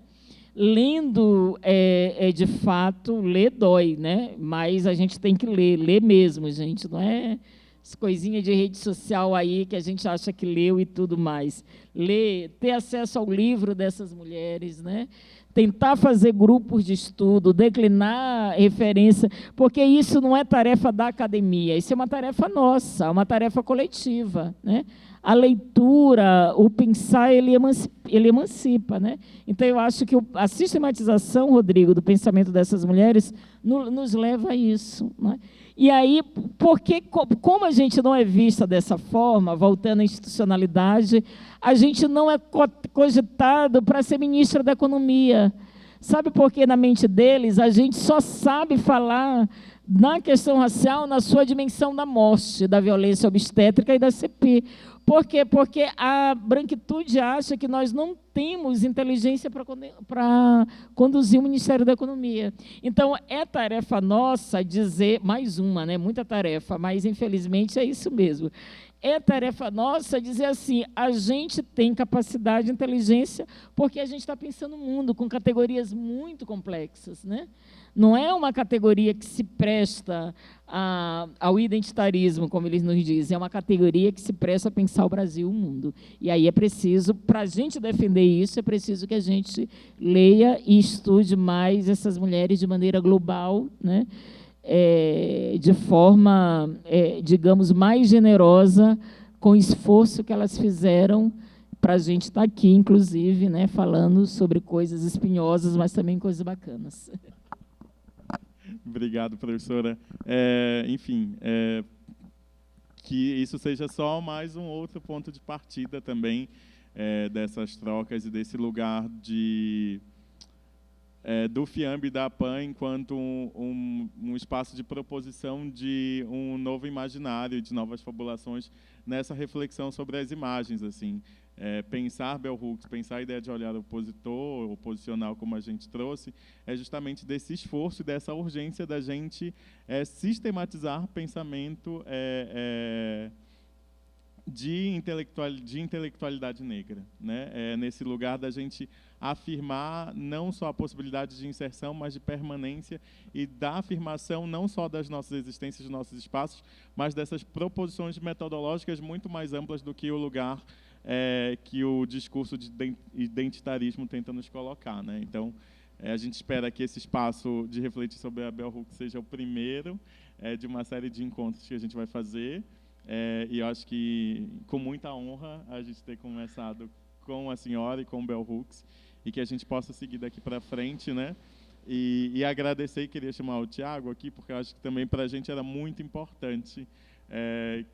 Lendo, de fato, ler dói, né? Mas a gente tem que ler mesmo, gente, não é coisinha de rede social aí que a gente acha que leu e tudo mais. Ler, ter acesso ao livro dessas mulheres, né? Tentar fazer grupos de estudo, declinar referência, porque isso não é tarefa da academia, isso é uma tarefa nossa, uma tarefa coletiva, né? A leitura, o pensar, ele emancipa, né? Então, eu acho que a sistematização, Rodrigo, do pensamento dessas mulheres nos leva a isso, né? E aí, porque, como a gente não é vista dessa forma, voltando à institucionalidade, a gente não é cogitado para ser ministra da Economia. Sabe por que, na mente deles, a gente só sabe falar na questão racial na sua dimensão da morte, da violência obstétrica e da CP. Por quê? Porque a branquitude acha que nós não temos inteligência para conduzir o Ministério da Economia. Então, é tarefa nossa dizer, mais uma, né? Muita tarefa, mas, infelizmente, é isso mesmo. É tarefa nossa dizer assim, a gente tem capacidade de inteligência porque a gente está pensando no mundo com categorias muito complexas, né? Não é uma categoria que se presta ao identitarismo, como eles nos dizem, é uma categoria que se presta a pensar o Brasil e o mundo. E aí é preciso, para a gente defender isso, é preciso que a gente leia e estude mais essas mulheres de maneira global, né? De forma, digamos, mais generosa, com o esforço que elas fizeram para a gente estar aqui, inclusive, né, falando sobre coisas espinhosas, mas também coisas bacanas. Obrigado, professora. Enfim, que isso seja só mais um outro ponto de partida também dessas trocas e desse lugar do FIAMB e da APAN enquanto um espaço de proposição de um novo imaginário, de novas fabulações nessa reflexão sobre as imagens, assim. Pensar Bell Hooks, pensar a ideia de olhar opositor, oposicional, como a gente trouxe, é justamente desse esforço e dessa urgência da gente sistematizar pensamento de intelectualidade negra, né? Nesse lugar da gente afirmar não só a possibilidade de inserção, mas de permanência e da afirmação não só das nossas existências, dos nossos espaços, mas dessas proposições metodológicas muito mais amplas do que o lugar que o discurso de identitarismo tenta nos colocar, né? Então, a gente espera que esse espaço de refletir sobre a Bell Hooks seja o primeiro de uma série de encontros que a gente vai fazer. E eu acho que, com muita honra, a gente ter começado com a senhora e com o Bell Hooks, e que a gente possa seguir daqui para frente, né? E agradecer, e queria chamar o Tiago aqui, porque eu acho que também para a gente era muito importante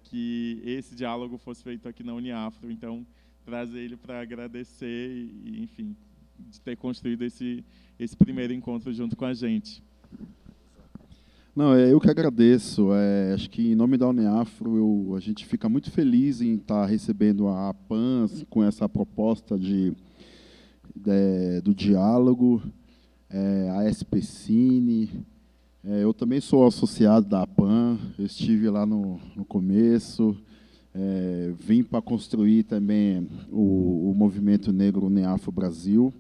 que esse diálogo fosse feito aqui na Uniafro. Então, trazer ele para agradecer e, enfim, de ter construído esse primeiro encontro junto com a gente. Não, eu que agradeço. Acho que, em nome da Uniafro, a gente fica muito feliz em estar recebendo a PAN com essa proposta do diálogo, a SPCine. Eu também sou associado da PAN, eu estive lá no começo, vim para construir também o movimento negro Uniafro Brasil.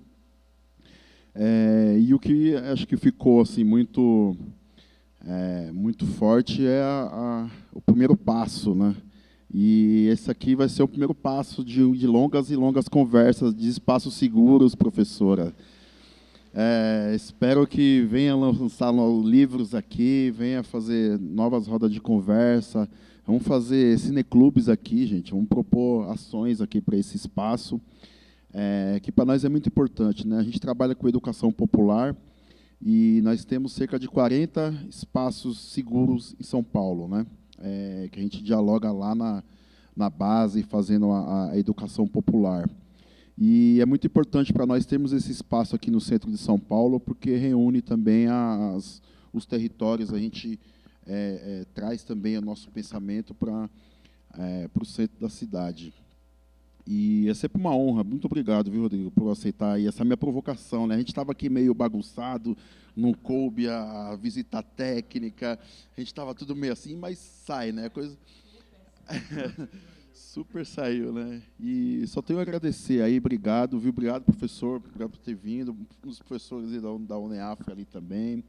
E o que acho que ficou assim, muito forte é o primeiro passo, né? E esse aqui vai ser o primeiro passo de longas e longas conversas, de espaços seguros, professora. Espero que venha lançar livros aqui, venha fazer novas rodas de conversa. Vamos fazer cineclubes aqui, gente. Vamos propor ações aqui para esse espaço, que para nós é muito importante, né? A gente trabalha com educação popular, e nós temos cerca de 40 espaços seguros em São Paulo, né? Que a gente dialoga lá na base, fazendo a educação popular. E é muito importante para nós termos esse espaço aqui no centro de São Paulo, porque reúne também os territórios, a gente traz também o nosso pensamento para o centro da cidade. E é sempre uma honra. Muito obrigado, viu, Rodrigo, por aceitar aí essa minha provocação, né? A gente estava aqui meio bagunçado, não coube a visita técnica, a gente estava tudo meio assim, mas sai, né? Coisa super saiu, né? E só tenho a agradecer aí, obrigado, viu? Obrigado, professor, obrigado por ter vindo, os professores da Uniafro ali também.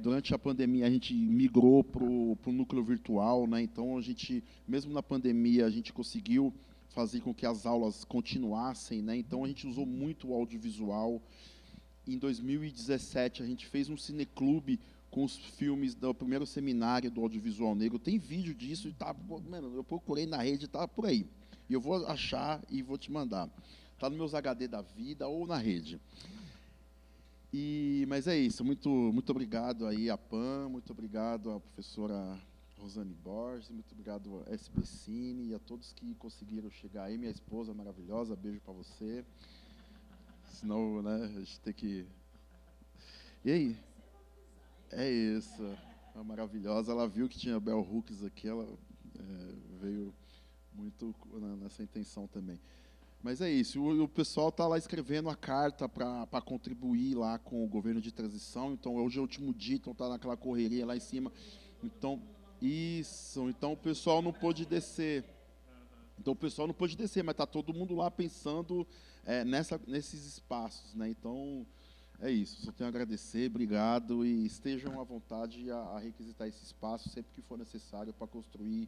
Durante a pandemia, a gente migrou para o núcleo virtual, né? Então, a gente, mesmo na pandemia, a gente conseguiu fazer com que as aulas continuassem, né? Então, a gente usou muito o audiovisual. Em 2017, a gente fez um cineclube com os filmes do primeiro seminário do audiovisual negro. Tem vídeo disso, e tá, mano, eu procurei na rede, tá por aí. E eu vou achar e vou te mandar. Tá nos meus HD da vida ou na rede. Mas é isso, muito obrigado aí à PAN, muito obrigado à professora Rosane Borges, muito obrigado à SPCine e a todos que conseguiram chegar aí. Minha esposa maravilhosa, beijo para você. Senão, né, a gente tem que... E aí? É isso, é maravilhosa. Ela viu que tinha Bell Hooks aqui, ela veio muito nessa intenção também. Mas é isso, o pessoal está lá escrevendo a carta para contribuir lá com o governo de transição. Então, hoje é o último dia, então está naquela correria lá em cima. Então, então o pessoal não pôde descer. Mas está todo mundo lá pensando nesses espaços, né? Então, é isso, só tenho a agradecer, obrigado, e estejam à vontade a requisitar esse espaço sempre que for necessário para construir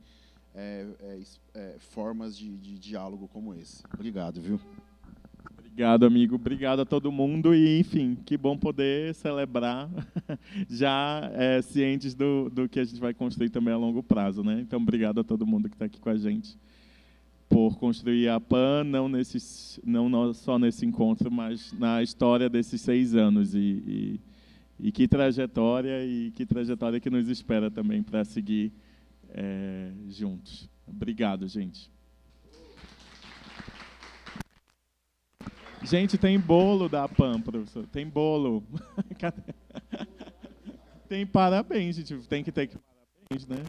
formas de diálogo como esse. Obrigado, viu? Obrigado, amigo. Obrigado a todo mundo. E, enfim, que bom poder celebrar, já cientes do que a gente vai construir também a longo prazo, né? Então, obrigado a todo mundo que está aqui com a gente por construir a PAN, não só nesse encontro, mas na história desses 6 anos. E que trajetória, que nos espera também para seguir juntos. Obrigado, gente. Gente, tem bolo da PAN, professor. Tem bolo. Tem parabéns, gente. Tem que ter parabéns, né?